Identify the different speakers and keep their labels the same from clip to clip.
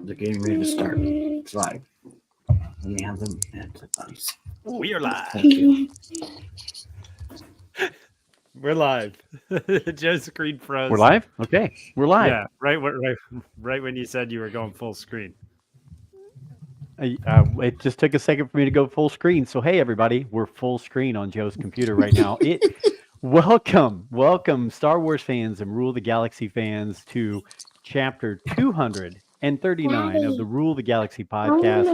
Speaker 1: they're getting ready to start. It's live. Let me have them at the buddies.
Speaker 2: We are live.
Speaker 1: Thank you.
Speaker 2: We're live. Joe's screen froze.
Speaker 3: We're live? Okay. We're live.
Speaker 2: Yeah, right when you said you were going full screen.
Speaker 3: It just took a second for me to go full screen. So, hey, everybody, we're full screen on Joe's computer right now. Welcome, Star Wars fans and Rule the Galaxy fans, to chapter 239 of the Rule the Galaxy podcast.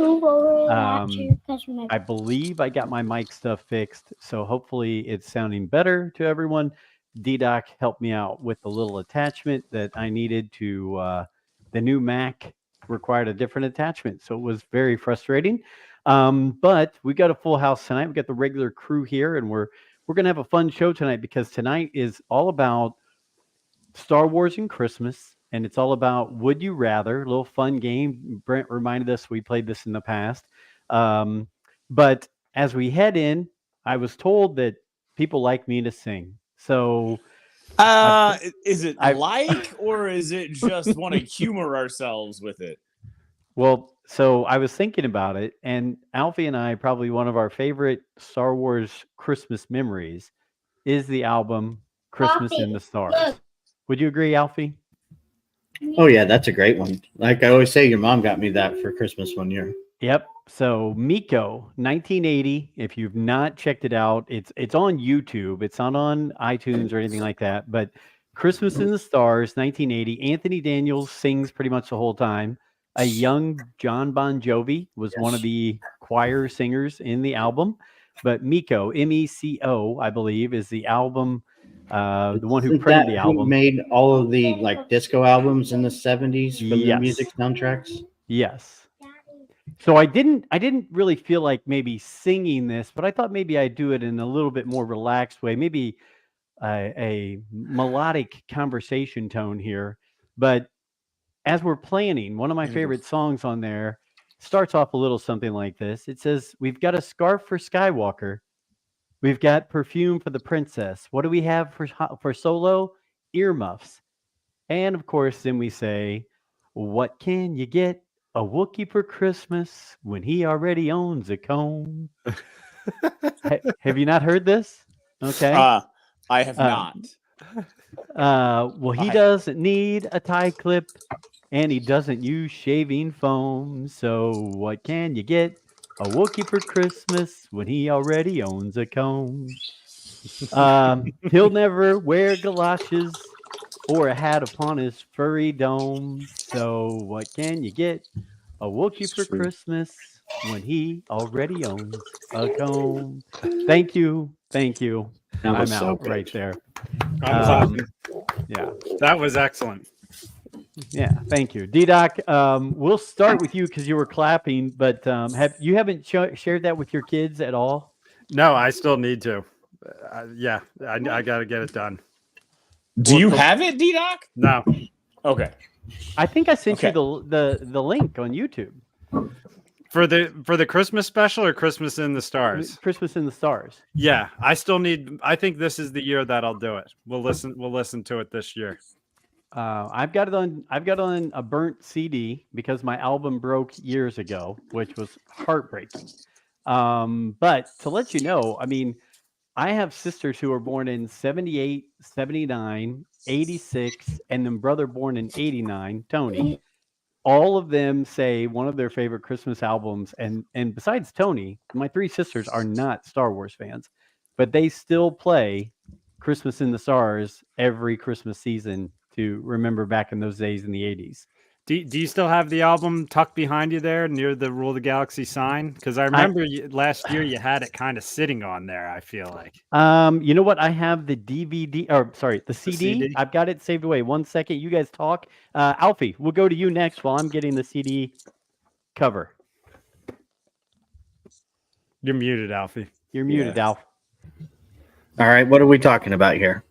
Speaker 3: I believe I got my mic stuff fixed, so hopefully it's sounding better to everyone. D-Doc helped me out with the little attachment that I needed to the new Mac. Required a different attachment, so it was very frustrating. But we got a full house tonight. We got the regular crew here, and we're gonna have a fun show tonight because tonight is all about Star Wars and Christmas, and it's all about Would You Rather, a little fun game. Brent reminded us we played this in the past. But as we head in, I was told that people like me to sing, so.
Speaker 4: Is it or is it just want to humor ourselves with it?
Speaker 3: Well, so I was thinking about it, and Alfie and I, probably one of our favorite Star Wars Christmas memories is the album Christmas in the Stars. Would you agree, Alfie?
Speaker 1: Oh, yeah, that's a great one. Like I always say, your mom got me that for Christmas one year.
Speaker 3: Yep. So Miko, 1980. If you've not checked it out, it's on YouTube. It's not on iTunes or anything like that. But Christmas in the Stars, 1980. Anthony Daniels sings pretty much the whole time. A young John Bon Jovi was one of the choir singers in the album. But Miko, M-E-C-O, I believe, is the album. The one who printed the album.
Speaker 1: Who made all of the like disco albums in the 70s for the music soundtracks?
Speaker 3: Yes. So I didn't really feel like maybe singing this, but I thought maybe I'd do it in a little bit more relaxed way, maybe a melodic conversation tone here. But as we're planning, one of my favorite songs on there starts off a little something like this. It says, "We've got a scarf for Skywalker. We've got perfume for the princess. What do we have for Solo? Earmuffs." And of course, then we say, "What can you get a Wookiee for Christmas when he already owns a comb?" Have you not heard this? Okay.
Speaker 4: I have not.
Speaker 3: Well, he doesn't need a tie clip, and he doesn't use shaving foam. So what can you get a Wookiee for Christmas when he already owns a comb? He'll never wear galoshes or a hat upon his furry dome. So what can you get a Wookiee for Christmas when he already owns a comb? Thank you. I'm
Speaker 1: so
Speaker 3: out
Speaker 1: good.
Speaker 3: right there. Yeah.
Speaker 2: That was excellent.
Speaker 3: Yeah, thank you. D-Doc, we'll start with you because you were clapping, but haven't shared that with your kids at all?
Speaker 2: No, I still need to. I got to get it done.
Speaker 4: Do you have it, D-Doc?
Speaker 2: No.
Speaker 4: Okay.
Speaker 3: I think I sent you the link on YouTube.
Speaker 2: For the Christmas special or Christmas in the Stars?
Speaker 3: Christmas in the Stars.
Speaker 2: Yeah, I still need. I think this is the year that I'll do it. We'll listen to it this year.
Speaker 3: I've got it on a burnt CD because my album broke years ago, which was heartbreaking. But to let you know, I mean, I have sisters who were born in 78, 79, 86, and then brother born in 89, Tony. All of them say one of their favorite Christmas albums, and besides Tony, my three sisters are not Star Wars fans, but they still play Christmas in the Stars every Christmas season to remember back in those days in the 80s.
Speaker 2: Do you still have the album tucked behind you there near the Rule the Galaxy sign? Because I remember last year you had it kind of sitting on there, I feel like.
Speaker 3: You know what? I have the DVD, the CD. I've got it saved away. 1 second. You guys talk. Alfie, we'll go to you next while I'm getting the CD cover.
Speaker 2: You're muted, Alfie.
Speaker 3: You're muted, Alf.
Speaker 1: All right, what are we talking about here?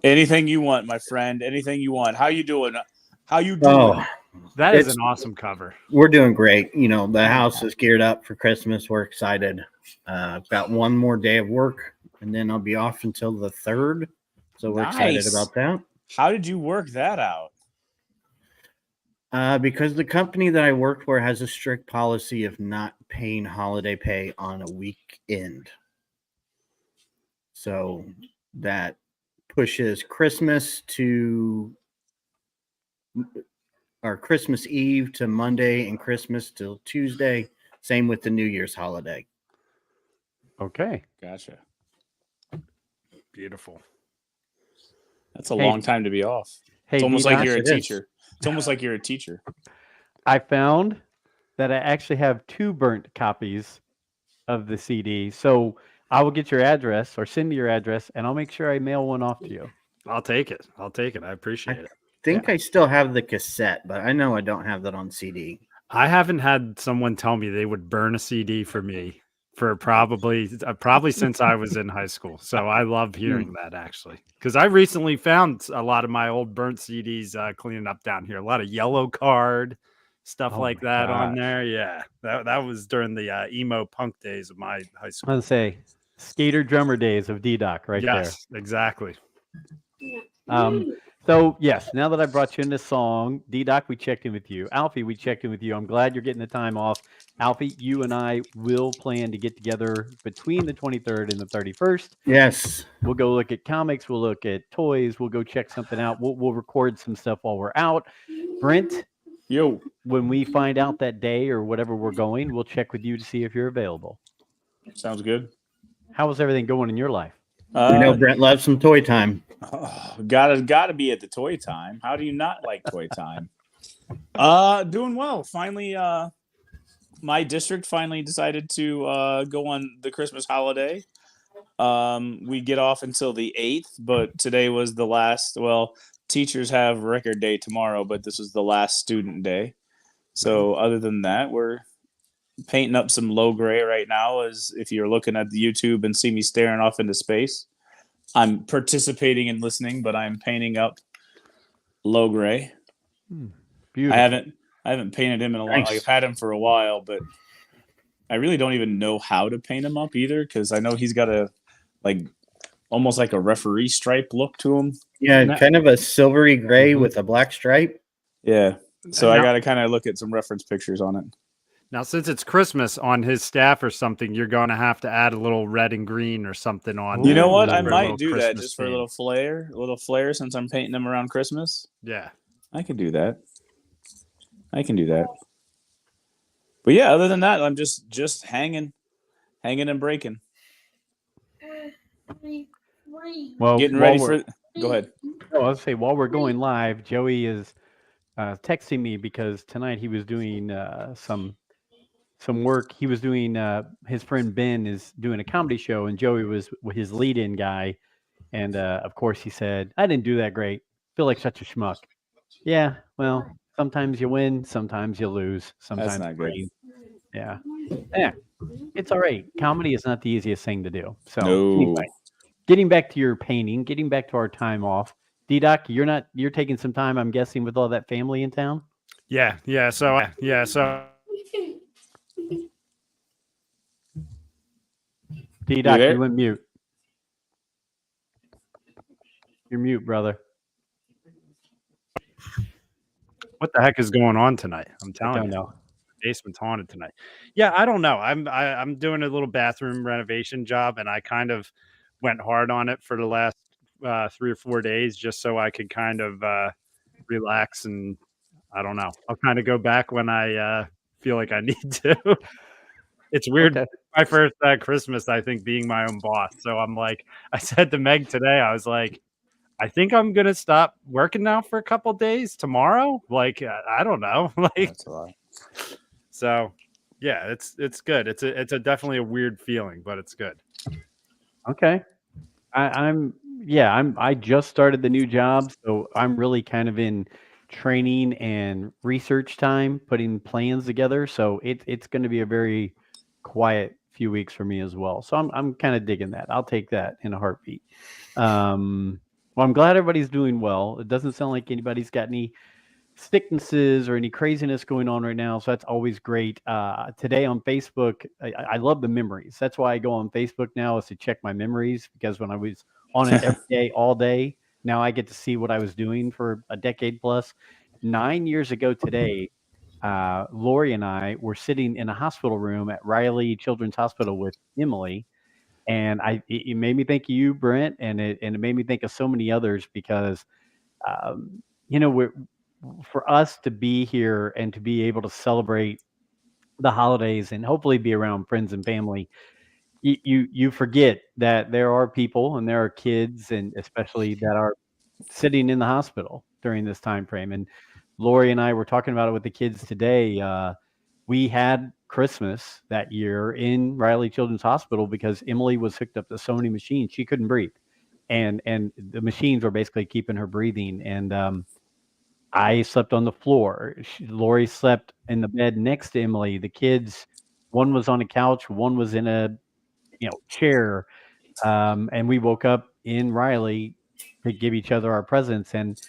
Speaker 4: Anything you want, my friend. Anything you want. How you doing?
Speaker 1: Oh,
Speaker 2: that is an awesome cover.
Speaker 1: We're doing great. You know, the house is geared up for Christmas. We're excited. I've got one more day of work, and then I'll be off until the 3rd. So we're excited about that.
Speaker 4: How did you work that out?
Speaker 1: Because the company that I work for has a strict policy of not paying holiday pay on a weekend. So that pushes Christmas to or Christmas Eve to Monday and Christmas till Tuesday. Same with the New Year's holiday.
Speaker 3: Okay.
Speaker 4: Gotcha.
Speaker 2: Beautiful.
Speaker 4: That's a
Speaker 3: Hey.
Speaker 4: long time to be off.
Speaker 3: Hey,
Speaker 4: It's almost like
Speaker 3: D-Doc,
Speaker 4: you're a
Speaker 1: It is.
Speaker 4: teacher. It's almost like you're a teacher.
Speaker 3: I found that I actually have 2 burnt copies of the CD. So I will get your address or send me your address, and I'll make sure I mail one off to you.
Speaker 2: I'll take it. I appreciate it.
Speaker 1: Think I still have the cassette, but I know I don't have that on CD.
Speaker 2: I haven't had someone tell me they would burn a CD for me for probably since I was in high school. So I love hearing that actually, because I recently found a lot of my old burnt CDs cleaning up down here. A lot of Yellow Card stuff
Speaker 3: Oh
Speaker 2: like
Speaker 3: my
Speaker 2: that on
Speaker 3: gosh.
Speaker 2: there. Yeah, that was during the emo punk days of my high
Speaker 3: I
Speaker 2: school.
Speaker 3: was gonna say skater drummer days of D-Doc right
Speaker 2: Yes, exactly.
Speaker 3: there. So yes, now that I brought you in this song, D-Doc, we checked in with you. Alfie, we checked in with you. I'm glad you're getting the time off. Alfie, you and I will plan to get together between the 23rd and the 31st.
Speaker 1: Yes.
Speaker 3: We'll go look at comics. We'll look at toys. We'll go check something out. We'll record some stuff while we're out. Brent,
Speaker 4: Yo.
Speaker 3: when we find out that day or whatever we're going, we'll check with you to see if you're available.
Speaker 4: Sounds good.
Speaker 3: How is everything going in your life?
Speaker 1: We know Brent loves some toy time.
Speaker 4: Gotta be at the toy time. How do you not like toy time? Doing well. Finally, my district finally decided to go on the Christmas holiday. We get off until the 8th, but today was the last. Well, teachers have record day tomorrow, but this was the last student day. So other than that, we're painting up some low gray right now. As if you're looking at the YouTube and see me staring off into space, I'm participating and listening, but I'm painting up low gray.
Speaker 3: Beautiful.
Speaker 4: I haven't painted him in a while.
Speaker 1: Nice.
Speaker 4: I've had him for a while, but I really don't even know how to paint him up either, because I know he's got a almost like a referee stripe look to him.
Speaker 1: Yeah,
Speaker 2: No.
Speaker 1: kind of a silvery gray with a black stripe.
Speaker 4: Yeah. So I
Speaker 2: Now-
Speaker 4: got to kind of look at some reference pictures on it.
Speaker 2: Now, since it's Christmas on his staff or something, you're going to have to add a little red and green or something on.
Speaker 4: You know
Speaker 2: there
Speaker 4: what?
Speaker 2: for
Speaker 4: I
Speaker 2: a
Speaker 4: might
Speaker 2: little
Speaker 4: do that
Speaker 2: Christmas
Speaker 4: just for a
Speaker 2: theme.
Speaker 4: little flair since I'm painting them around Christmas.
Speaker 2: Yeah.
Speaker 4: I can do that. But yeah, other than that, I'm just hanging and breaking.
Speaker 3: Well,
Speaker 4: Getting
Speaker 3: while
Speaker 4: ready
Speaker 3: we're-
Speaker 4: for. Go ahead.
Speaker 3: Oh, I'll say while we're going live, Joey is texting me because tonight he was doing some work. He was doing his friend Ben is doing a comedy show, and Joey was his lead-in guy. And of course, he said, "I didn't do that great. Feel like such a schmuck." Yeah, well, sometimes you win, sometimes you lose. Sometimes
Speaker 4: not good.
Speaker 3: Yeah, it's all right. Comedy is not the easiest thing to do. So
Speaker 4: No.
Speaker 3: anyway, getting back to your painting, getting back to our time off. D-Doc, you're taking some time, I'm guessing, with all that family in town.
Speaker 2: Yeah. So
Speaker 3: D-Doc,
Speaker 4: there?
Speaker 3: you went mute. You're mute, brother.
Speaker 2: what the heck is going on tonight? I'm
Speaker 3: I
Speaker 2: telling
Speaker 3: don't
Speaker 2: you.
Speaker 3: know.
Speaker 2: Basement's haunted tonight. Yeah, I don't know. I'm doing a little bathroom renovation job, and I kind of went hard on it for the last 3 or 4 days just so I could kind of relax, and I don't know. I'll kind of go back when I feel like I need to. It's weird.
Speaker 3: Okay.
Speaker 2: My first Christmas, I think, being my own boss. So I'm like, I said to Meg today, I was like, I think I'm gonna stop working now for a couple days tomorrow. Like, I don't know. Like,
Speaker 4: That's a lot.
Speaker 2: so yeah, it's good. It's a definitely a weird feeling, but it's good.
Speaker 3: Okay. I just started the new job, so I'm really kind of in training and research time, putting plans together. So it's going to be a very quiet few weeks for me as well. So I'm kind of digging that. I'll take that in a heartbeat. Well, I'm glad everybody's doing well. It doesn't sound like anybody's got any sicknesses or any craziness going on right now. So that's always great. Today on Facebook, I love the memories. That's why I go on Facebook now, is to check my memories, because when I was on it every day, all day, now I get to see what I was doing for a decade plus. 9 years ago today, Lori and I were sitting in a hospital room at Riley Children's Hospital with Emily, and it made me think of you, Brent, and it made me think of so many others because, for us to be here and to be able to celebrate the holidays and hopefully be around friends and family, you forget that there are people and there are kids, and especially that are sitting in the hospital during this time frame. And Lori and I were talking about it with the kids today. We had Christmas that year in Riley Children's Hospital because Emily was hooked up to so many machines she couldn't breathe, and the machines were basically keeping her breathing. And I slept on the floor. Lori slept in the bed next to Emily. The kids, one was on a couch, one was in a chair, and we woke up in Riley to give each other our presents. And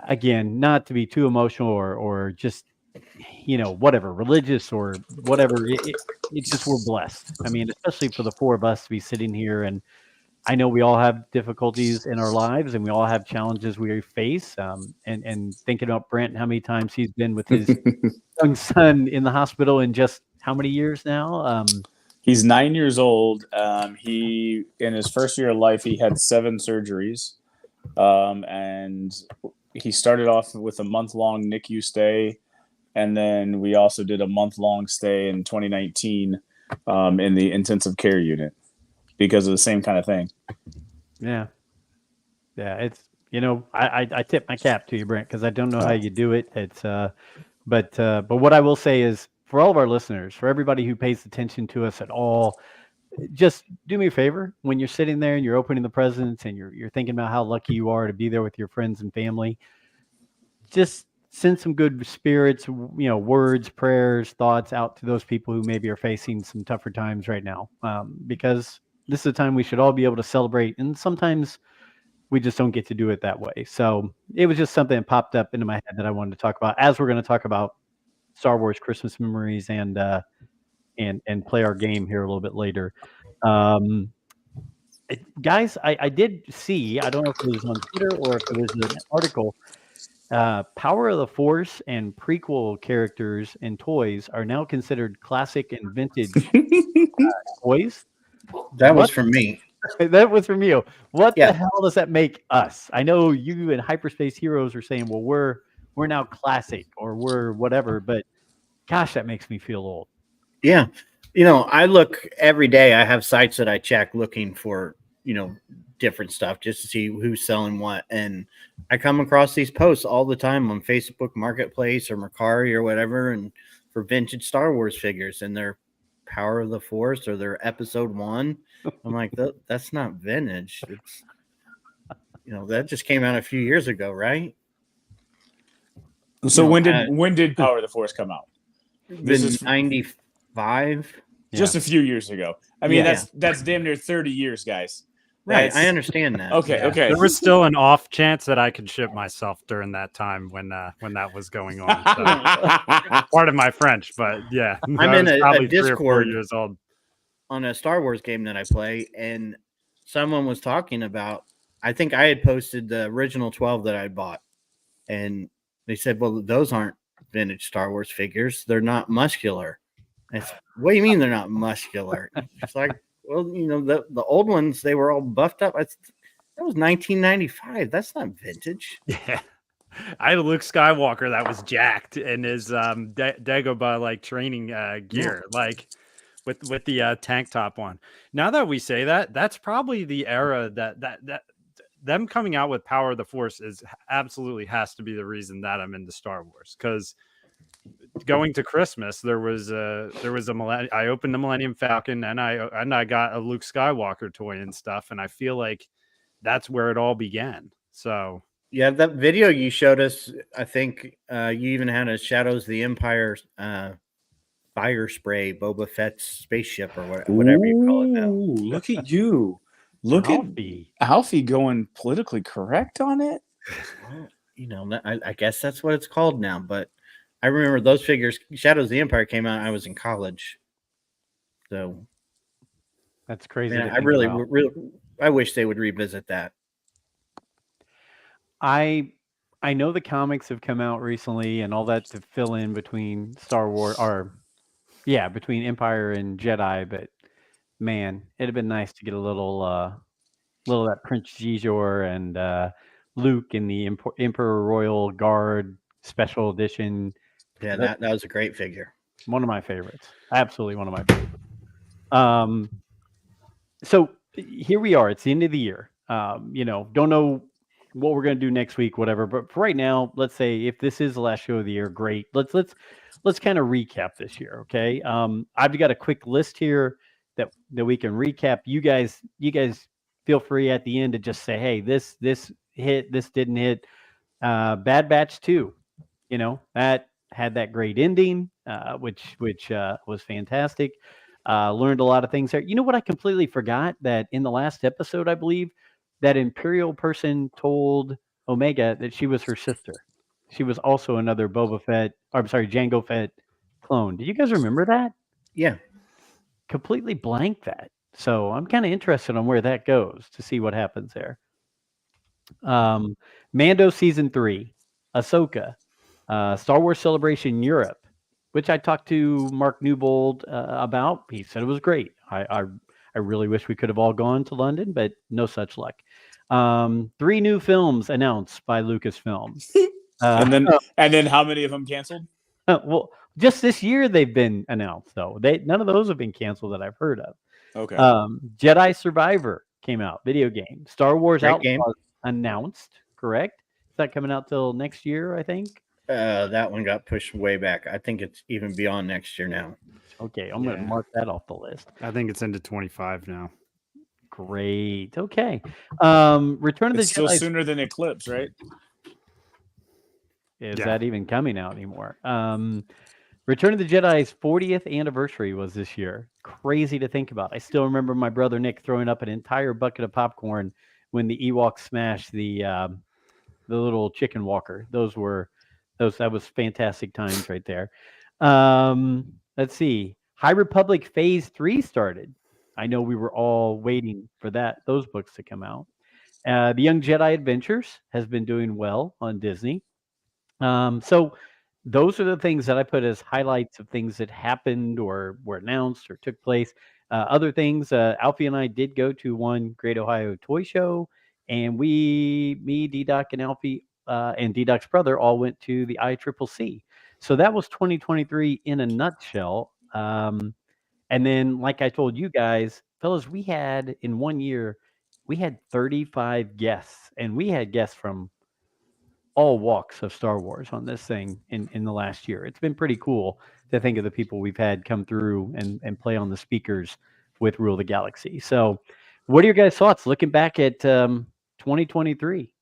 Speaker 3: again, not to be too emotional or just whatever religious or whatever, it's just we're blessed. I mean, especially for the four of us to be sitting here, and I know we all have difficulties in our lives and we all have challenges we face. And thinking about Brent and how many times he's been with his young son in the hospital in just how many years now?
Speaker 4: He's 9 years old. He in his first year of life, he had 7 surgeries, and he started off with a month-long NICU stay, and then we also did a month-long stay in 2019 in the intensive care unit because of the same kind of thing.
Speaker 3: Yeah, it's I tip my cap to you, Brent, because I don't know how you do it. It's but what I will say is, for all of our listeners, for everybody who pays attention to us at all, just do me a favor when you're sitting there and you're opening the presents and you're thinking about how lucky you are to be there with your friends and family. Just send some good spirits, words, prayers, thoughts out to those people who maybe are facing some tougher times right now, because this is a time we should all be able to celebrate, and sometimes we just don't get to do it that way. So it was just something that popped up into my head that I wanted to talk about as we're going to talk about Star Wars Christmas memories and play our game here a little bit later. Guys, I did see, I don't know if it was on Twitter or if it was an article, Power of the Force and prequel characters and toys are now considered classic and vintage toys.
Speaker 1: That was from me.
Speaker 3: That was from you. What
Speaker 1: Yeah.
Speaker 3: the hell does that make us? I know you and Hyperspace Heroes are saying, well, we're now classic or we're whatever, but gosh, that makes me feel old.
Speaker 1: Yeah. I look every day. I have sites that I check looking for, different stuff just to see who's selling what. And I come across these posts all the time on Facebook Marketplace or Mercari or whatever, and for vintage Star Wars figures, and they're Power of the Force or they're Episode 1. I'm like, that's not vintage. It's, that just came out a few years ago, right?
Speaker 4: So when did Power of the Force come out?
Speaker 1: This is 95.
Speaker 4: Just a few years ago. I mean, that's damn near 30 years, guys.
Speaker 1: Right, I understand that.
Speaker 4: Okay.
Speaker 2: There was still an off chance that I could ship myself during that time when that was going on. So, part of my French, but yeah,
Speaker 1: I'm in a
Speaker 2: 3
Speaker 1: Discord
Speaker 2: or 4 years old
Speaker 1: on a Star Wars game that I play, and someone was talking about. I think I had posted the original 12 that I bought, and they said, "Well, those aren't vintage Star Wars figures. They're not muscular." What do you mean they're not muscular? It's like, well, the old ones, they were all buffed up. That was 1995. That's not vintage.
Speaker 2: Yeah. I had a Luke Skywalker that was jacked in his Dagobah training gear, with the tank top on. Now that we say that, that's probably the era that them coming out with Power of the Force is absolutely has to be the reason that I'm into Star Wars, because going to Christmas, there was a I opened the Millennium Falcon and I got a Luke Skywalker toy and stuff, and I feel like that's where it all began. So
Speaker 1: yeah, that video you showed us, I think you even had a Shadows of the Empire fire spray Boba Fett's spaceship or whatever you call it now.
Speaker 4: Look at you. Look at Alfie going politically correct on it.
Speaker 1: Well, I guess that's what it's called now, but I remember those figures. Shadows of the Empire came out. I was in college, so
Speaker 3: that's crazy.
Speaker 1: Man, I wish they would revisit that.
Speaker 3: I I know the comics have come out recently and all that to fill in between Star Wars, or between Empire and Jedi. But man, it'd have been nice to get a little of that Prince Gijor and Luke in the Emperor Royal Guard special edition.
Speaker 1: Yeah, that was a great figure.
Speaker 3: One of my favorites. Absolutely one of my favorites. So here we are. It's the end of the year. Don't know what we're going to do next week, whatever. But for right now, let's say if this is the last show of the year, great. Let's kind of recap this year, okay? I've got a quick list here that we can recap. You guys feel free at the end to just say, hey, this hit, this didn't hit. Bad Batch 2, that had that great ending, which was fantastic. Learned a lot of things there. You know what I completely forgot? That in the last episode, I believe, that Imperial person told Omega that she was her sister. She was also another Jango Fett clone. Do you guys remember that?
Speaker 1: Yeah.
Speaker 3: Completely blanked that. So I'm kind of interested on where that goes to see what happens there. Mando Season 3, Ahsoka, Star Wars Celebration Europe, which I talked to Mark Newbold about. He said it was great. I really wish we could have all gone to London, but no such luck. 3 new films announced by Lucasfilm.
Speaker 4: And then how many of them canceled?
Speaker 3: Well, just this year they've been announced, though. None of those have been canceled that I've heard of.
Speaker 4: Okay.
Speaker 3: Jedi Survivor came out, video game. Star Wars
Speaker 1: Great
Speaker 3: Outlaws
Speaker 1: game.
Speaker 3: announced, correct? Is that coming out till next year, I think?
Speaker 1: That one got pushed way back. I think it's even beyond next year now.
Speaker 3: Okay, I'm going to mark that off the list.
Speaker 2: I think it's into 25 now.
Speaker 3: Great. Okay. Return of the
Speaker 4: It's still
Speaker 3: Jedi.
Speaker 4: sooner than Eclipse, right?
Speaker 3: Is that even coming out anymore? Return of the Jedi's 40th anniversary was this year. Crazy to think about. I still remember my brother Nick throwing up an entire bucket of popcorn when the Ewoks smashed the little chicken walker. That was fantastic times right there. Let's see. High Republic Phase 3 started. I know we were all waiting for those books to come out. The Young Jedi Adventures has been doing well on Disney. So those are the things that I put as highlights of things that happened or were announced or took place. Other things, Alfie and I did go to one Great Ohio Toy Show, and me, D-Doc, and Alfie, and D-Doc's brother all went to the ICCC. So that was 2023 in a nutshell. And then, like I told you guys, fellas, we had in 1 year, we had 35 guests, and we had guests from all walks of Star Wars on this thing in the last year. It's been pretty cool to think of the people we've had come through and play on the speakers with Rule the Galaxy. So what are your guys' thoughts looking back at 2023?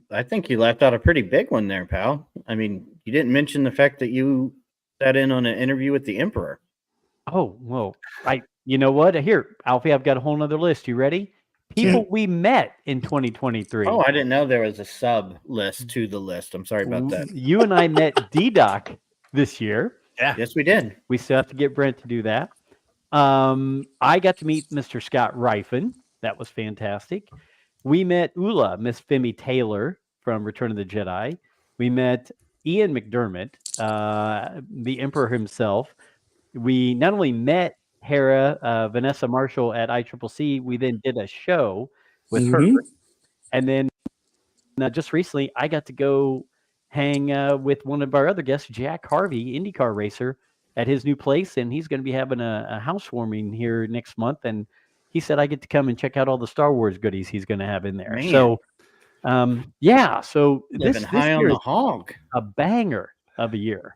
Speaker 1: I think you left out a pretty big one there, pal. I mean, you didn't mention the fact that you sat in on an interview with the Emperor.
Speaker 3: Oh, well, you know what? Here, Alfie, I've got a whole nother list. You ready? People we met in 2023.
Speaker 1: Oh, I didn't know there was a sub list to the list. I'm sorry about that.
Speaker 3: You and I met D-Doc this year.
Speaker 2: Yeah.
Speaker 1: Yes, we did.
Speaker 3: We still have to get Brent to do that. I got to meet Mr. Scott Rifen. That was fantastic. We met Ula, Miss Femi Taylor from Return of the Jedi. We met Ian McDermott, the Emperor himself. We not only met Hera, Vanessa Marshall at ICCC, we then did a show with her. And then just recently, I got to go hang with one of our other guests, Jack Harvey, IndyCar racer, at his new place. And he's going to be having a housewarming here next month. And he said I get to come and check out all the Star Wars goodies he's going to have in there.
Speaker 1: Man.
Speaker 3: So, so
Speaker 1: Living
Speaker 3: this
Speaker 1: high on
Speaker 3: year
Speaker 1: the
Speaker 3: is
Speaker 1: hog.
Speaker 3: a banger of a year.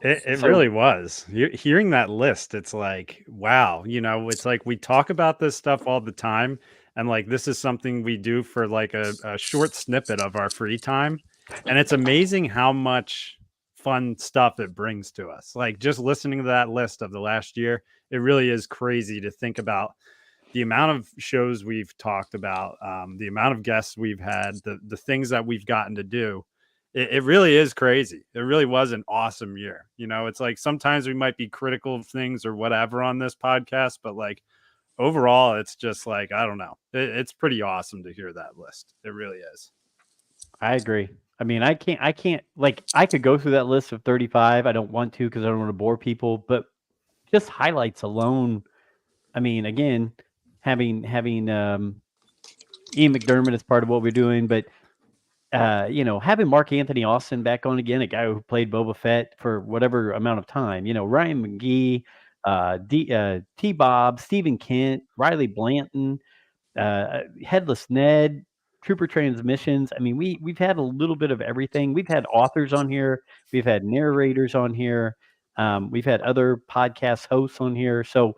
Speaker 2: It really was. Hearing that list, it's like, wow, it's like we talk about this stuff all the time. And like, this is something we do for like a short snippet of our free time. And it's amazing how much fun stuff it brings to us. Like just listening to that list of the last year, it really is crazy to think about the amount of shows we've talked about, the amount of guests we've had, the things that we've gotten to do. It really is crazy. It really was an awesome year. It's like sometimes we might be critical of things or whatever on this podcast, but like overall, it's just like, I don't know. It's pretty awesome to hear that list. It really is.
Speaker 3: I agree. I mean, I can't like I could go through that list of 35. I don't want to because I don't want to bore people, but just highlights alone. I mean, again, having Ian McDermott is part of what we're doing, but having Mark Anthony Austin back on again, a guy who played Boba Fett for whatever amount of time, Ryan McGee, T. Bob, Stephen Kent, Riley Blanton, Headless Ned, Trooper Transmissions. I mean, we've had a little bit of everything. We've had authors on here. We've had narrators on here. We've had other podcast hosts on here. So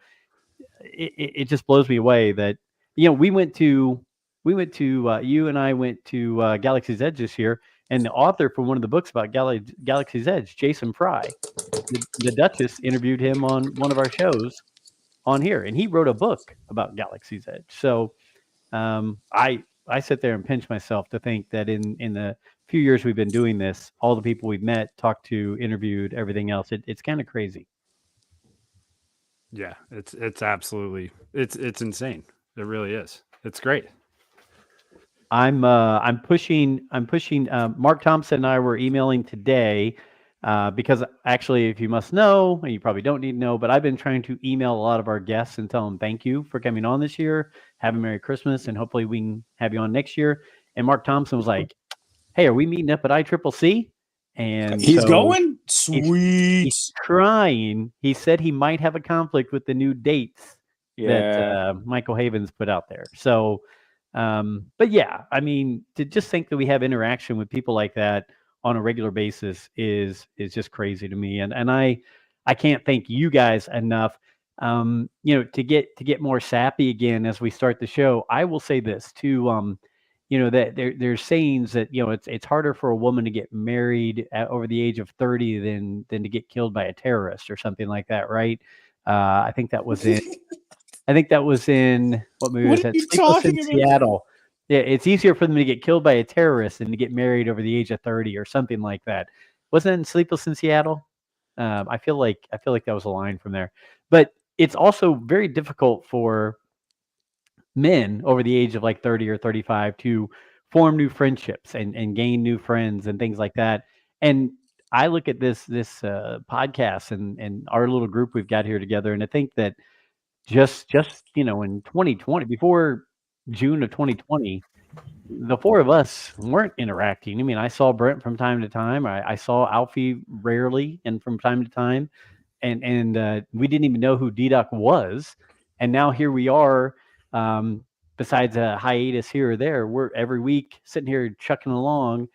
Speaker 3: it just blows me away that we went to you and I went to Galaxy's Edge this year, and the author for one of the books about Galaxy's Edge, Jason Fry, the Duchess interviewed him on one of our shows on here, and he wrote a book about Galaxy's Edge. So I sit there and pinch myself to think that in the few years we've been doing this, all the people we've met, talked to, interviewed, everything else, it's kind of crazy.
Speaker 2: Yeah, it's absolutely it's insane. It really is. It's great.
Speaker 3: I'm pushing. Mark Thompson and I were emailing today because actually, if you must know, and you probably don't need to know, but I've been trying to email a lot of our guests and tell them thank you for coming on this year. Have a Merry Christmas, and hopefully we can have you on next year. And Mark Thompson was like, "Hey, are we meeting up at ICCC?" And
Speaker 4: he's
Speaker 3: so
Speaker 4: going? Sweet.
Speaker 3: He's trying. He said he might have a conflict with the new dates that Michael Havens put out there. So, but yeah, I mean, to just think that we have interaction with people like that on a regular basis is just crazy to me. And I can't thank you guys enough. To get more sappy again as we start the show. I will say this too. That there's sayings that it's harder for a woman to get married over the age of 30 than to get killed by a terrorist or something like that, right? I think that was in what movie was that? Sleepless in Seattle. Yeah, it's easier for them to get killed by a terrorist than to get married over the age of 30 or something like that. Wasn't it in Sleepless in Seattle? I feel like that was a line from there. But it's also very difficult for men over the age of like 30 or 35 to form new friendships and gain new friends and things like that. And I look at this podcast and our little group we've got here together, and I think that just in 2020, before June of 2020, the four of us weren't interacting. I mean, I saw Brent from time to time. I saw Alfie rarely and from time to time, and we didn't even know who D-Doc was. And now here we are. Besides a hiatus here or there, we're every week sitting here chucking along,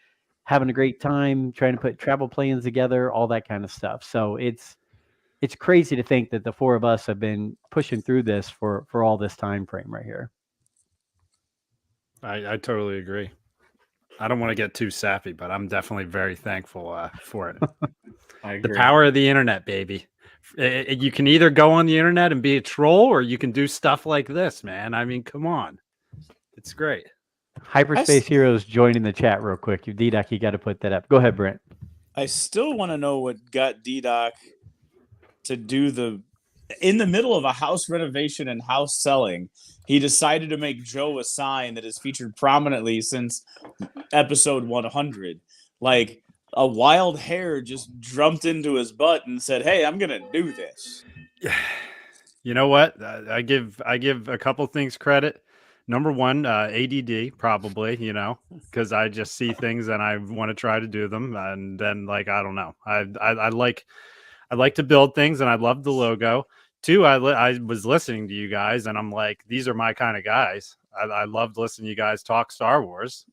Speaker 3: having a great time, trying to put travel plans together, all that kind of stuff. So it's crazy to think that the four of us have been pushing through this for all this time frame right here.
Speaker 2: I totally agree. I don't want to get too sappy, but I'm definitely very thankful for it.
Speaker 1: I agree.
Speaker 2: The power of the internet, baby. You can either go on the internet and be a troll, or you can do stuff like this, man. I mean, come on. It's great.
Speaker 3: Hyperspace Heroes joining the chat real quick. D-Doc, you got to put that up. Go ahead, Brent.
Speaker 4: I still want to know what got D-Doc to do in the middle of a house renovation and house selling, he decided to make Joe a sign that is featured prominently since episode 100. Like, a wild hair just jumped into his butt and said, "Hey, I'm gonna do this."
Speaker 2: You know what? I give a couple things credit. Number one, ADD, probably. Because I just see things and I want to try to do them, and then I don't know. I like to build things, and I love the logo. Two, I was listening to you guys, and I'm like, these are my kind of guys. I loved listening to you guys talk Star Wars.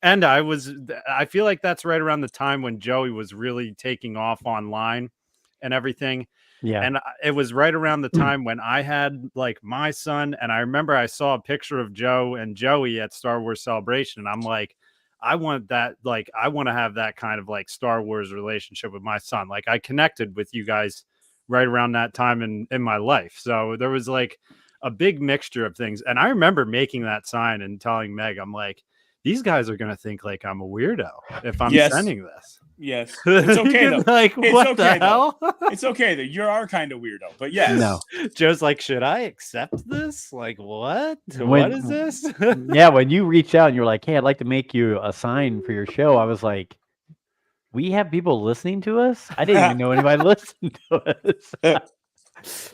Speaker 2: And I feel like that's right around the time when Joey was really taking off online and everything.
Speaker 3: Yeah.
Speaker 2: And it was right around the time when I had my son. And I remember I saw a picture of Joe and Joey at Star Wars Celebration. And I'm like, I want that. I want to have that kind of Star Wars relationship with my son. I connected with you guys right around that time in my life. So there was a big mixture of things. And I remember making that sign and telling Meg, I'm like, these guys are going to think I'm a weirdo if I'm sending this.
Speaker 4: Yes. It's okay though.
Speaker 2: Like,
Speaker 4: It's
Speaker 2: what
Speaker 4: okay,
Speaker 2: the hell?
Speaker 4: It's okay though. You are kind of weirdo, but yes.
Speaker 3: No.
Speaker 2: Joe's like, should I accept this? Like, what? What
Speaker 3: When-
Speaker 2: is this?
Speaker 3: Yeah, when you reached out and you're like, "Hey, I'd like to make you a sign for your show," I was like, "We have people listening to us? I didn't even know anybody listened to us."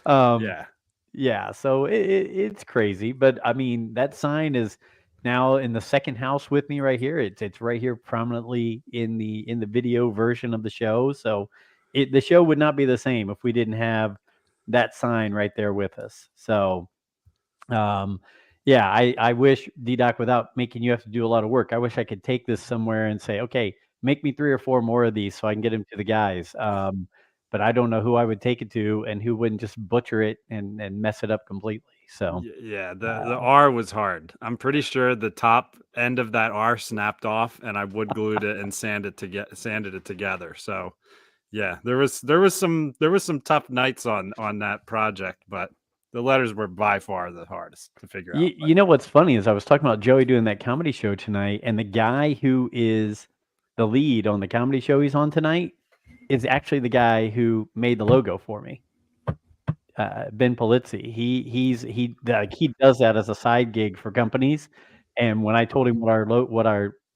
Speaker 2: Yeah.
Speaker 3: Yeah, so it's crazy, but I mean that sign is now in the second house with me right here. It's right here prominently in the video version of the show. So the show would not be the same if we didn't have that sign right there with us. So yeah, I wish D-Doc, without making you have to do a lot of work, I wish I could take this somewhere and say, okay, make me 3 or 4 more of these so I can get them to the guys. But I don't know who I would take it to and who wouldn't just butcher it and mess it up completely. So
Speaker 2: Yeah, the R was hard. I'm pretty sure the top end of that R snapped off, and I wood glued it and sanded it together. So, yeah, there was some tough nights on that project, but the letters were by far the hardest to figure out.
Speaker 3: you know what's funny is I was talking about Joey doing that comedy show tonight, and the guy who is the lead on the comedy show he's on tonight is actually the guy who made the logo for me. Ben Polizzi. He does that as a side gig for companies. And when I told him what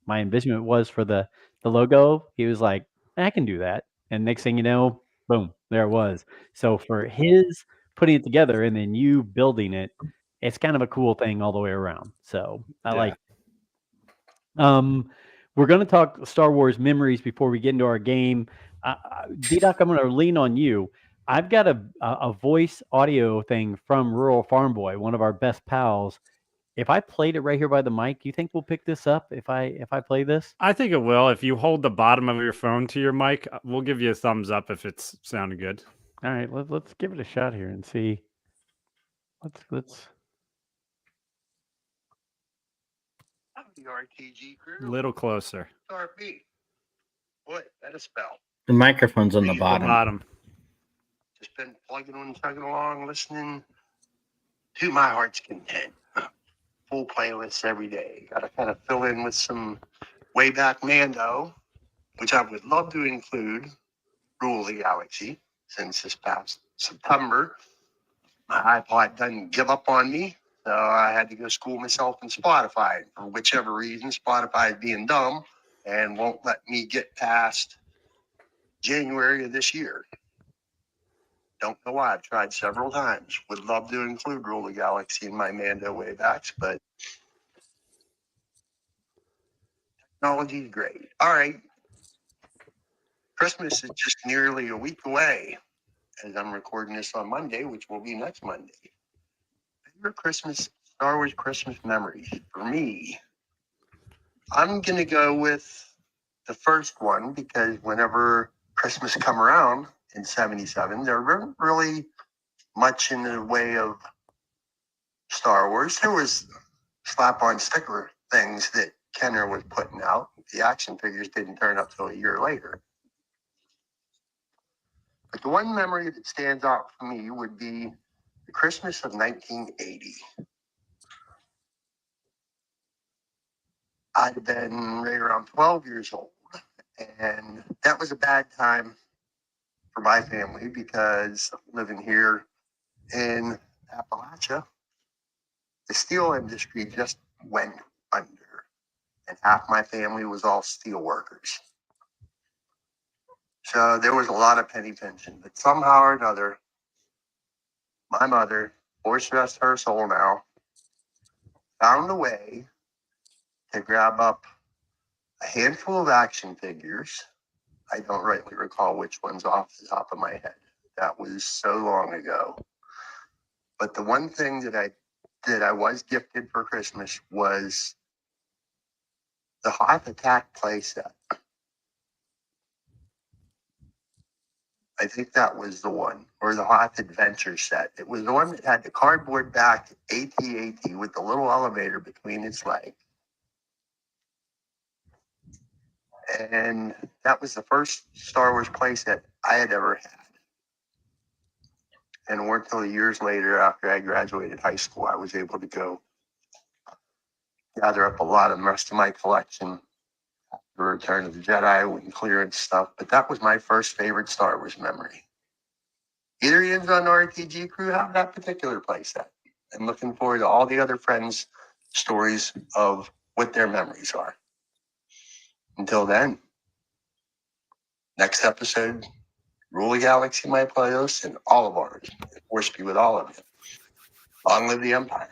Speaker 3: my envisionment was for the logo, he was like, "I can do that." And next thing you know, boom, there it was. So for his putting it together and then you building it, it's kind of a cool thing all the way around. So I like. We're going to talk Star Wars memories before we get into our game. D-Doc, I'm going to lean on you. I've got a voice audio thing from Rural Farm Boy, one of our best pals. If I played it right here by the mic, you think we'll pick this up if I play this?
Speaker 2: I think it will. If you hold the bottom of your phone to your mic, we'll give you a thumbs up if it's sounding good.
Speaker 3: All right, let's give it a shot here and see. Let's.
Speaker 5: The RTG crew.
Speaker 2: A little closer.
Speaker 5: RP. What? That a spell.
Speaker 1: The microphone's on the
Speaker 5: The
Speaker 1: bottom.
Speaker 5: Just been plugging and chugging along, listening to my heart's content. Full playlists every day. Got to kind of fill in with some way back Mando, which I would love to include Rule of the Galaxy, since this past September, my iPod doesn't give up on me. So I had to go school myself in Spotify. For whichever reason, Spotify is being dumb and won't let me get past January of this year. Don't know why. I've tried several times. Would love to include Rule of the Galaxy in my Mando waybacks, but technology is great. All right. Christmas is just nearly a week away as I'm recording this on Monday, which will be next Monday. Favorite Christmas, Star Wars Christmas memories. For me, I'm going to go with the first one because whenever Christmas come around in 77, there weren't really much in the way of Star Wars. There was slap-on sticker things that Kenner was putting out. The action figures didn't turn up till a year later. But the one memory that stands out for me would be the Christmas of 1980. I'd have been right around 12 years old. And that was a bad time for my family because living here in Appalachia, the steel industry just went under. And half my family was all steel workers. So there was a lot of penny pinching. But somehow or another, my mother, force rest her soul now, found a way to grab up a handful of action figures. I don't rightly recall which ones off the top of my head. That was so long ago. But the one thing that I was gifted for Christmas was the Hoth Attack playset. I think that was the one, or the Hoth Adventure set. It was the one that had the cardboard back AT-AT with the little elevator between its legs. And that was the first Star Wars playset I had ever had. And it weren't until years later, after I graduated high school, I was able to go gather up a lot of the rest of my collection The Return of the Jedi when clearance stuff, but that was my first favorite Star Wars memory. Either you on the RPG crew have that particular playset. I'm looking forward to all the other friends' stories of what their memories are. Until then, next episode, Rule the Galaxy, my playlist, and all of ours. Force be with all of you. Long live the Empire.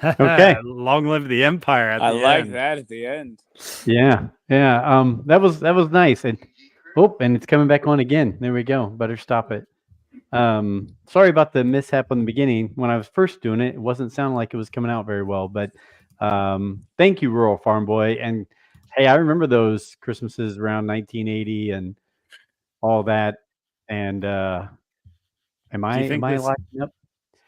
Speaker 3: Okay.
Speaker 2: Long live the Empire. At the
Speaker 4: I like
Speaker 2: end.
Speaker 4: that at the end.
Speaker 3: Yeah. That was nice. And and it's coming back on again. There we go. Better stop it. Sorry about the mishap in the beginning. When I was first doing it, it wasn't sounding like it was coming out very well. But thank you, Rural Farm Boy. And hey, I remember those Christmases around 1980 and all that. And am I lighting up?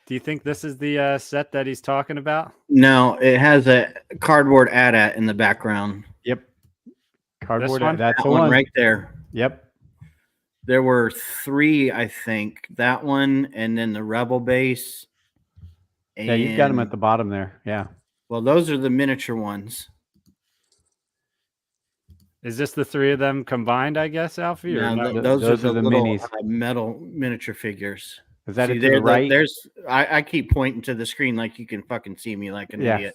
Speaker 2: Do you think this is the set that he's talking about?
Speaker 1: No, it has a cardboard AT-AT in the background.
Speaker 3: Yep. Cardboard.
Speaker 2: one?
Speaker 3: That's
Speaker 1: That
Speaker 3: the
Speaker 1: one
Speaker 3: one.
Speaker 1: right there.
Speaker 3: Yep.
Speaker 1: There were 3, I think. That one, and then the Rebel base.
Speaker 3: Yeah, you've got them at
Speaker 1: and-
Speaker 3: the bottom there. Yeah.
Speaker 1: Well, those are the miniature ones.
Speaker 2: Is this the 3 of them combined, I guess, Alfie? Or
Speaker 1: No,
Speaker 2: no?
Speaker 1: those are the little
Speaker 3: minis.
Speaker 1: metal miniature figures.
Speaker 3: Is that
Speaker 1: See,
Speaker 3: it to the right?
Speaker 1: There's. I keep pointing to the screen like you can fucking see me like an
Speaker 3: Yeah.
Speaker 1: idiot.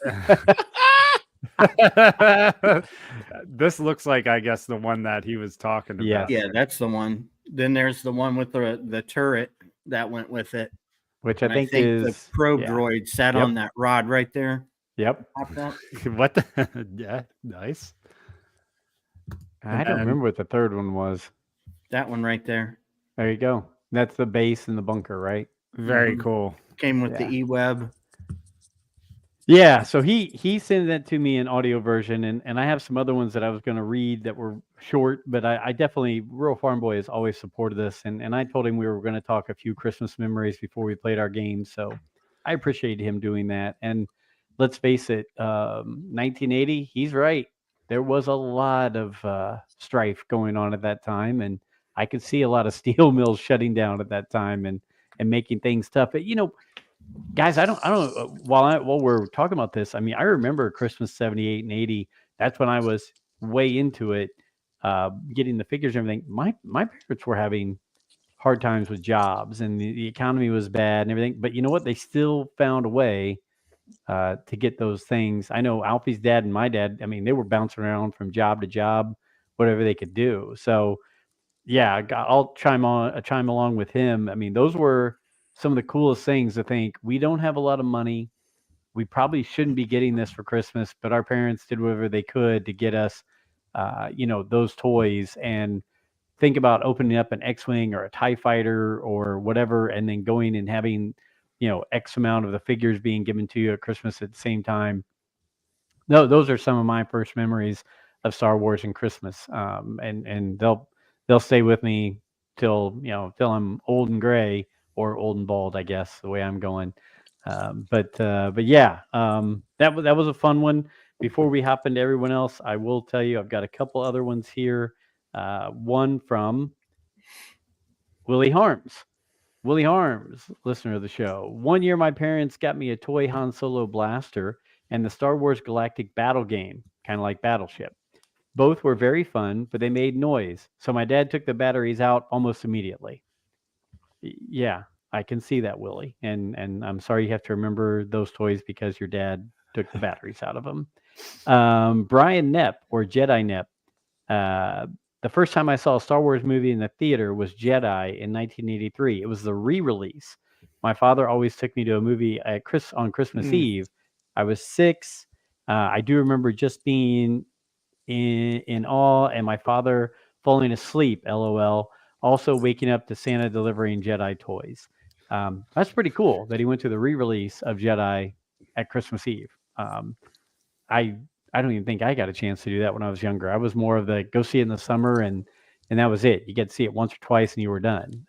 Speaker 2: This looks like, I guess, the one that he was talking about.
Speaker 3: Yes.
Speaker 1: Yeah, that's the one. Then there's the one with the turret that went with it.
Speaker 3: Which I
Speaker 1: And
Speaker 3: think
Speaker 1: the
Speaker 3: is
Speaker 1: probe
Speaker 3: yeah.
Speaker 1: droid sat
Speaker 3: Yep.
Speaker 1: on that rod right there.
Speaker 3: Yep.
Speaker 1: Popped out.
Speaker 2: What the? Yeah, nice.
Speaker 3: I don't
Speaker 1: And-
Speaker 3: remember what the third one was.
Speaker 1: That one right there
Speaker 3: There you go. That's the base in the bunker, right?
Speaker 2: Very
Speaker 1: Mhm.
Speaker 2: cool.
Speaker 1: came with
Speaker 3: Yeah.
Speaker 1: the E-Web.
Speaker 3: Yeah. So he sent that to me in audio version, and I have some other ones that I was going to read that were short, but I definitely Rural Farm Boy has always supported this, and I told him we were going to talk a few Christmas memories before we played our game, so I appreciated him doing that. And let's face it, 1980, he's right. There was a lot of strife going on at that time, and I could see a lot of steel mills shutting down at that time and making things tough. But guys, I don't. While we're talking about this, I mean, I remember Christmas '78 and '80. That's when I was way into it, getting the figures and everything. My parents were having hard times with jobs, and the economy was bad and everything. But you know what? They still found a way to get those things. I know Alfie's dad and my dad. I mean, they were bouncing around from job to job, whatever they could do. So, yeah, I'll chime along with him. I mean, those were some of the coolest things to think. We don't have a lot of money. We probably shouldn't be getting this for Christmas, but our parents did whatever they could to get us, those toys. And think about opening up an X-Wing or a TIE fighter or whatever, and then going and having, X amount of the figures being given to you at Christmas at the same time. No, those are some of my first memories of Star Wars and Christmas. And they'll stay with me till I'm old and gray, or old and bald, I guess, the way I'm going. But yeah, that was a fun one. Before we hop into everyone else, I will tell you I've got a couple other ones here. One from Willie Harms. Willie Harms, listener of the show. One year, my parents got me a toy Han Solo blaster and the Star Wars Galactic Battle game, kind of like Battleship. Both were very fun, but they made noise, so my dad took the batteries out almost immediately. Yeah, I can see that, Willie, and I'm sorry you have to remember those toys because your dad took the batteries out of them. Brian Knepp, or Jedi Knepp. The first time I saw a Star Wars movie in the theater was Jedi in 1983. It was the re-release. My father always took me to a movie on Christmas Eve. I was 6. I do remember just being in awe, and my father falling asleep, LOL. Also waking up to Santa delivering Jedi toys. That's pretty cool that he went to the re-release of Jedi at Christmas Eve. I don't even think I got a chance to do that when I was younger. I was more of the go see it in the summer and that was it. You get to see it once or twice and you were done.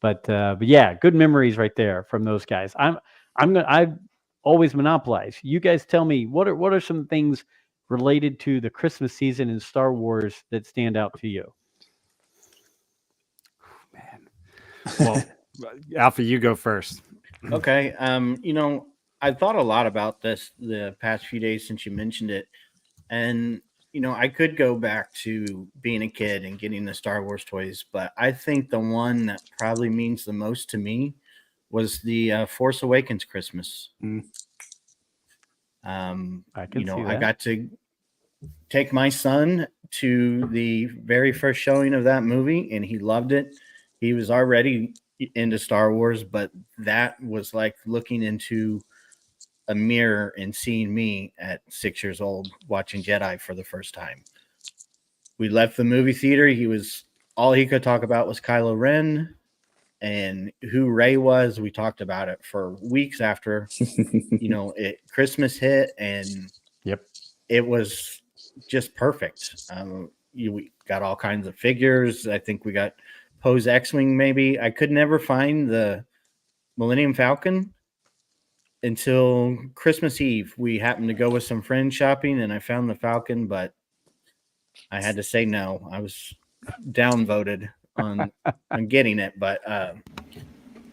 Speaker 3: But yeah, good memories right there from those guys. I've always monopolized. You guys tell me what are some things related to the Christmas season in Star Wars that stand out to you?
Speaker 2: Man. Well, Alfie, you go first.
Speaker 1: Okay. I've thought a lot about this the past few days since you mentioned it. And I could go back to being a kid and getting the Star Wars toys, but I think the one that probably means the most to me was the Force Awakens Christmas.
Speaker 4: Mm.
Speaker 3: I can see
Speaker 1: I
Speaker 3: that.
Speaker 1: got to take my son to the very first showing of that movie, and he loved it. He was already into Star Wars, but that was like looking into a mirror and seeing me at 6 years old watching Jedi for the first time. We left the movie theater. All he could talk about was Kylo Ren and who Rey was. We talked about it for weeks after, Christmas hit, and
Speaker 3: Yep.
Speaker 1: it was just perfect. We got all kinds of figures. I think we got Poe's X-Wing, maybe. I could never find the Millennium Falcon until Christmas Eve. We happened to go with some friends shopping, and I found the Falcon, but I had to say no. I was downvoted on getting it, but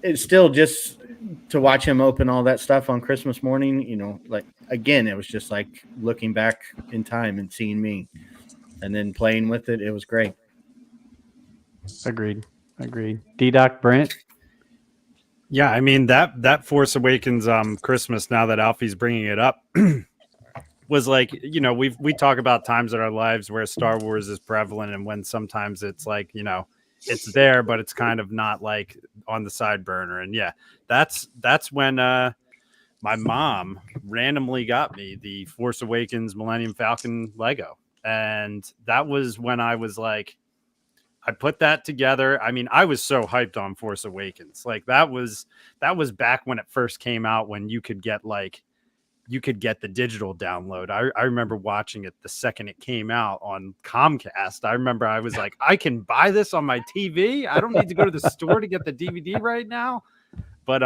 Speaker 1: it's still just to watch him open all that stuff on Christmas morning. Like, again, it was just like looking back in time and seeing me, and then playing with it. It was great.
Speaker 3: Agreed. D-Doc, Brent?
Speaker 2: Yeah, I mean that Force Awakens Christmas, now that Alfie's bringing it up, was like, we talk about times in our lives where Star Wars is prevalent, and when sometimes it's like, it's there, but it's kind of not like on the side burner. And yeah, that's when my mom randomly got me the Force Awakens Millennium Falcon Lego. And that was when I was like, I put that together. I mean, I was so hyped on Force Awakens. Like that was back when it first came out, when you could get the digital download. I remember watching it the second it came out on Comcast. I remember I was like, I can buy this on my TV. I don't need to go to the store to get the DVD right now. But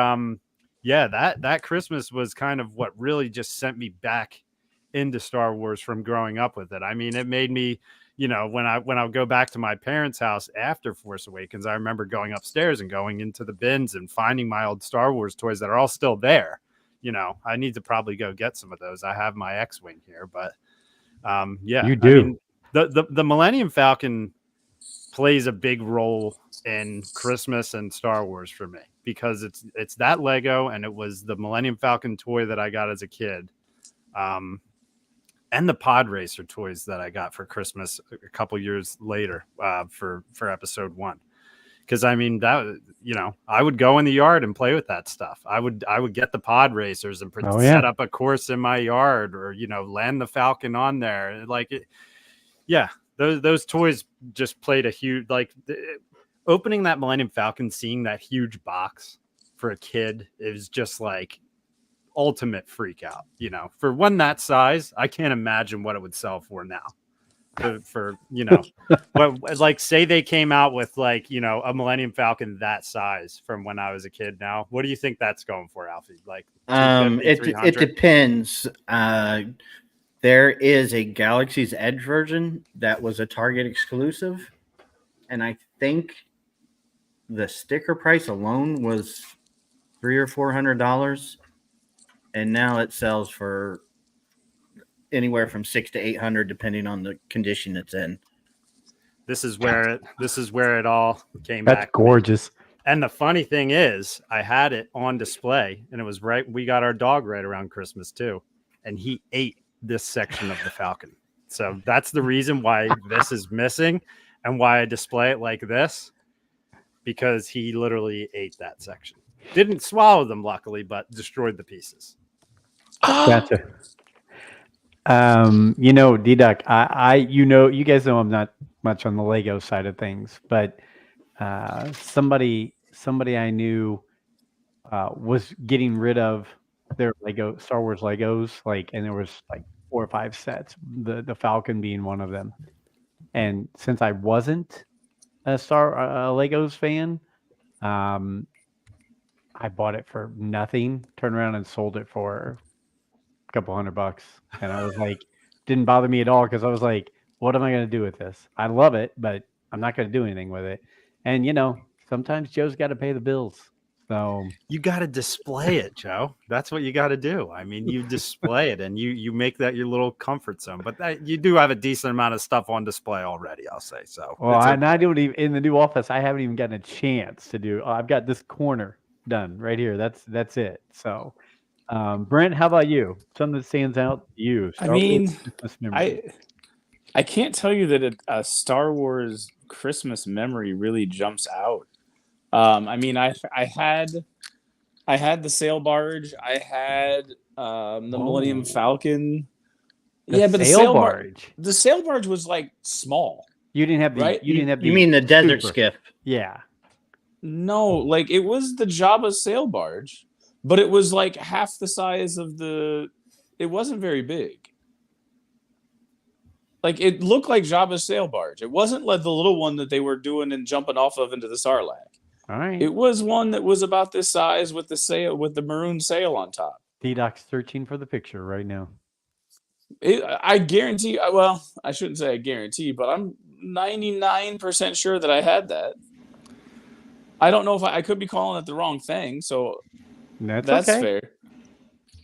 Speaker 2: yeah, that Christmas was kind of what really just sent me back into Star Wars from growing up with it. I mean, it made me, when I would go back to my parents' house after Force Awakens, I remember going upstairs and going into the bins and finding my old Star Wars toys that are all still there. I need to probably go get some of those. I have my X-Wing here, but yeah,
Speaker 3: You do.
Speaker 2: I mean, the Millennium Falcon plays a big role in Christmas and Star Wars for me, because it's that Lego, and it was the Millennium Falcon toy that I got as a kid. And the Pod Racer toys that I got for Christmas a couple years later for episode 1. Because I mean, that, I would go in the yard and play with that stuff. I would get the Pod Racers and set up a course in my yard, or land the Falcon on there. Like it, yeah, those toys just played a huge, opening that Millennium Falcon, seeing that huge box for a kid is just like ultimate freak out. For one that size, I can't imagine what it would sell for now. For what, like, say they came out with a Millennium Falcon that size from when I was a kid. Now, what do you think that's going for, Alfie? Like,
Speaker 1: it depends. There is a Galaxy's Edge version that was a Target exclusive, and I think the sticker price alone was $300 or $400, and now it sells for anywhere from $600 to $800, depending on the condition it's in.
Speaker 2: This is where it all came
Speaker 3: That's
Speaker 2: back.
Speaker 3: gorgeous.
Speaker 2: And the funny thing is, I had it on display, and it was we got our dog right around Christmas too, and he ate this section of the Falcon. So that's the reason why this is missing, and why I display it like this, because he literally ate that section. Didn't swallow them, luckily, but destroyed the pieces.
Speaker 3: Gotcha. D-Duck, you guys know I'm not much on the Lego side of things, but somebody I knew was getting rid of their Star Wars Legos, and there was 4 or 5 sets, the Falcon being one of them. And since I wasn't a Legos fan, I bought it for nothing, turned around and sold it for a couple $100, and I was like, didn't bother me at all, because I was like, what am I going to do with this? I love it, but I'm not going to do anything with it. And sometimes Joe's got to pay the bills, So
Speaker 2: You got to display it, Joe. That's what you got to do. I mean, you display it and you make that your little comfort zone. But you do have a decent amount of stuff on display already, I'll say. So,
Speaker 3: well,
Speaker 2: it's
Speaker 3: and I
Speaker 2: okay.
Speaker 3: don't even in the new office. I haven't even gotten a chance to do. I've got this corner done right here. That's it. So, Brent, how about you? Something that stands out to you?
Speaker 4: I mean,
Speaker 3: Christmas memory.
Speaker 4: I can't tell you that a Star Wars Christmas memory really jumps out. I mean, I had the sail barge. I had the Millennium Falcon.
Speaker 3: The
Speaker 4: but
Speaker 3: sail barge.
Speaker 4: The sail barge was like small.
Speaker 3: You didn't have the.
Speaker 4: Right?
Speaker 3: You didn't have the.
Speaker 1: You mean the desert
Speaker 3: super-
Speaker 1: skiff?
Speaker 3: Yeah.
Speaker 4: No, like it was the Jabba sail barge, but it was like half the size of the. It wasn't very big. Like it looked like Jabba's sail barge. It wasn't like the little one that they were doing and jumping off of into the Sarlacc.
Speaker 3: All right.
Speaker 4: It was one that was about this size with the sail, with the maroon sail on top.
Speaker 3: T-Doc's searching for the picture right now.
Speaker 4: I guarantee. Well, I shouldn't say I guarantee, but I'm 99% sure that I had that. I don't know if I could be calling it the wrong thing, so that's
Speaker 3: okay.
Speaker 4: fair.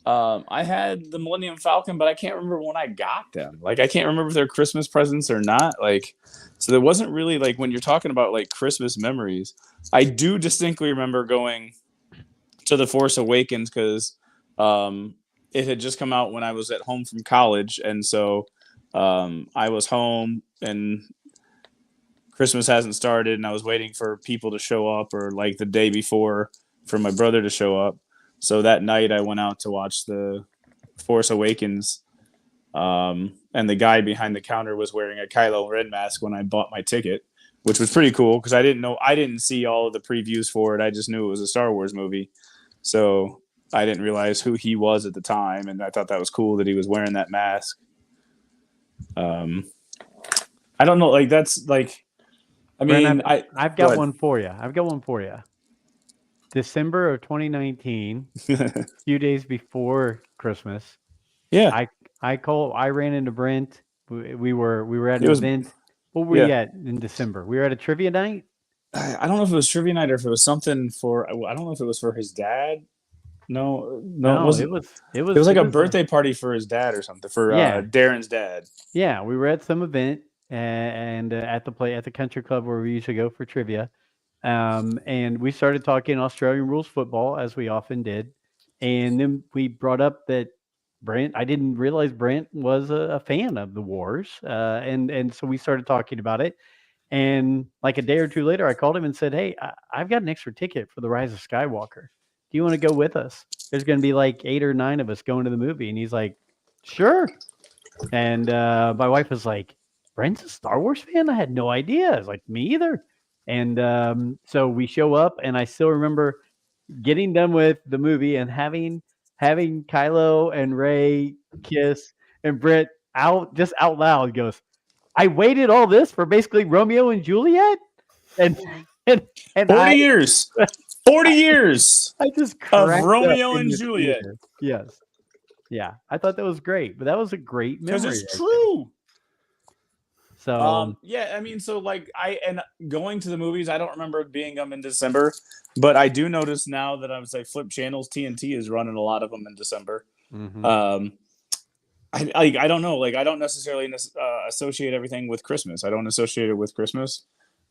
Speaker 4: I had the Millennium Falcon, but I can't remember when I got them. Like, I can't remember if they're Christmas presents or not. Like, so there wasn't really, like, when you're talking about like Christmas memories, I do distinctly remember going to The Force Awakens because it had just come out when I was at home from college, and so I was home and Christmas hasn't started, and I was waiting for people to show up, or like the day before for my brother to show up. So that night I went out to watch The Force Awakens, and the guy behind the counter was wearing a Kylo Ren mask when I bought my ticket, which was pretty cool because I didn't see all of the previews for it. I just knew it was a Star Wars movie. So I didn't realize who he was at the time, and I thought that was cool that he was wearing that mask. I don't know, like that's like, I mean,
Speaker 3: Brent, I've
Speaker 4: go
Speaker 3: got
Speaker 4: ahead.
Speaker 3: one for you. December of 2019, a few days before Christmas.
Speaker 4: Yeah,
Speaker 3: I ran into Brent. We were at an
Speaker 4: It was-
Speaker 3: event. What were
Speaker 4: yeah.
Speaker 3: we at in December? We were at a trivia night.
Speaker 4: I don't know if it was trivia night or if it was something for. I don't know if it was for his dad. No, it wasn't.
Speaker 3: It
Speaker 4: It was like a
Speaker 3: was
Speaker 4: birthday party for his dad or something, for
Speaker 3: Yeah.
Speaker 4: Darren's dad.
Speaker 3: Yeah, we were at some event and at the country club where we usually go for trivia. And we started talking Australian rules football, as we often did. And then we brought up that Brent, I didn't realize Brent was a fan of the wars. And so we started talking about it. And like a day or two later, I called him and said, "Hey, I've got an extra ticket for The Rise of Skywalker. Do you want to go with us? There's going to be like 8 or 9 of us going to the movie." And he's like, "Sure." And my wife was like, "Brent's a Star Wars fan? I had no idea." I was like, "Me either." And so we show up, and I still remember getting done with the movie and having Kylo and Rey kiss, and Brent out loud goes, "I waited all this for basically Romeo and Juliet?" And
Speaker 4: 40 years. 40 years.
Speaker 3: I just
Speaker 4: of
Speaker 3: cracked up
Speaker 4: Romeo
Speaker 3: in
Speaker 4: and
Speaker 3: the
Speaker 4: Juliet.
Speaker 3: theater. Yes. Yeah. I thought that was great, but that was a great memory.
Speaker 4: Because it's
Speaker 3: right
Speaker 4: true.
Speaker 3: there. So
Speaker 4: Yeah, I mean, so like going to the movies, I don't remember being them in December, but I do notice now that I was like flip channels, TNT is running a lot of them in December.
Speaker 3: mhm.
Speaker 4: I don't know, like I don't necessarily associate everything with Christmas. I don't associate it with Christmas.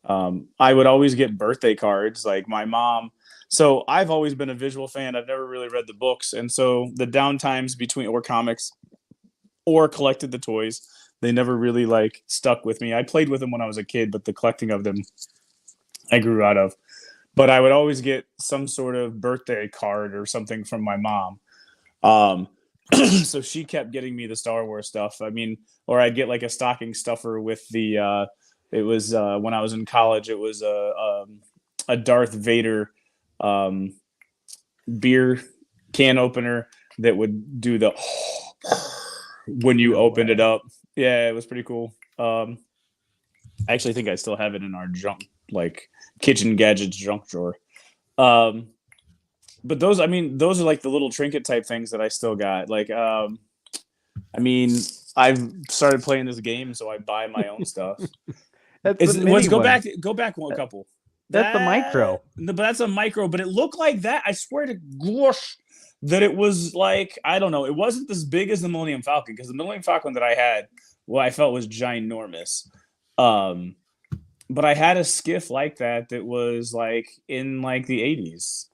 Speaker 4: I would always get birthday cards, like my mom. So I've always been a visual fan. I've never really read the books, and so the downtimes between or comics or collected the toys, they never really like stuck with me. I played with them when I was a kid, but the collecting of them I grew out of. But I would always get some sort of birthday card or something from my mom. So she kept getting me the Star Wars stuff. I mean, or I'd get like a stocking stuffer with the it was when I was in college, it was a Darth Vader beer can opener that would do the when you opened it up. Yeah, it was pretty cool. I actually think I still have it in our junk, like kitchen gadgets junk drawer. But those are like the little trinket type things that I still got. Like, I mean, I've started playing this game, so I buy my own stuff.
Speaker 3: That's the mini
Speaker 4: Let's go
Speaker 3: one.
Speaker 4: back one couple.
Speaker 3: That's the micro.
Speaker 4: But that's a micro. But it looked like that. I swear to gosh, that it was like, I don't know. It wasn't as big as the Millennium Falcon, because the Millennium Falcon that I had, I felt was ginormous. But I had a skiff like that was like in like the 80s.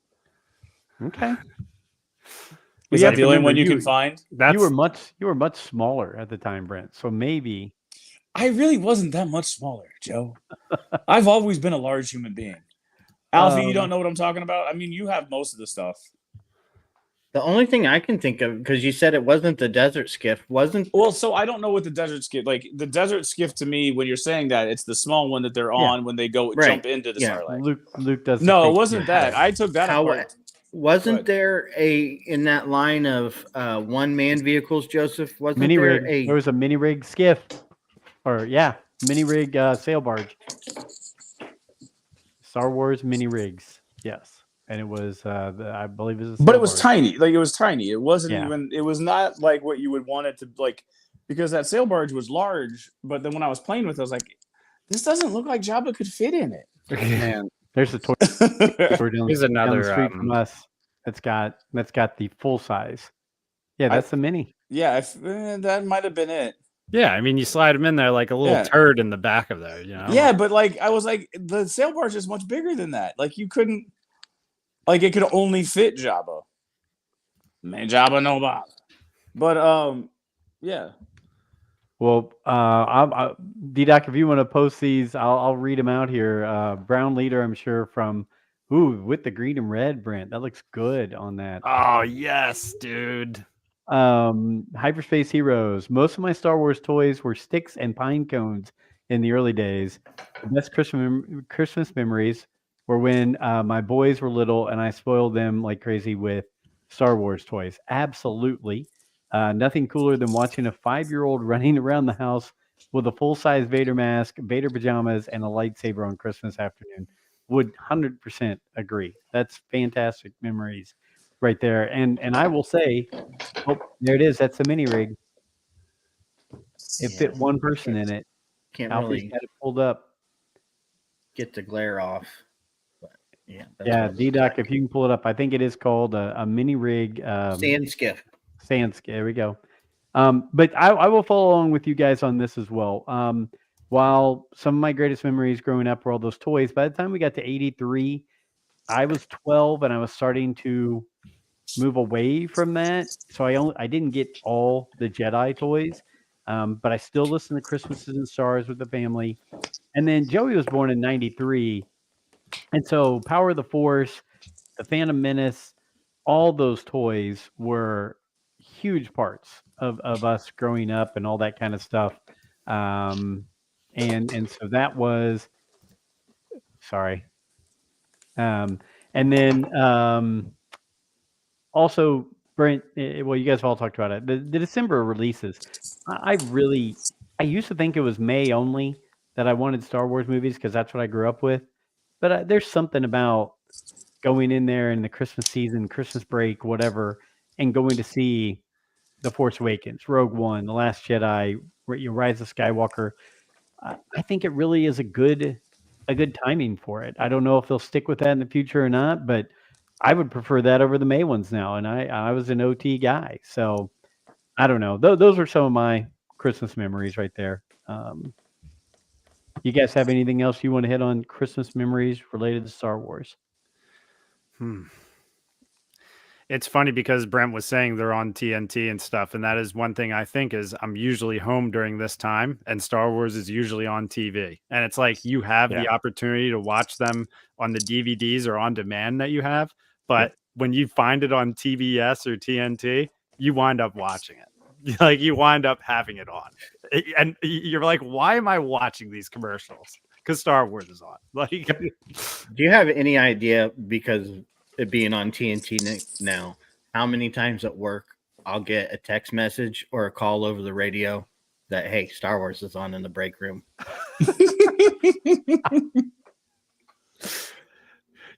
Speaker 3: Okay.
Speaker 4: Is that the only one you can find?
Speaker 3: You were much smaller at the time, Brent. So maybe
Speaker 4: I really wasn't that much smaller, Joe. I've always been a large human being. Alfie, you don't know what I'm talking about? I mean, you have most of the stuff.
Speaker 1: The only thing I can think of, because you said it wasn't the desert skiff, wasn't.
Speaker 4: Well, so I don't know what the desert skiff, like the desert skiff to me, when you're saying that, it's the small one that they're on when they go jump into the Sarlacc.
Speaker 3: Luke does.
Speaker 4: No, it wasn't that. I took that apart.
Speaker 1: Wasn't there in that line of one-man vehicles, Joseph? Wasn't
Speaker 3: mini
Speaker 1: there
Speaker 3: rig? There was a mini rig skiff, or mini rig sail barge. Star Wars mini rigs, yes. And it was, I believe, it was.
Speaker 4: But it was tiny. Like, it was tiny. It wasn't even. It was not like what you would want it to like, because that sail barge was large. But then when I was playing with it, I was like, this doesn't look like Jabba could fit in it.
Speaker 3: Man, there's a toy.
Speaker 2: Here's another
Speaker 3: down the street from us. That's got the full size. Yeah, that's the mini.
Speaker 4: Yeah, that might have been it.
Speaker 2: Yeah, I mean, you slide them in there like a little turd in the back of there. You know.
Speaker 4: Yeah, but like I was like, the sail barge is much bigger than that. Like you couldn't. Like it could only fit Jabba. Man, Jabba no bother. But yeah.
Speaker 3: Well, D-Doc, if you want to post these, I'll read them out here. Brown Leader, I'm sure, from with the green and red, Brent. That looks good on that.
Speaker 2: Oh yes, dude.
Speaker 3: Hyperspace Heroes. Most of my Star Wars toys were sticks and pine cones in the early days. The best Christmas memories were when my boys were little and I spoiled them like crazy with Star Wars toys. Absolutely. Nothing cooler than watching a 5-year-old running around the house with a full-size Vader mask, Vader pajamas, and a lightsaber on Christmas afternoon. Would 100% agree. That's fantastic memories right there. And I will say, there it is. That's the mini rig. It fit one person in it.
Speaker 1: Can't
Speaker 3: Alfie's
Speaker 1: really
Speaker 3: had it pulled up.
Speaker 1: Get the glare off. But
Speaker 3: D-Doc, if you can pull it up, I think it is called a mini rig.
Speaker 1: Sand skiff.
Speaker 3: There we go. But I will follow along with you guys on this as well. While some of my greatest memories growing up were all those toys, by the time we got to 83, I was 12 and I was starting to move away from that. So I didn't get all the Jedi toys, but I still listened to Christmases and Stars with the family. And then Joey was born in 93. And so Power of the Force, the Phantom Menace, all those toys were huge parts of us growing up and all that kind of stuff. And so that was, sorry. And then also, Brent, well, you guys have all talked about it. The December releases, I used to think it was May only that I wanted Star Wars movies because that's what I grew up with. But there's something about going in there in the Christmas season, Christmas break, whatever, and going to see The Force Awakens, Rogue One, The Last Jedi, Rise of Skywalker. I think it really is a good timing for it. I don't know if they'll stick with that in the future or not, but I would prefer that over the May ones now. And I was an OT guy, so I don't know. Those are some of my Christmas memories right there. You guys have anything else you want to hit on Christmas memories related to Star Wars?
Speaker 2: It's funny because Brent was saying they're on TNT and stuff. And that is one thing I think is I'm usually home during this time and Star Wars is usually on TV. And it's like you have the opportunity to watch them on the DVDs or on demand that you have. But when you find it on TBS or TNT, you wind up watching it. Like you wind up having it on. And you're like, why am I watching these commercials? Because Star Wars is on. Like,
Speaker 1: do you have any idea, because it being on TNT now, how many times at work I'll get a text message or a call over the radio that, hey, Star Wars is on in the break room?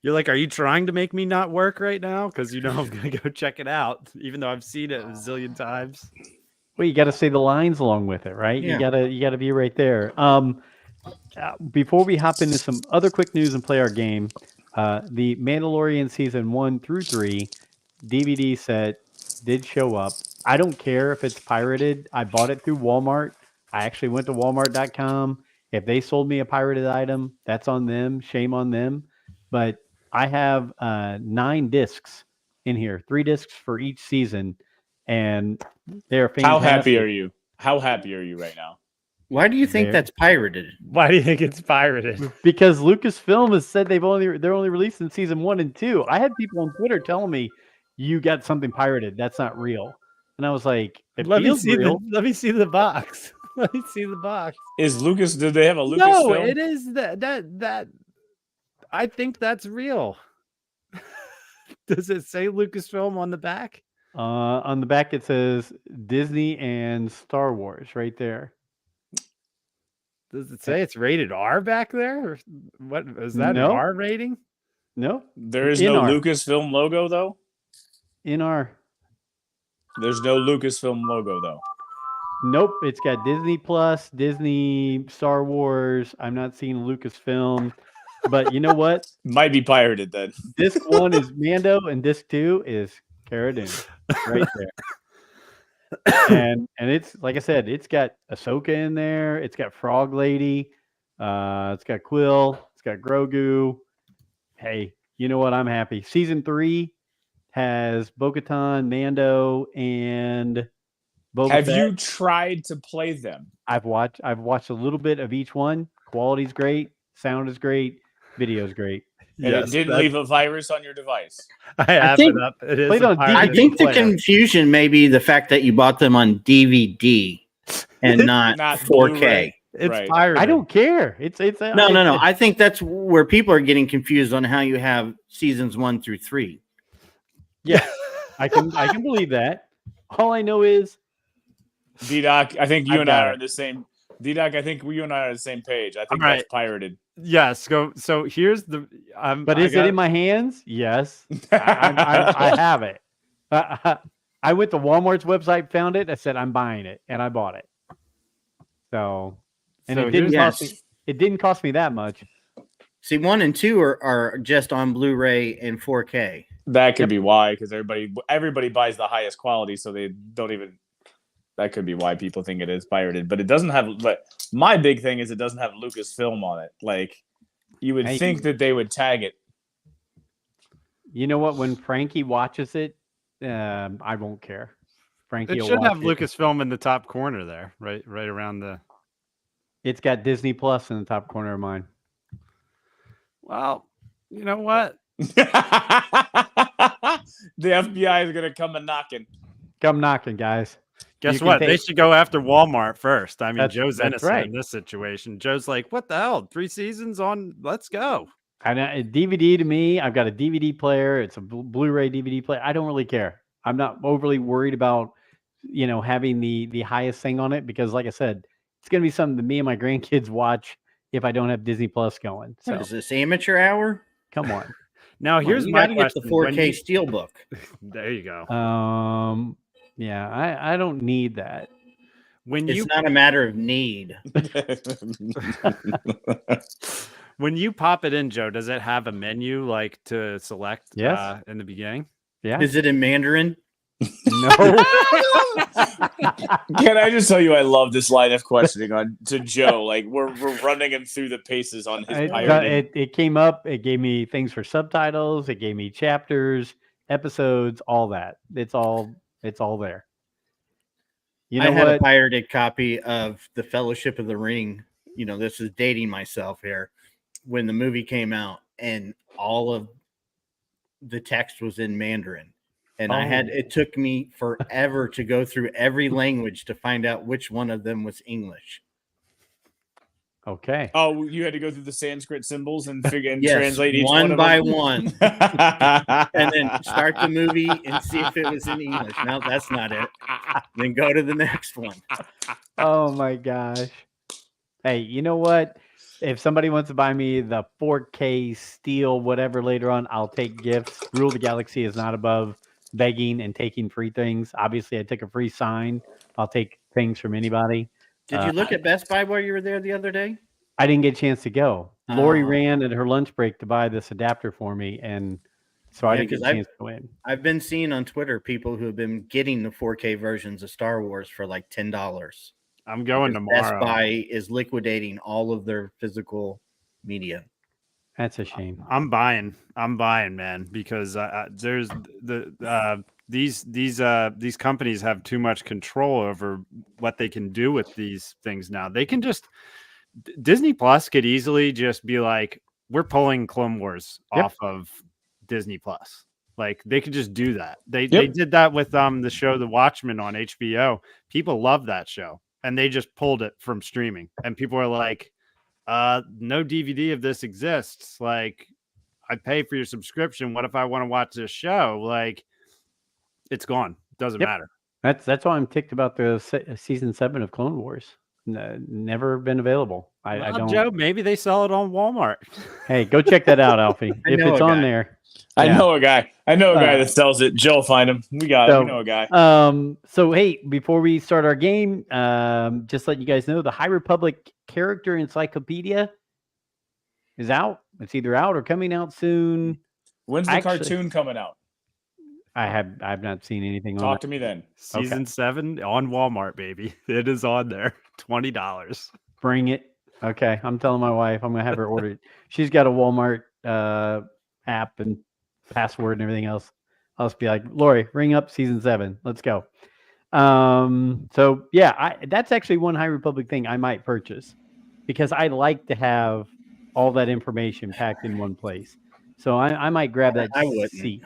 Speaker 2: You're like, are you trying to make me not work right now? Because you know I'm going to go check it out, even though I've seen it a zillion times.
Speaker 3: Well, you got to say the lines along with it, right?
Speaker 1: Yeah.
Speaker 3: You got to be right there. Before we hop into some other quick news and play our game, the Mandalorian season 1 through 3 DVD set did show up. I don't care if it's pirated. I bought it through Walmart. I actually went to walmart.com. If they sold me a pirated item, that's on them. Shame on them. But I have 9 discs in here, 3 discs for each season, and they're fantastic.
Speaker 4: How happy are you? How happy are you right now?
Speaker 1: Why do you think
Speaker 3: There.
Speaker 1: that's pirated?
Speaker 2: Why do you think it's pirated?
Speaker 3: Because Lucasfilm has said they're only releasing season 1 and 2. I had people on Twitter telling me you got something pirated. That's not real. And I was like, it
Speaker 2: Let me
Speaker 3: feels
Speaker 2: see
Speaker 3: real.
Speaker 2: let me see the box. Let me see the box.
Speaker 4: Is Lucas? Did they have a Lucas
Speaker 2: No,
Speaker 4: film?
Speaker 2: it is that. I think that's real. Does it say Lucasfilm on the back?
Speaker 3: On the back it says Disney and Star Wars right there.
Speaker 2: Does it say it's rated R back there? Or what is that?
Speaker 3: No.
Speaker 2: An R rating?
Speaker 3: No,
Speaker 4: There is
Speaker 3: In
Speaker 4: no
Speaker 3: our-
Speaker 4: Lucasfilm logo though.
Speaker 3: in our
Speaker 4: There's no Lucasfilm logo though.
Speaker 3: nope. It's got Disney Plus, Disney, Star Wars. I'm not seeing Lucasfilm, but you know what?
Speaker 4: Might be pirated then.
Speaker 3: Disc 1 is Mando, and disc 2 is Cara Dune, right there. and it's like I said, it's got Ahsoka in there. It's got Frog Lady. It's got Quill. It's got Grogu. Hey, you know what? I'm happy. Season 3 has Bo-Katan, Mando, and Boba
Speaker 4: Have
Speaker 3: Fett.
Speaker 4: you tried to play them?
Speaker 3: I've watched a little bit of each one. Quality's great, sound is great, video's great.
Speaker 4: And it didn't leave a virus on your device.
Speaker 2: I have
Speaker 1: think-
Speaker 2: it up. It is
Speaker 3: Played
Speaker 2: a
Speaker 3: on
Speaker 2: pirate
Speaker 1: I
Speaker 3: DVD
Speaker 1: think the
Speaker 2: player.
Speaker 1: confusion may be the fact that you bought them on DVD and not,
Speaker 4: Not
Speaker 1: 4K.
Speaker 4: Blu-ray.
Speaker 2: It's
Speaker 4: Right.
Speaker 2: pirated.
Speaker 3: I don't care. It's
Speaker 1: No. I think that's where people are getting confused on how you have seasons 1 through 3.
Speaker 3: Yeah, I can believe that. All I know is
Speaker 4: D-Doc, I think you
Speaker 3: I've
Speaker 4: and I
Speaker 3: got
Speaker 4: are
Speaker 3: it.
Speaker 4: the same. D-Doc, I think you and I are on the same page. I think
Speaker 2: All right.
Speaker 4: that's pirated.
Speaker 2: Yes. So here's the.
Speaker 3: but is it in my hands? Yes. I have it. I went to Walmart's website, found it. I said I'm buying it, and I bought it. So, and
Speaker 2: So
Speaker 3: it didn't
Speaker 1: here's-
Speaker 3: cost me. It didn't cost me that much.
Speaker 1: See, 1 and 2 are just on Blu-ray and 4K.
Speaker 4: That could be why, because everybody buys the highest quality, so they don't even. That could be why people think it is pirated, but it doesn't have. But my big thing is it doesn't have Lucasfilm on it. Like you would
Speaker 3: Hey.
Speaker 4: think that they would tag it.
Speaker 3: You know what? When Frankie watches it, I won't care. Frankie
Speaker 2: It
Speaker 3: will
Speaker 2: should
Speaker 3: watch
Speaker 2: have
Speaker 3: it.
Speaker 2: Lucasfilm in the top corner there, right around the.
Speaker 3: It's got Disney Plus in the top corner of mine.
Speaker 2: Well, you know what?
Speaker 4: The FBI is gonna come a knocking.
Speaker 3: Come knocking, guys.
Speaker 2: Guess
Speaker 3: You can
Speaker 2: what? They
Speaker 3: take-
Speaker 2: should go after Walmart first. I mean, Joe's
Speaker 3: that's
Speaker 2: innocent
Speaker 3: right.
Speaker 2: in this situation. Joe's like, "What the hell? 3 seasons on? Let's go."
Speaker 3: And DVD to me, I've got a DVD player. It's a Blu-ray DVD player. I don't really care. I'm not overly worried about, having the highest thing on it because, like I said, it's going to be something that me and my grandkids watch if I don't have Disney Plus going. So
Speaker 1: What is this, amateur hour?
Speaker 3: come on.
Speaker 2: Now here's
Speaker 1: you
Speaker 2: my
Speaker 1: gotta get
Speaker 2: question.
Speaker 1: the
Speaker 2: When
Speaker 1: 4K
Speaker 2: you-
Speaker 1: Steelbook.
Speaker 2: there you go.
Speaker 3: Yeah, I don't need that.
Speaker 2: When
Speaker 1: It's
Speaker 2: you
Speaker 1: not a matter of need.
Speaker 2: when you pop it in, Joe, does it have a menu like to select?
Speaker 3: Yes.
Speaker 2: In the beginning.
Speaker 3: Yeah.
Speaker 1: Is it in Mandarin?
Speaker 3: No.
Speaker 4: Can I just tell you, I love this line of questioning to Joe. Like we're running him through the paces on his pirating.
Speaker 3: It came up. It gave me things for subtitles. It gave me chapters, episodes, all that. It's all there. You know
Speaker 1: I had
Speaker 3: what?
Speaker 1: a pirated copy of The Fellowship of the Ring. This is dating myself here. When the movie came out, and all of the text was in Mandarin. And it took me forever to go through every language to find out which one of them was English.
Speaker 3: Okay.
Speaker 4: Oh, you had to go through the Sanskrit symbols and figure and
Speaker 1: Yes,
Speaker 4: translate each
Speaker 1: one
Speaker 4: one
Speaker 1: by
Speaker 4: of them?
Speaker 1: one, and then start the movie and see if it was in English. No, that's not it. Then go to the next one.
Speaker 3: Oh my gosh. Hey, you know what? If somebody wants to buy me the 4K steel, whatever later on, I'll take gifts. Rule of the Galaxy is not above begging and taking free things. Obviously, I took a free sign. I'll take things from anybody.
Speaker 1: Did you look at Best Buy while you were there the other day?
Speaker 3: I didn't get a chance to go. Lori
Speaker 1: Oh.
Speaker 3: ran at her lunch break to buy this adapter for me, and so I
Speaker 1: Yeah,
Speaker 3: didn't get
Speaker 1: 'cause
Speaker 3: a chance to win.
Speaker 1: I've been seeing on Twitter people who have been getting the 4K versions of Star Wars for like $10.
Speaker 2: I'm going
Speaker 1: Because
Speaker 2: tomorrow.
Speaker 1: Best Buy is liquidating all of their physical media.
Speaker 3: That's a shame.
Speaker 2: I'm buying, man, because there's these companies have too much control over what they can do with these things now. They can just Disney Plus could easily just be like, we're pulling Clone Wars
Speaker 3: Yep.
Speaker 2: off of Disney Plus. Like they could just do that. They
Speaker 4: Yep.
Speaker 2: did that with the show The Watchmen on HBO. People love that show, and they just pulled it from streaming. And people are like, no DVD of this exists. Like, I pay for your subscription. What if I want to watch this show? Like, it's gone. Doesn't
Speaker 3: Yep.
Speaker 2: matter.
Speaker 3: That's why I'm ticked about the season 7 of Clone Wars. Never been available. I
Speaker 2: Well,
Speaker 3: don't.
Speaker 2: Joe, maybe they sell it on Walmart.
Speaker 3: Hey, go check that out, Alfie.
Speaker 1: I
Speaker 3: If
Speaker 1: know
Speaker 3: it's
Speaker 1: a
Speaker 3: on
Speaker 1: guy.
Speaker 3: there.
Speaker 4: I
Speaker 3: Yeah.
Speaker 4: know a guy. I know a guy
Speaker 3: Uh,
Speaker 4: that sells it. Joe will find him. We got it.
Speaker 3: So-
Speaker 4: We know a guy.
Speaker 3: So hey, before we start our game, just let you guys know the High Republic Character Encyclopedia is out. It's either out or coming out soon.
Speaker 4: When's the
Speaker 3: actually-
Speaker 4: cartoon coming out?
Speaker 3: I've not seen anything on
Speaker 4: Talk
Speaker 3: it.
Speaker 4: to me then.
Speaker 2: Season 7 on Walmart, baby. It is on there. $20.
Speaker 3: Bring it. Okay, I'm telling my wife I'm gonna have her order it. She's got a Walmart app and password and everything else. I'll just be like, Lori, ring up season 7. Let's go. So yeah, that's actually one High Republic thing I might purchase because I like to have all that information packed in one place. So I might grab that
Speaker 1: I wouldn't.
Speaker 3: seat.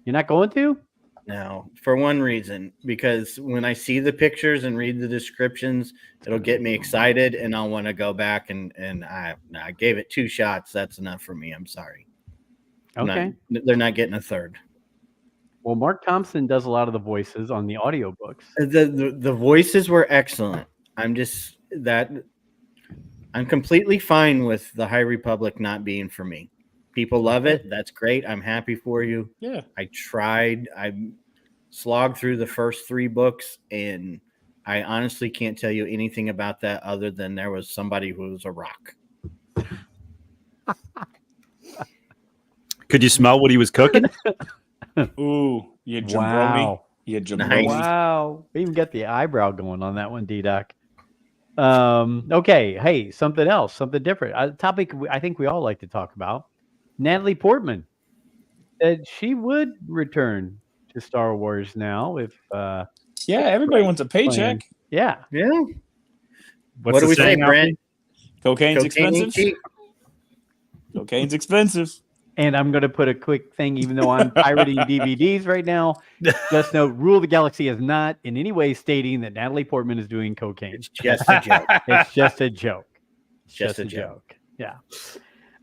Speaker 3: You're not going to?
Speaker 1: No, for one reason, because when I see the pictures and read the descriptions, it'll get me excited and I'll want to go back and I gave it 2 shots. That's enough for me. I'm sorry.
Speaker 3: Okay.
Speaker 1: They're not getting a third.
Speaker 3: Well, Mark Thompson does a lot of the voices on the audiobooks.
Speaker 1: The voices were excellent. I'm completely fine with the High Republic not being for me. People love it. That's great. I'm happy for you.
Speaker 4: Yeah.
Speaker 1: I tried. I slogged through the first 3 books, and I honestly can't tell you anything about that other than there was somebody who was a rock.
Speaker 2: Could you smell what he was cooking?
Speaker 4: Ooh, you jabroni.
Speaker 3: Wow.
Speaker 4: You jabroni.
Speaker 1: Nice.
Speaker 3: Wow. We even got the eyebrow going on that one, D-Doc. Okay. Hey, something else, something different. A topic I think we all like to talk about. Natalie Portman said she would return to Star Wars now if
Speaker 4: Yeah, everybody wants a paycheck.
Speaker 3: yeah.
Speaker 1: Yeah.
Speaker 2: What's
Speaker 1: What do
Speaker 2: the
Speaker 1: we say,
Speaker 2: saying,
Speaker 1: Brent?
Speaker 4: Cocaine's
Speaker 1: Cocaine ain't
Speaker 4: expensive.
Speaker 1: cheap.
Speaker 4: Cocaine's expensive.
Speaker 3: And I'm going to put a quick thing, even though I'm pirating DVDs right now. Just note, Rule of the Galaxy is not in any way stating that Natalie Portman is doing cocaine.
Speaker 1: It's just a joke.
Speaker 3: It's just a joke. It's
Speaker 1: Just a joke.
Speaker 3: Yeah.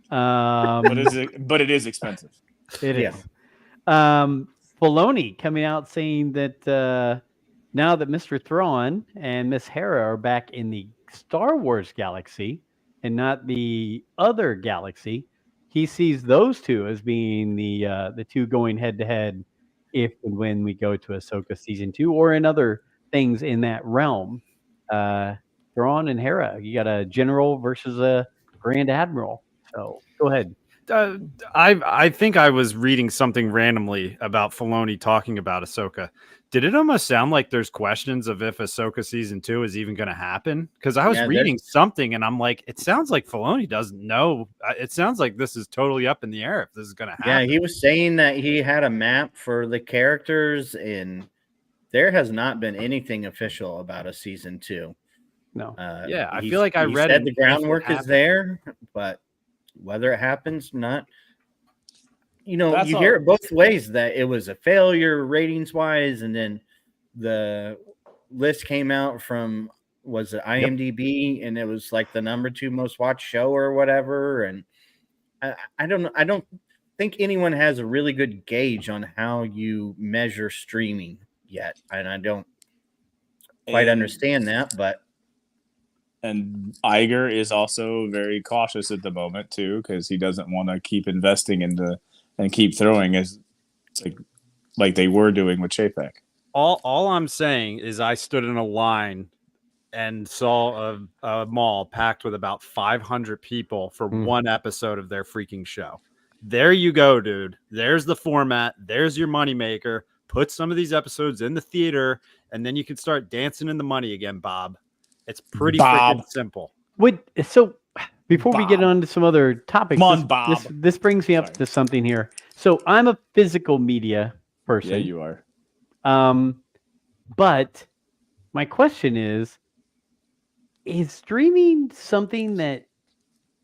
Speaker 4: But it is expensive.
Speaker 3: It
Speaker 1: Yeah.
Speaker 3: is. Filoni coming out saying that now that Mr. Thrawn and Miss Hera are back in the Star Wars galaxy and not the other galaxy, he sees those two as being the two going head to head if and when we go to Ahsoka season 2 or in other things in that realm. Thrawn and Hera, you got a general versus a grand admiral. So go ahead.
Speaker 2: I think I was reading something randomly about Filoni talking about Ahsoka. Did it almost sound like there's questions of if Ahsoka season 2 is even going to happen? Because I was
Speaker 1: Yeah,
Speaker 2: reading something and I'm like, it sounds like Filoni doesn't know. It sounds like this is totally up in the air if this is going to
Speaker 1: Yeah,
Speaker 2: happen.
Speaker 1: he was saying that he had a map for the characters, and there has not been anything official about a season 2.
Speaker 3: No.
Speaker 2: Yeah, I
Speaker 1: he-
Speaker 2: feel like I
Speaker 1: he
Speaker 2: read
Speaker 1: said
Speaker 2: it
Speaker 1: the
Speaker 2: if it
Speaker 1: groundwork is
Speaker 2: happened.
Speaker 1: there, but whether it happens or not,
Speaker 4: That's
Speaker 1: you
Speaker 4: all-
Speaker 1: hear it both ways that it was a failure ratings wise, and then the list came out from was it IMDb, and it was like the number 2 most watched show or whatever, and I don't know. I don't think anyone has a really good gauge on how you measure streaming yet, and I don't quite
Speaker 4: And-
Speaker 1: understand that, but
Speaker 4: And Iger is also very cautious at the moment too, because he doesn't want to keep investing into and keep throwing as like they were doing with Chapek.
Speaker 2: All I'm saying is I stood in a line and saw a mall packed with about 500 people for one episode of their freaking show. There you go, dude. There's the format. There's your moneymaker. Put some of these episodes in the theater, and then you can start dancing in the money again, Bob. It's pretty freaking simple.
Speaker 3: So before we get on to some other topics, this brings me up to something here. So I'm a physical media person.
Speaker 4: Yeah, you are.
Speaker 3: But my question is streaming something that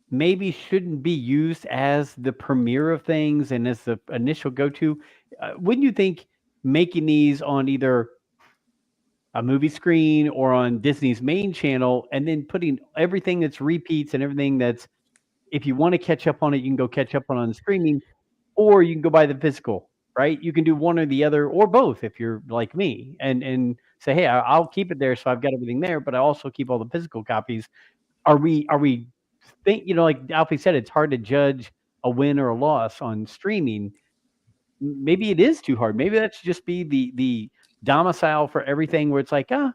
Speaker 3: maybe shouldn't be used as the premiere of things and as the initial go-to? Wouldn't you think making these on either a movie screen or on Disney's main channel, and then putting everything that's repeats and everything that's, if you want to catch up on it, you can go catch up on streaming, or you can go buy the physical, right? You can do one or the other or both if you're like me, and say, hey, I'll keep it there, so I've got everything there, but I also keep all the physical copies. Are we like Alfie said, it's hard to judge a win or a loss on streaming. Maybe it is too hard. Maybe that should just be the domicile for everything, where it's like, when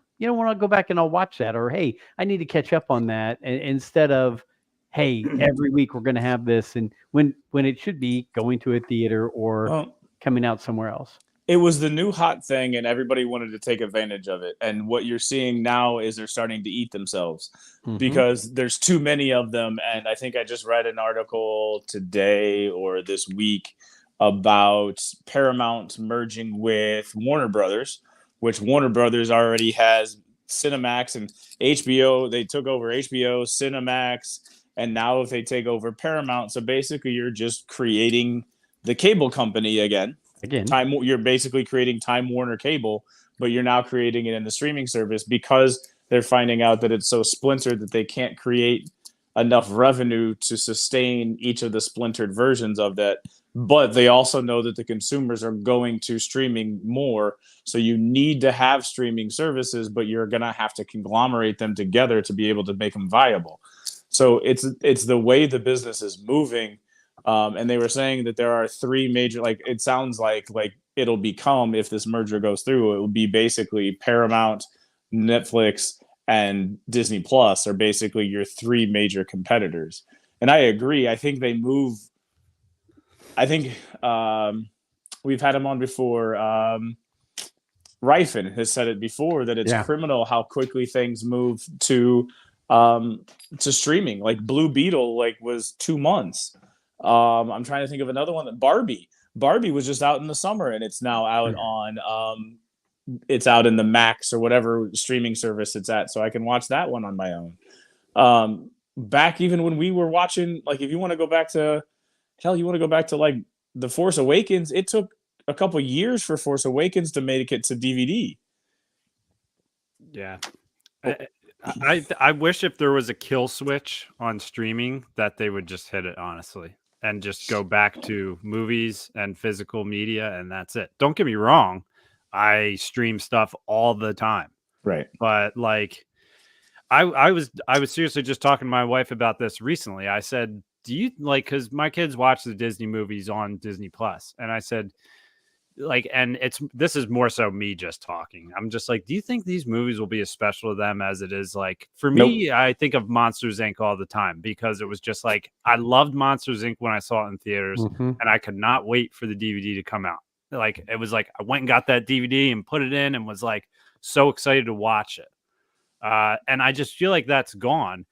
Speaker 3: I'll go back and I'll watch that, or hey, I need to catch up on that, instead of, hey, every week we're going to have this, and when it should be going to a theater or coming out somewhere else.
Speaker 4: It was the new hot thing, and everybody wanted to take advantage of it. And what you're seeing now is they're starting to eat themselves because there's too many of them. And I think I just read an article today or this week about Paramount merging with Warner Brothers, which Warner Brothers already has Cinemax and HBO. They took over HBO, Cinemax, and now if they take over Paramount, so basically you're just creating the cable company again. You're basically creating Time Warner Cable, but you're now creating it in the streaming service because they're finding out that it's so splintered that they can't create enough revenue to sustain each of the splintered versions of that. But they also know that the consumers are going to streaming more. So you need to have streaming services, but you're going to have to conglomerate them together to be able to make them viable. So it's the way the business is moving. And they were saying that there are three major, it sounds like it'll become, if this merger goes through, it will be basically Paramount, Netflix, and Disney Plus are basically your three major competitors. And I agree. I think they move. I think we've had him on before. Ryfin has said it before that it's criminal how quickly things move to streaming. Like Blue Beetle, was 2 months. I'm trying to think of another one. That Barbie was just out in the summer, and it's now out on it's out in the Max or whatever streaming service it's at, so I can watch that one on my own. Back even when we were watching, if you want to go back to The Force Awakens, it took a couple years for Force Awakens to make it to DVD.
Speaker 2: Yeah. I wish if there was a kill switch on streaming that they would just hit it, honestly, and just go back to movies and physical media, and that's it. Don't get me wrong. I stream stuff all the time.
Speaker 4: Right.
Speaker 2: But I was seriously just talking to my wife about this recently. I said, do you because my kids watch the Disney movies on Disney Plus, and I said, and this is more so me just talking. I'm just do you think these movies will be as special to them as it is for me? I think of Monsters Inc. all the time because it was just I loved Monsters Inc. when I saw it in theaters, and I could not wait for the DVD to come out. It was I went and got that DVD and put it in and was so excited to watch it. And I just feel that's gone.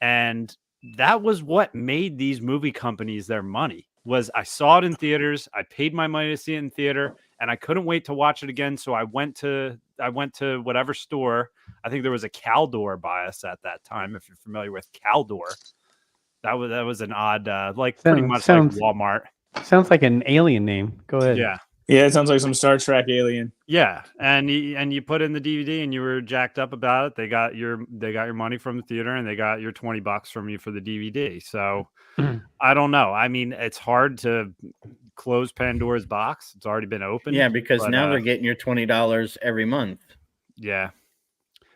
Speaker 2: And that was what made these movie companies their money. Was I saw it in theaters, I paid my money to see it in theater, and I couldn't wait to watch it again. So I went to whatever store. I think there was a Caldor by us at that time. If you're familiar with Caldor, that was an odd, pretty much like Walmart.
Speaker 3: Sounds like an alien name. Go ahead.
Speaker 4: Yeah, it sounds like some Star Trek alien.
Speaker 2: Yeah, and you put in the DVD, and you were jacked up about it. They got your money from the theater, and they got your $20 from you for the DVD. So I don't know. I mean, it's hard to close Pandora's box. It's already been opened.
Speaker 1: Yeah, because now they're getting your $20 every month.
Speaker 2: Yeah,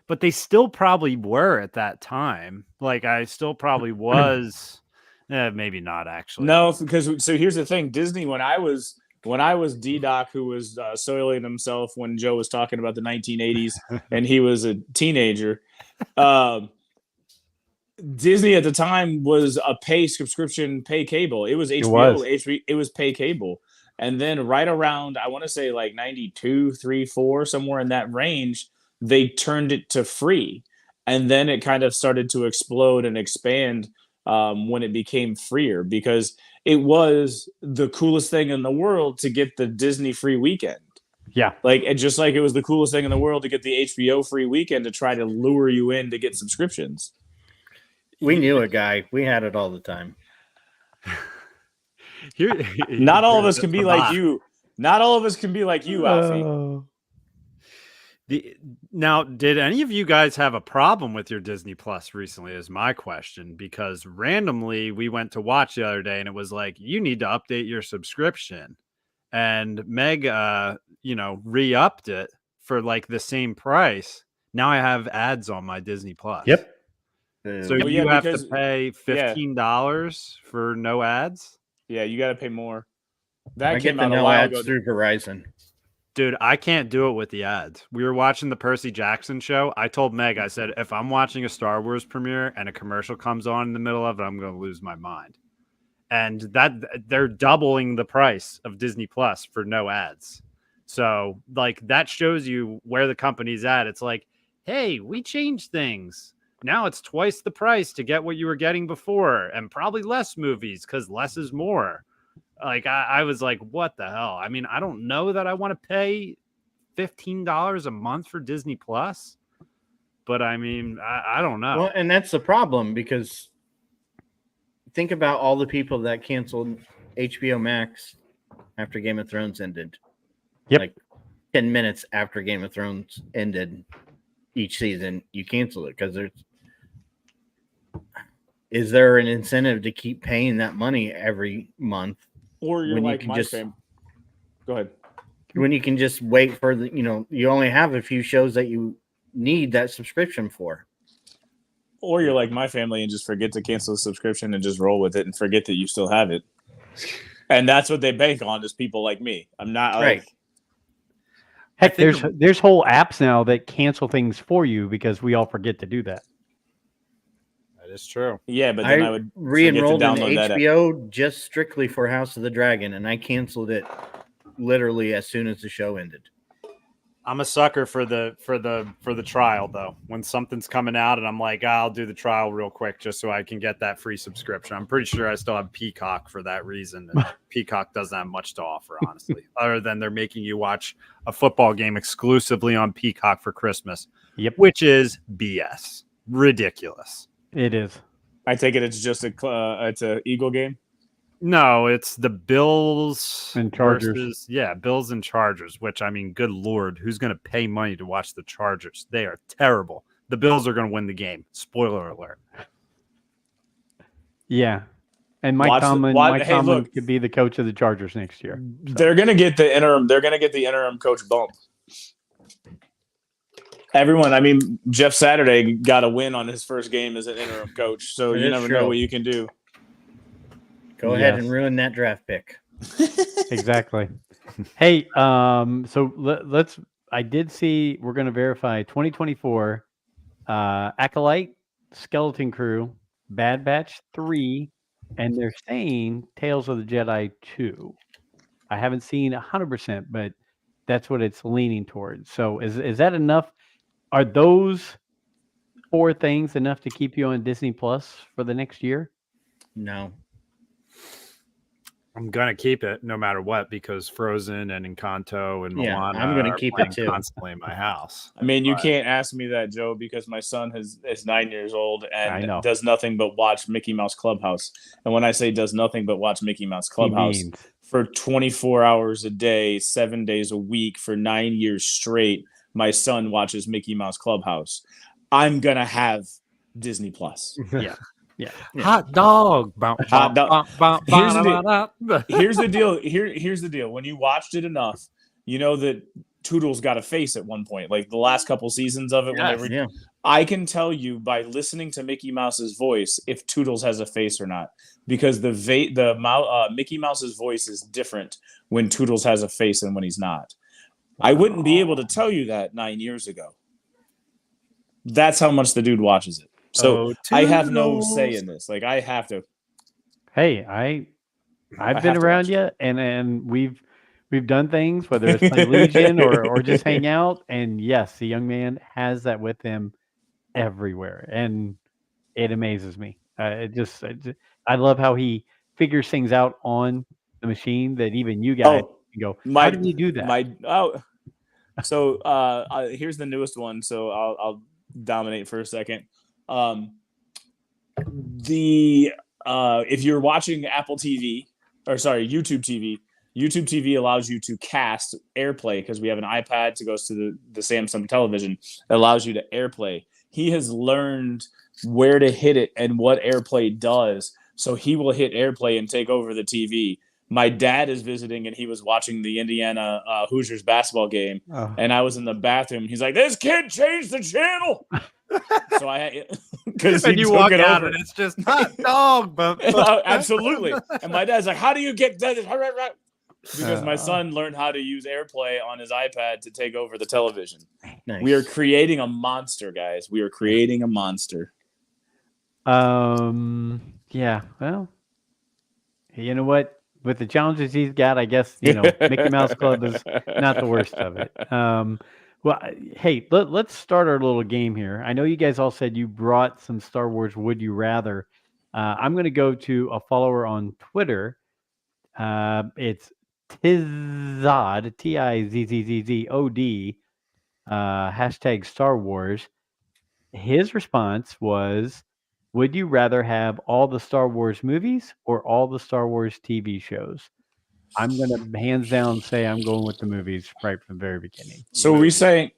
Speaker 2: but they still probably were at that time. I still probably was. Maybe not actually.
Speaker 4: No, because so here's the thing. Disney, when I was when I was D-Doc, who was soiling himself when Joe was talking about the 1980s and he was a teenager, Disney at the time was a pay subscription, pay cable. It was HBO, it was pay cable. And then right around, I want to say like 92, 3, 4, somewhere in that range, they turned it to free. And then it kind of started to explode and expand when it became freer, because it was the coolest thing in the world to get the Disney free weekend.
Speaker 3: Yeah.
Speaker 4: Like, and just like it was the coolest thing in the world to get the HBO free weekend to try to lure you in to get subscriptions.
Speaker 1: We knew a guy. We had it all the time.
Speaker 4: Not all of us can be like you. Not all of us can be like you, Alfie.
Speaker 2: Now, did any of you guys have a problem with your Disney Plus recently is my question, because randomly we went to watch the other day and it was like, you need to update your subscription. And Meg, re-upped it for like the same price. Now I have ads on my Disney Plus.
Speaker 3: Yep.
Speaker 2: So you have to pay $15 for no ads?
Speaker 4: Yeah, you got to pay more. That
Speaker 1: I
Speaker 4: came
Speaker 1: get
Speaker 4: out
Speaker 1: the
Speaker 4: a
Speaker 1: no
Speaker 4: while
Speaker 1: ads
Speaker 4: ago.
Speaker 1: through Verizon.
Speaker 2: Dude, I can't do it with the ads. We were watching the Percy Jackson show. I told Meg, I said, if I'm watching a Star Wars premiere and a commercial comes on in the middle of it, I'm going to lose my mind. And that they're doubling the price of Disney Plus for no ads. So like that shows you where the company's at. It's like, hey, we changed things. Now it's twice the price to get what you were getting before, and probably less movies because less is more. Like I was like, what the hell? I mean, I don't know that I want to pay $15 a month for Disney Plus, but I mean, I don't know.
Speaker 1: Well, and that's the problem, because think about all the people that canceled HBO Max after Game of Thrones ended.
Speaker 3: Yep.
Speaker 1: Like 10 minutes after Game of Thrones ended each season, you cancel it because is there an incentive to keep paying that money every month?
Speaker 4: Or you're
Speaker 1: when you
Speaker 4: like
Speaker 1: can
Speaker 4: my
Speaker 1: just-
Speaker 4: fam. Go ahead.
Speaker 1: When you can just wait for you only have a few shows that you need that subscription for.
Speaker 4: Or you're like my family and just forget to cancel the subscription and just roll with it and forget that you still have it. And that's what they bank on, is people like me. I'm not
Speaker 1: Right.
Speaker 4: like,
Speaker 3: Heck, there's whole apps now that cancel things for you because we all forget to do that.
Speaker 2: That is true.
Speaker 4: yeah, but then I
Speaker 1: I
Speaker 4: would
Speaker 1: re-enrolled in
Speaker 4: download that app.
Speaker 1: HBO just strictly for House of the Dragon, and I canceled it literally as soon as the show ended.
Speaker 2: I'm a sucker for the trial though. When something's coming out and I'm like, I'll do the trial real quick just so I can get that free subscription. I'm pretty sure I still have Peacock for that reason. And Peacock doesn't have much to offer, honestly, other than they're making you watch a football game exclusively on Peacock for Christmas.
Speaker 3: Yep.
Speaker 2: Which is BS. Ridiculous.
Speaker 3: It is.
Speaker 4: I take it it's just it's a Eagle game.
Speaker 2: No, it's the Bills
Speaker 3: And Chargers.
Speaker 2: versus Bills and Chargers, which, I mean, good Lord, who's going to pay money to watch the Chargers? They are terrible. The Bills are going to win the game. Spoiler alert.
Speaker 3: Yeah. And Mike Tomlin could be the coach of the Chargers next year. So.
Speaker 4: They're gonna get the interim. They're gonna get the interim coach bump. Everyone, I mean, Jeff Saturday got a win on his first game as an interim coach, so
Speaker 1: It
Speaker 4: you
Speaker 1: is
Speaker 4: never
Speaker 1: true.
Speaker 4: know what you can do.
Speaker 1: Go ahead
Speaker 3: Yes.
Speaker 1: and ruin that draft pick.
Speaker 3: Exactly. Hey, so let's. I did see. We're going to verify 2024 Acolyte, Skeleton Crew, Bad Batch 3, and they're saying Tales of the Jedi 2. I haven't seen 100%, but that's what it's leaning towards. So is that enough? Are those 4 things enough to keep you on Disney Plus for the next year?
Speaker 1: No.
Speaker 2: I'm going to keep it no matter what, because Frozen and Encanto and
Speaker 1: Yeah,
Speaker 2: Moana
Speaker 1: I'm gonna
Speaker 2: are
Speaker 1: keep it
Speaker 2: playing
Speaker 1: too.
Speaker 2: constantly in my house.
Speaker 4: I mean, you
Speaker 2: But-
Speaker 4: can't ask me that, Joe, because my son is 9 years old
Speaker 3: I know.
Speaker 4: and does nothing but watch Mickey Mouse Clubhouse. And when I say does nothing but watch Mickey Mouse Clubhouse
Speaker 3: He means-
Speaker 4: for 24 hours a day, 7 days a week for 9 years straight, my son watches Mickey Mouse Clubhouse. I'm gonna have Disney Plus.
Speaker 3: Yeah.
Speaker 2: Hot dog.
Speaker 4: Hot dog. Here's the
Speaker 2: deal.
Speaker 4: Here's the deal. Here's the deal. When you watched it enough, you know that Toodles got a face at one point, like the last couple seasons of it.
Speaker 2: Yes.
Speaker 1: Yeah.
Speaker 4: I can tell you by listening to Mickey Mouse's voice if Toodles has a face or not. because Mickey Mouse's voice is different when Toodles has a face and when he's not. I wouldn't be able to tell you that 9 years ago. That's how much the dude watches it. So I have no say in this. Like I have to.
Speaker 3: Hey, I've been around you, and we've done things, whether it's play Legion or just hang out. And yes, the young man has that with him everywhere, and it amazes me. I love how he figures things out on the machine that even you guys can go. How did he do that?
Speaker 4: So here's the newest one. So I'll dominate for a second. If you're watching YouTube TV allows you to cast AirPlay because we have an iPad that goes to the Samsung television that allows you to AirPlay. He has learned where to hit it and what AirPlay does, so he will hit AirPlay and take over the TV. My dad is visiting and he was watching the Indiana Hoosiers basketball game, and I was in the bathroom. He's like, "This kid changed the channel." So because
Speaker 2: you walk out and it's just not dog, but
Speaker 4: absolutely. And my dad's like, "How do you get that?" Because my son learned how to use AirPlay on his iPad to take over the television.
Speaker 1: Nice.
Speaker 4: We are creating a monster, guys. We are creating a monster.
Speaker 3: Yeah. Well, you know what? With the challenges he's got, I guess Mickey Mouse Club is not the worst of it. Well, hey, let's start our little game here. I know you guys all said you brought some Star Wars Would You Rather. I'm going to go to a follower on Twitter. It's Tizzod, Tizzzzod, hashtag Star Wars. His response was, would you rather have all the Star Wars movies or all the Star Wars TV shows? I'm going to hands down say I'm going with the movies right from the very beginning.
Speaker 4: So you're saying,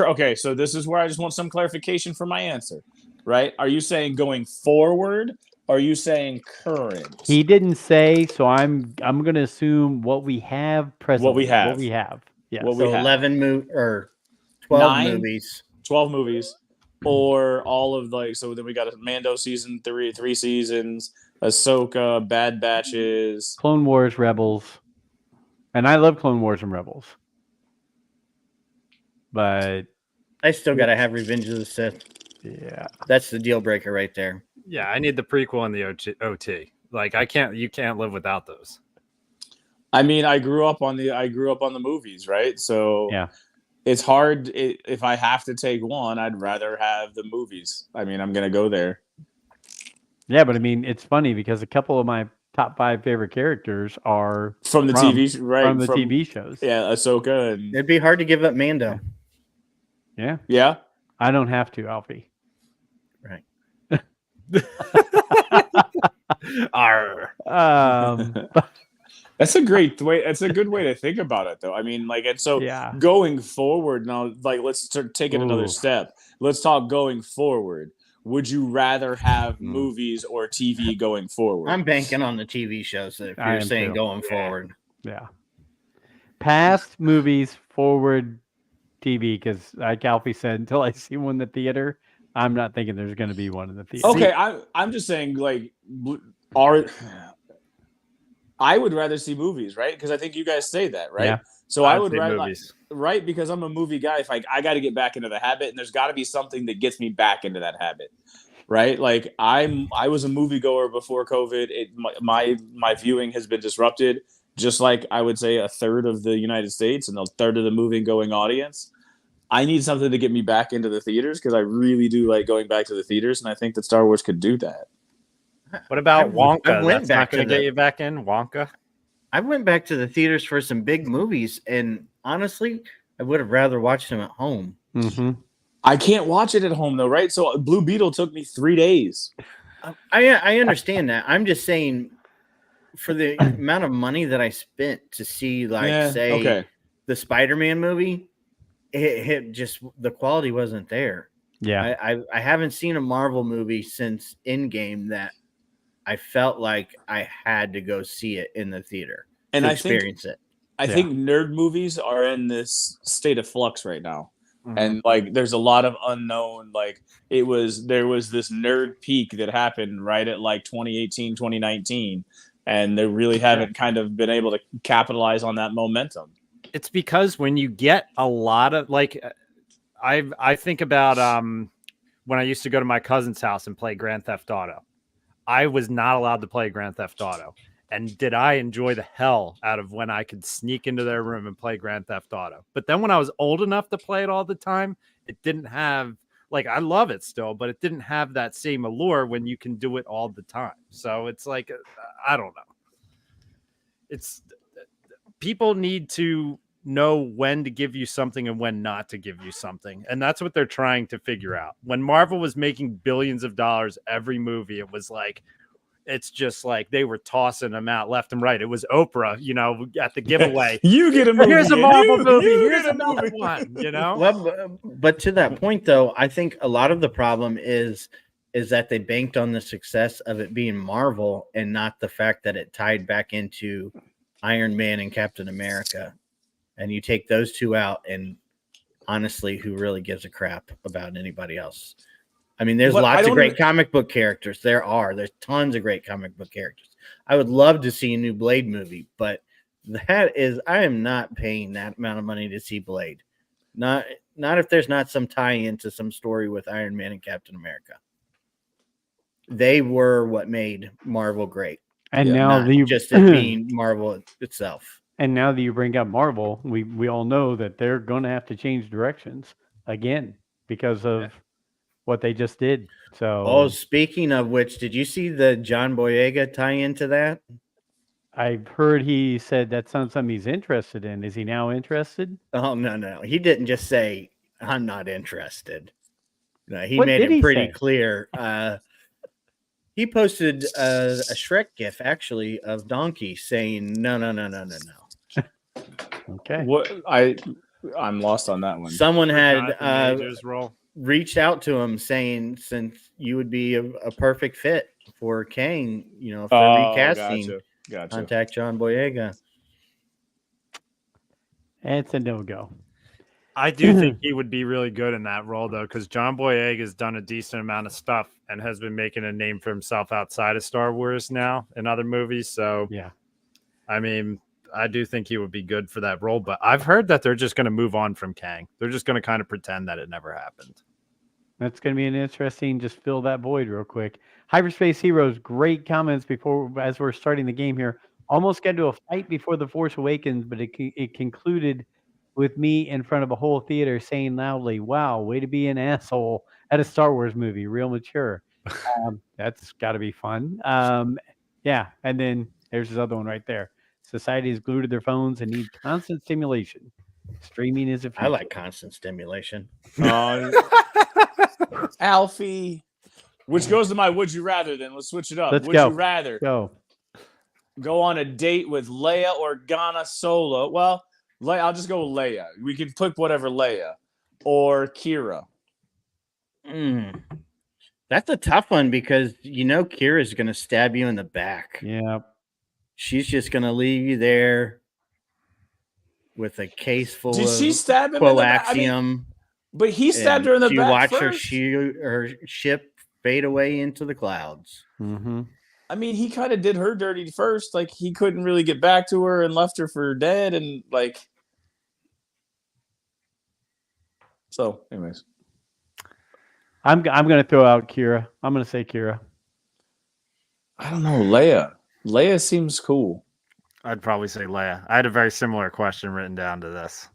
Speaker 4: okay, so this is where I just want some clarification for my answer, right? Are you saying going forward? Or are you saying current?
Speaker 3: He didn't say, so I'm going to assume what we have presently.
Speaker 4: What we have.
Speaker 3: Yeah.
Speaker 4: What
Speaker 1: So
Speaker 4: we have.
Speaker 1: 12 movies.
Speaker 4: 12 movies. Or all of so then we got a Mando season 3 seasons, Ahsoka, Bad Batches,
Speaker 3: Clone Wars, Rebels. And I love Clone Wars and Rebels. But
Speaker 1: I still got to have Revenge of the Sith.
Speaker 3: Yeah.
Speaker 1: That's the deal breaker right there.
Speaker 2: Yeah, I need the prequel and the OT. Like you can't live without those.
Speaker 4: I mean, I grew up on the movies, right? So
Speaker 3: yeah.
Speaker 4: It's hard. If I have to take one, I'd rather have the movies. I mean, I'm going to go there.
Speaker 3: Yeah, but I mean, it's funny because a couple of my top 5 favorite characters are
Speaker 4: from the TV, right?
Speaker 3: From the TV shows.
Speaker 4: Yeah, Ahsoka. And
Speaker 1: it'd be hard to give up Mando.
Speaker 3: Yeah.
Speaker 4: Yeah.
Speaker 3: I don't have to, Alfie.
Speaker 1: Right.
Speaker 4: That's a great way. That's a good way to think about it, though. I mean, and so going forward now, let's take it another step. Let's talk going forward. Would you rather have movies or TV going forward?
Speaker 1: I'm banking on the TV shows if you're saying going forward.
Speaker 3: Yeah. Past movies, forward TV, because like Alfie said, until I see one in the theater, I'm not thinking there's going to be one in the theater.
Speaker 4: Okay, I'm just saying, I would rather see movies, right? Because I think you guys say that, right? Yeah. So I would rather movies, right? Because I'm a movie guy. If I got to get back into the habit, and there's got to be something that gets me back into that habit, right? Like I was a moviegoer before COVID. My viewing has been disrupted, just like I would say a third of the United States and a third of the movie-going audience. I need something to get me back into the theaters because I really do like going back to the theaters, and I think that Star Wars could do that.
Speaker 2: What about Wonka? That's not going to get you back in Wonka.
Speaker 1: I went back to the theaters for some big movies, and honestly, I would have rather watched them at home.
Speaker 3: Mm-hmm.
Speaker 4: I can't watch it at home though, right? So Blue Beetle took me 3 days.
Speaker 1: I understand that. I'm just saying, for the amount of money that I spent to see, the Spider-Man movie, it just the quality wasn't there.
Speaker 3: Yeah,
Speaker 1: I haven't seen a Marvel movie since Endgame that I felt like I had to go see it in the theater
Speaker 4: and
Speaker 1: to experience it.
Speaker 4: I think nerd movies are in this state of flux right now. And like there's a lot of unknown, like there was this nerd peak that happened right at like 2018, 2019, and they really haven't kind of been able to capitalize on that momentum.
Speaker 2: It's because when you get a lot of like I think about when I used to go to my cousin's house and play Grand Theft Auto. I was not allowed to play Grand Theft Auto. And did I enjoy the hell out of when I could sneak into their room and play Grand Theft Auto. But then when I was old enough to play it all the time, it didn't have, like, I love it still, but it didn't have that same allure when you can do it all the time. So it's like, I don't know. It's people need to know when to give you something and when not to give you something. And that's what they're trying to figure out. When Marvel was making billions of dollars every movie, it was like, it's just like they were tossing them out left and right. It was Oprah, you know, at the giveaway.
Speaker 4: You get a movie.
Speaker 2: Here's a Marvel movie. Here's
Speaker 4: get a
Speaker 2: another
Speaker 4: movie.
Speaker 2: one, you know?
Speaker 1: Well, but to that point, though, I think a lot of the problem is that they banked on the success of it being Marvel and not the fact that it tied back into Iron Man and Captain America. And you take those two out, and honestly, who really gives a crap about anybody else? I mean, there's
Speaker 4: But I
Speaker 1: lots of
Speaker 4: don't
Speaker 1: great
Speaker 4: even-
Speaker 1: comic book characters. There's tons of great comic book characters. I would love to see a new Blade movie, but I am not paying that amount of money to see Blade. Not if there's not some tie into some story with Iron Man and Captain America. They were what made Marvel great.
Speaker 3: And
Speaker 4: Yeah,
Speaker 3: now
Speaker 1: Not
Speaker 3: that you
Speaker 1: just it being Marvel itself.
Speaker 3: and now that you bring up Marvel, we all know that they're going to have to change directions again because of what they just did. So
Speaker 1: Oh, speaking of which, did you see the John Boyega tie into that?
Speaker 3: I've heard he said that's not something he's interested in. Is he now interested?
Speaker 1: Oh, no. He didn't just say, I'm not interested. No, he
Speaker 3: What
Speaker 1: made
Speaker 3: did
Speaker 1: it
Speaker 3: he
Speaker 1: pretty
Speaker 3: say?
Speaker 1: clear. He posted a Shrek gif, actually, of Donkey saying, no.
Speaker 3: Okay.
Speaker 4: What I'm lost on that one.
Speaker 1: Someone had
Speaker 2: Jonathan Majors role.
Speaker 1: reached out to him saying, since you would be a perfect fit for Kang, you know, for recasting,
Speaker 4: Gotcha.
Speaker 1: contact John Boyega.
Speaker 3: It's a no-go.
Speaker 2: I do think he would be really good in that role, though, because John Boyega has done a decent amount of stuff and has been making a name for himself outside of Star Wars now in other movies. So,
Speaker 3: Yeah.
Speaker 2: I mean, I do think he would be good for that role, but I've heard that they're just going to move on from Kang. They're just going to kind of pretend that it never happened.
Speaker 3: That's going to be an interesting, just fill that void real quick. Hyperspace Heroes, great comments as we're starting the game here. Almost got into a fight before The Force Awakens, but it concluded with me in front of a whole theater saying loudly, wow, way to be an asshole at a Star Wars movie, real mature. That's got to be fun. Yeah, and then there's this other one right there. Society is glued to their phones and needs constant stimulation. Streaming is a future.
Speaker 1: I like constant stimulation.
Speaker 4: Alfie, which goes to my would you rather. Then let's switch it up.
Speaker 3: Let's
Speaker 4: would
Speaker 3: go.
Speaker 4: you rather
Speaker 3: Go.
Speaker 4: go on a date with Leia or Ghana Solo? Well, I'll just go with Leia. We can pick whatever Leia or Kira.
Speaker 1: That's a tough one because you know Kira's going to stab you in the back.
Speaker 3: Yeah.
Speaker 1: She's just going to leave you there with a case full
Speaker 4: Did
Speaker 1: of
Speaker 4: she stab him in the back? I mean,
Speaker 1: coaxium.
Speaker 4: but he stabbed her in the
Speaker 1: and
Speaker 4: back
Speaker 1: you watch
Speaker 4: first.
Speaker 1: her ship fade away into the clouds.
Speaker 3: Mm-hmm.
Speaker 4: I mean, he kind of did her dirty first. Like he couldn't really get back to her and left her for dead. And like, so, anyways,
Speaker 3: I'm going to throw out Kira. I'm going to say Kira.
Speaker 4: I don't know. Leia. Leia seems cool.
Speaker 2: I'd probably say Leia. I had a very similar question written down to this.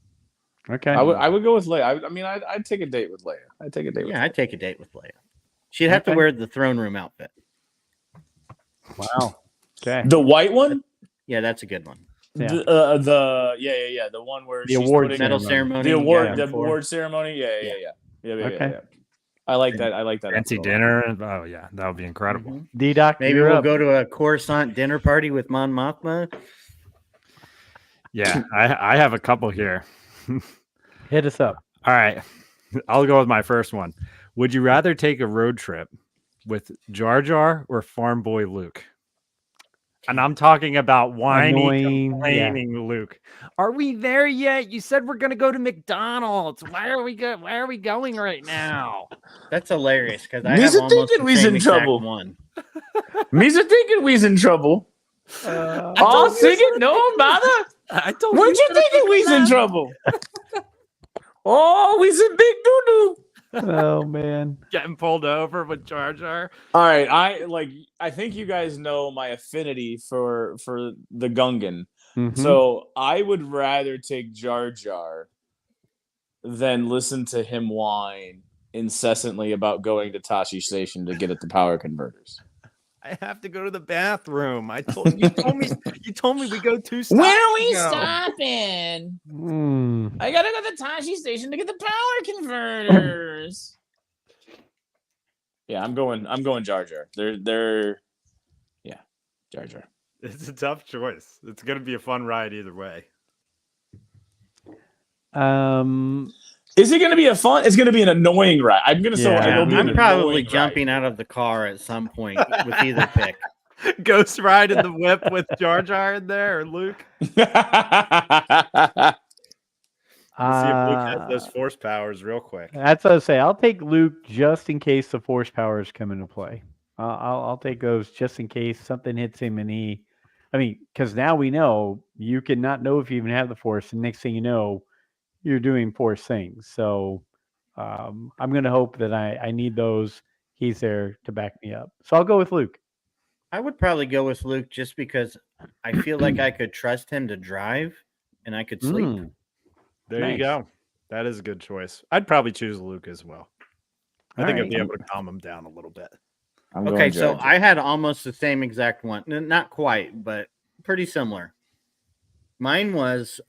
Speaker 3: Okay.
Speaker 4: I would go with Leia. I mean, I'd take a date with Leia. I'd take a date with
Speaker 1: Yeah, I'd take a date with Leia. She'd have to
Speaker 3: Okay.
Speaker 1: wear the throne room outfit.
Speaker 3: Wow. Okay.
Speaker 4: the white one.
Speaker 1: Yeah, that's a good one.
Speaker 3: Yeah.
Speaker 4: The one where
Speaker 3: The
Speaker 4: she's
Speaker 3: award
Speaker 4: putting
Speaker 1: Medal
Speaker 3: ceremony.
Speaker 1: ceremony.
Speaker 4: the award
Speaker 1: yeah,
Speaker 4: the
Speaker 1: before.
Speaker 4: award ceremony. Yeah.
Speaker 3: Okay.
Speaker 4: I like that. I like that.
Speaker 2: Fancy
Speaker 4: episode.
Speaker 2: dinner. Oh, yeah. That would be incredible.
Speaker 1: Mhm.
Speaker 3: D-Doc,
Speaker 1: Maybe
Speaker 3: you're
Speaker 1: we'll
Speaker 3: up.
Speaker 1: go to a Coruscant dinner party with Mon Mothma.
Speaker 2: Yeah. I have a couple here.
Speaker 3: Hit us up.
Speaker 2: All right. I'll go with my first one. Would you rather take a road trip with Jar Jar or Farm Boy Luke? And I'm talking about whiny,
Speaker 3: Annoying, yeah.
Speaker 2: complaining Luke. Are we there yet? You said we're gonna go to McDonald's. Why are we going right now?
Speaker 1: That's hilarious because I
Speaker 4: Me's
Speaker 1: have
Speaker 4: a
Speaker 1: almost
Speaker 4: thinking
Speaker 1: the
Speaker 4: we's
Speaker 1: same
Speaker 4: in
Speaker 1: exact
Speaker 4: trouble.
Speaker 1: one.
Speaker 4: Me's a thinking we's in trouble.
Speaker 3: Uh,
Speaker 4: Oh,
Speaker 2: told you
Speaker 4: sing it, no bother.
Speaker 2: I told
Speaker 4: What you
Speaker 2: to
Speaker 4: thinking
Speaker 2: pick
Speaker 4: we's in
Speaker 2: them.
Speaker 4: trouble? Oh, we's in big doo doo.
Speaker 3: oh man.
Speaker 2: Getting pulled over with Jar Jar.
Speaker 4: All right, I think you guys know my affinity for the Gungan.
Speaker 3: Mhm.
Speaker 4: So I would rather take Jar Jar than listen to him whine incessantly about going to Tashi Station to get at the power converters.
Speaker 2: I have to go to the bathroom. You told me we go 2 stops.
Speaker 4: Where are we
Speaker 2: ago.
Speaker 4: stopping?
Speaker 3: Mm.
Speaker 4: I gotta go to Tashi Station to get the power converters. Yeah, I'm going Jar Jar. They're yeah, Jar Jar.
Speaker 2: It's a tough choice. It's gonna be a fun ride either way.
Speaker 4: Is it going to be a fun? It's going to be an annoying ride. I'm going to say
Speaker 3: Yeah.
Speaker 4: it'll be an
Speaker 1: I'm probably
Speaker 4: annoying
Speaker 1: jumping out of the car at some point with either pick.
Speaker 2: Ghost ride in the whip with Jar Jar in there or Luke.
Speaker 4: ride.
Speaker 2: Let's see if Luke has those force powers real quick.
Speaker 3: That's what I say. I'll take Luke just in case the force powers come into play. I'll take those just in case something hits him and he. I mean, because now we know you cannot know if you even have the force, and next thing you know, you're doing force things. So I'm going to hope that I need those. He's there to back me up. So I'll go with Luke.
Speaker 1: I would probably go with Luke just because I feel like I could trust him to drive and I could sleep.
Speaker 3: Mm.
Speaker 2: There
Speaker 3: Nice.
Speaker 2: you go. That is a good choice. I'd probably choose Luke as well. I
Speaker 3: All
Speaker 2: think
Speaker 3: right.
Speaker 2: I'd be able to calm him down a little bit.
Speaker 4: I'm
Speaker 1: Okay,
Speaker 4: going
Speaker 1: so
Speaker 4: Jar Jar.
Speaker 1: I had almost the same exact one. Not quite, but pretty similar. Mine was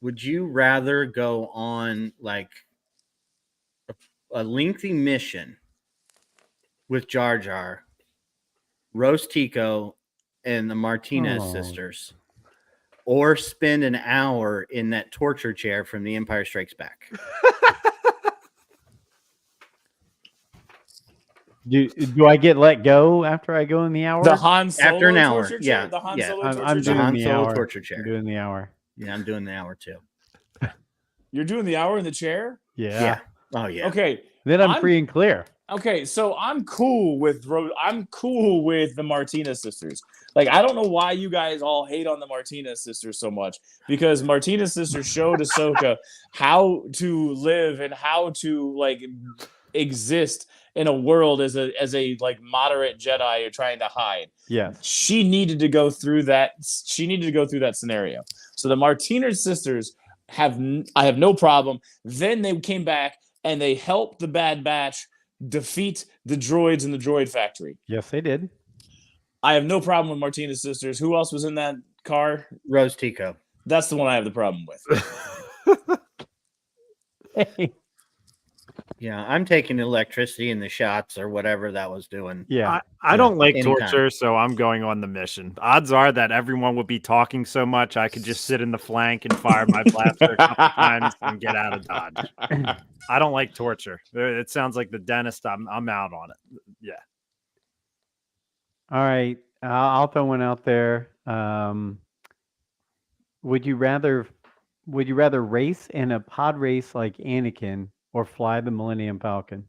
Speaker 1: would you rather go on like a lengthy mission with Jar Jar, roast Tico, and the Martinez
Speaker 3: Oh.
Speaker 1: sisters, or spend an hour in that torture chair from The Empire Strikes Back?
Speaker 3: Do I get let go after I go in the hour?
Speaker 4: The Han Solo
Speaker 1: After an hour,
Speaker 4: torture
Speaker 1: yeah,
Speaker 4: chair? The Han
Speaker 1: yeah.
Speaker 4: Solo
Speaker 3: I'm
Speaker 4: torture
Speaker 1: The
Speaker 3: doing
Speaker 4: chair?
Speaker 1: Han
Speaker 3: the
Speaker 1: Solo
Speaker 3: hour.
Speaker 1: torture
Speaker 3: I'm
Speaker 1: chair.
Speaker 3: doing the hour.
Speaker 1: Yeah, I'm doing the hour too.
Speaker 4: You're doing the hour in the chair?
Speaker 3: Yeah.
Speaker 1: Oh yeah.
Speaker 4: Okay.
Speaker 3: Then I'm
Speaker 4: I'm-
Speaker 3: free and clear.
Speaker 4: Okay, so I'm cool with the Martinez sisters. Like, I don't know why you guys all hate on the Martinez sisters so much, because Martinez sisters showed Ahsoka how to live and how to like exist in a world as a like moderate Jedi you're trying to hide.
Speaker 3: Yes.
Speaker 4: She needed to go through that. She needed to go through that scenario. So the Martinez sisters I have no problem. Then they came back and they helped the Bad Batch defeat the droids in the droid factory.
Speaker 3: Yes, they did.
Speaker 4: I have no problem with Martinez sisters. Who else was in that car?
Speaker 1: Rose Tico.
Speaker 4: That's the one I have the problem with.
Speaker 3: Hey.
Speaker 1: Yeah, I'm taking electricity in the shots or whatever that was doing.
Speaker 3: Yeah.
Speaker 2: I don't like
Speaker 1: anytime.
Speaker 2: torture, so I'm going on the mission. Odds are that everyone would be talking so much, I could just sit in the flank and fire my blaster a couple times and get out of dodge. I don't like torture. It sounds like the dentist. I'm out on it. Yeah.
Speaker 3: All right. I'll throw one out there. Would you rather race in a pod race like Anakin or fly the Millennium Falcon?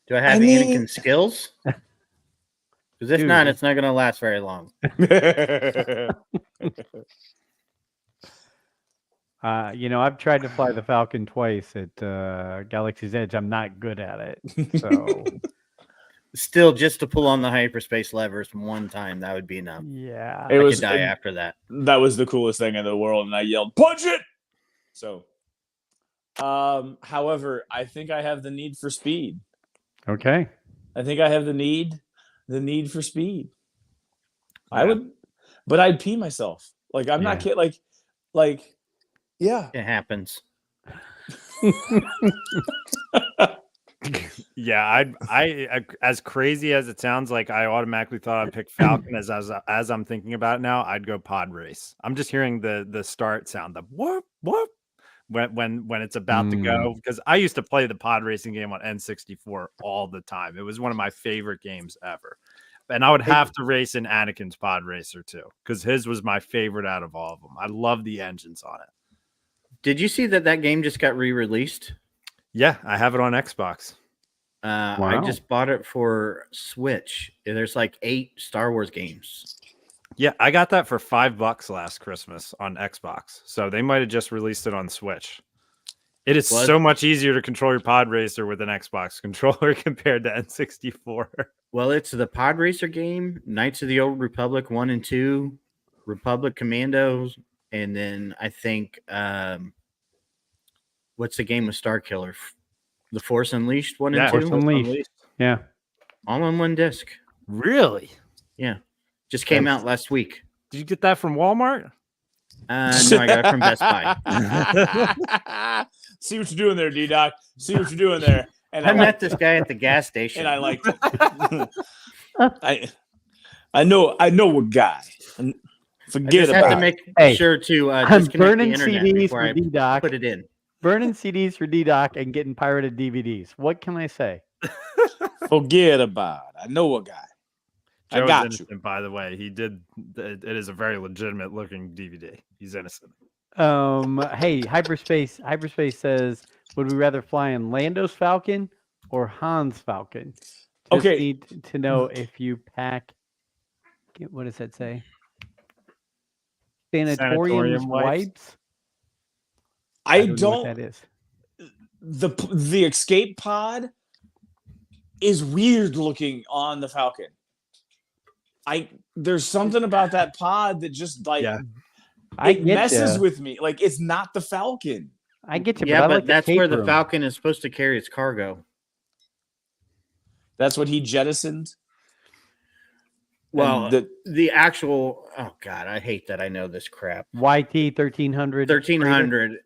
Speaker 1: Do I have Anakin skills? Because if
Speaker 3: Dude.
Speaker 1: not, it's not going to last very long.
Speaker 3: I've tried to fly the Falcon twice at Galaxy's Edge. I'm not good at it. So
Speaker 1: Still, just to pull on the hyperspace levers one time, that would be enough.
Speaker 3: yeah.
Speaker 4: It
Speaker 1: I
Speaker 4: was
Speaker 1: could die after that.
Speaker 4: that was the coolest thing in the world, and I yelled, "Punch it!" So, however, I think I have the need for speed.
Speaker 3: Okay.
Speaker 4: I think I have the need for speed. I
Speaker 2: Yeah.
Speaker 4: would, but I'd pee myself. Like, I'm not
Speaker 3: Yeah.
Speaker 4: kidding. Like, yeah.
Speaker 1: It happens.
Speaker 2: Yeah, I as crazy as it sounds, like I automatically thought I'd pick Falcon. As I'm thinking about it now, I'd go pod race. I'm just hearing the start sound, the whoop whoop when it's about to go, because I used to play the pod racing game on N64 all the time. It was one of my favorite games ever. And I would have to race in Anakin's Pod Racer too, because his was my favorite out of all of them. I love the engines on it.
Speaker 1: Did you see that game just got re-released?
Speaker 2: Yeah, I have it on Xbox.
Speaker 1: I just bought it for Switch. There's like 8 Star Wars games.
Speaker 2: Yeah, I got that for $5 last Christmas on Xbox. So they might have just released it on Switch. It is so much easier to control your Pod Racer with an Xbox controller compared to N64.
Speaker 1: Well, it's the Pod Racer game, Knights of the Old Republic 1 and 2, Republic Commandos, and then I think what's the game with Starkiller? The Force Unleashed 1 and 2?
Speaker 3: Force Unleashed. Yeah.
Speaker 1: All on one disc.
Speaker 2: Really?
Speaker 1: Yeah. Just came out last week.
Speaker 2: Did you get that from Walmart?
Speaker 1: No, I got it from Best Buy.
Speaker 4: See what you're doing there, D-Doc. See what you're doing there. And
Speaker 1: I met this guy at the gas station.
Speaker 4: and I liked it. I know a guy. Forget
Speaker 1: I just had
Speaker 4: about
Speaker 1: to make
Speaker 3: Hey,
Speaker 1: sure to
Speaker 3: I'm
Speaker 1: disconnect the
Speaker 3: burning
Speaker 1: internet
Speaker 3: CDs
Speaker 1: before
Speaker 3: for
Speaker 1: I
Speaker 3: D-Doc.
Speaker 1: put it in.
Speaker 3: Burning CDs for D-Doc and getting pirated DVDs. What can I say?
Speaker 4: Forget about it. I know a guy.
Speaker 2: Joe
Speaker 4: I got
Speaker 2: is innocent, by the way. He did. It is a very legitimate looking DVD. He's innocent.
Speaker 3: Hey, Hyperspace says, would we rather fly in Lando's Falcon or Han's Falcon? Just
Speaker 4: Okay.
Speaker 3: need to know if you pack. What does that say? Sanatorium wipes.
Speaker 4: I
Speaker 3: know what
Speaker 4: don't.
Speaker 3: that is.
Speaker 4: The escape pod is weird looking on the Falcon. There's something about that pod that just like it messes with me. Like it's not the Falcon.
Speaker 3: I get you.
Speaker 1: Yeah,
Speaker 3: I
Speaker 1: but
Speaker 3: like
Speaker 1: that's
Speaker 3: the
Speaker 1: where
Speaker 3: tape
Speaker 1: the
Speaker 3: room.
Speaker 1: Falcon is supposed to carry its cargo.
Speaker 4: That's what he jettisoned.
Speaker 1: Well,
Speaker 4: And
Speaker 1: the actual, oh God, I hate that I know this crap.
Speaker 3: YT 1300.
Speaker 1: 1300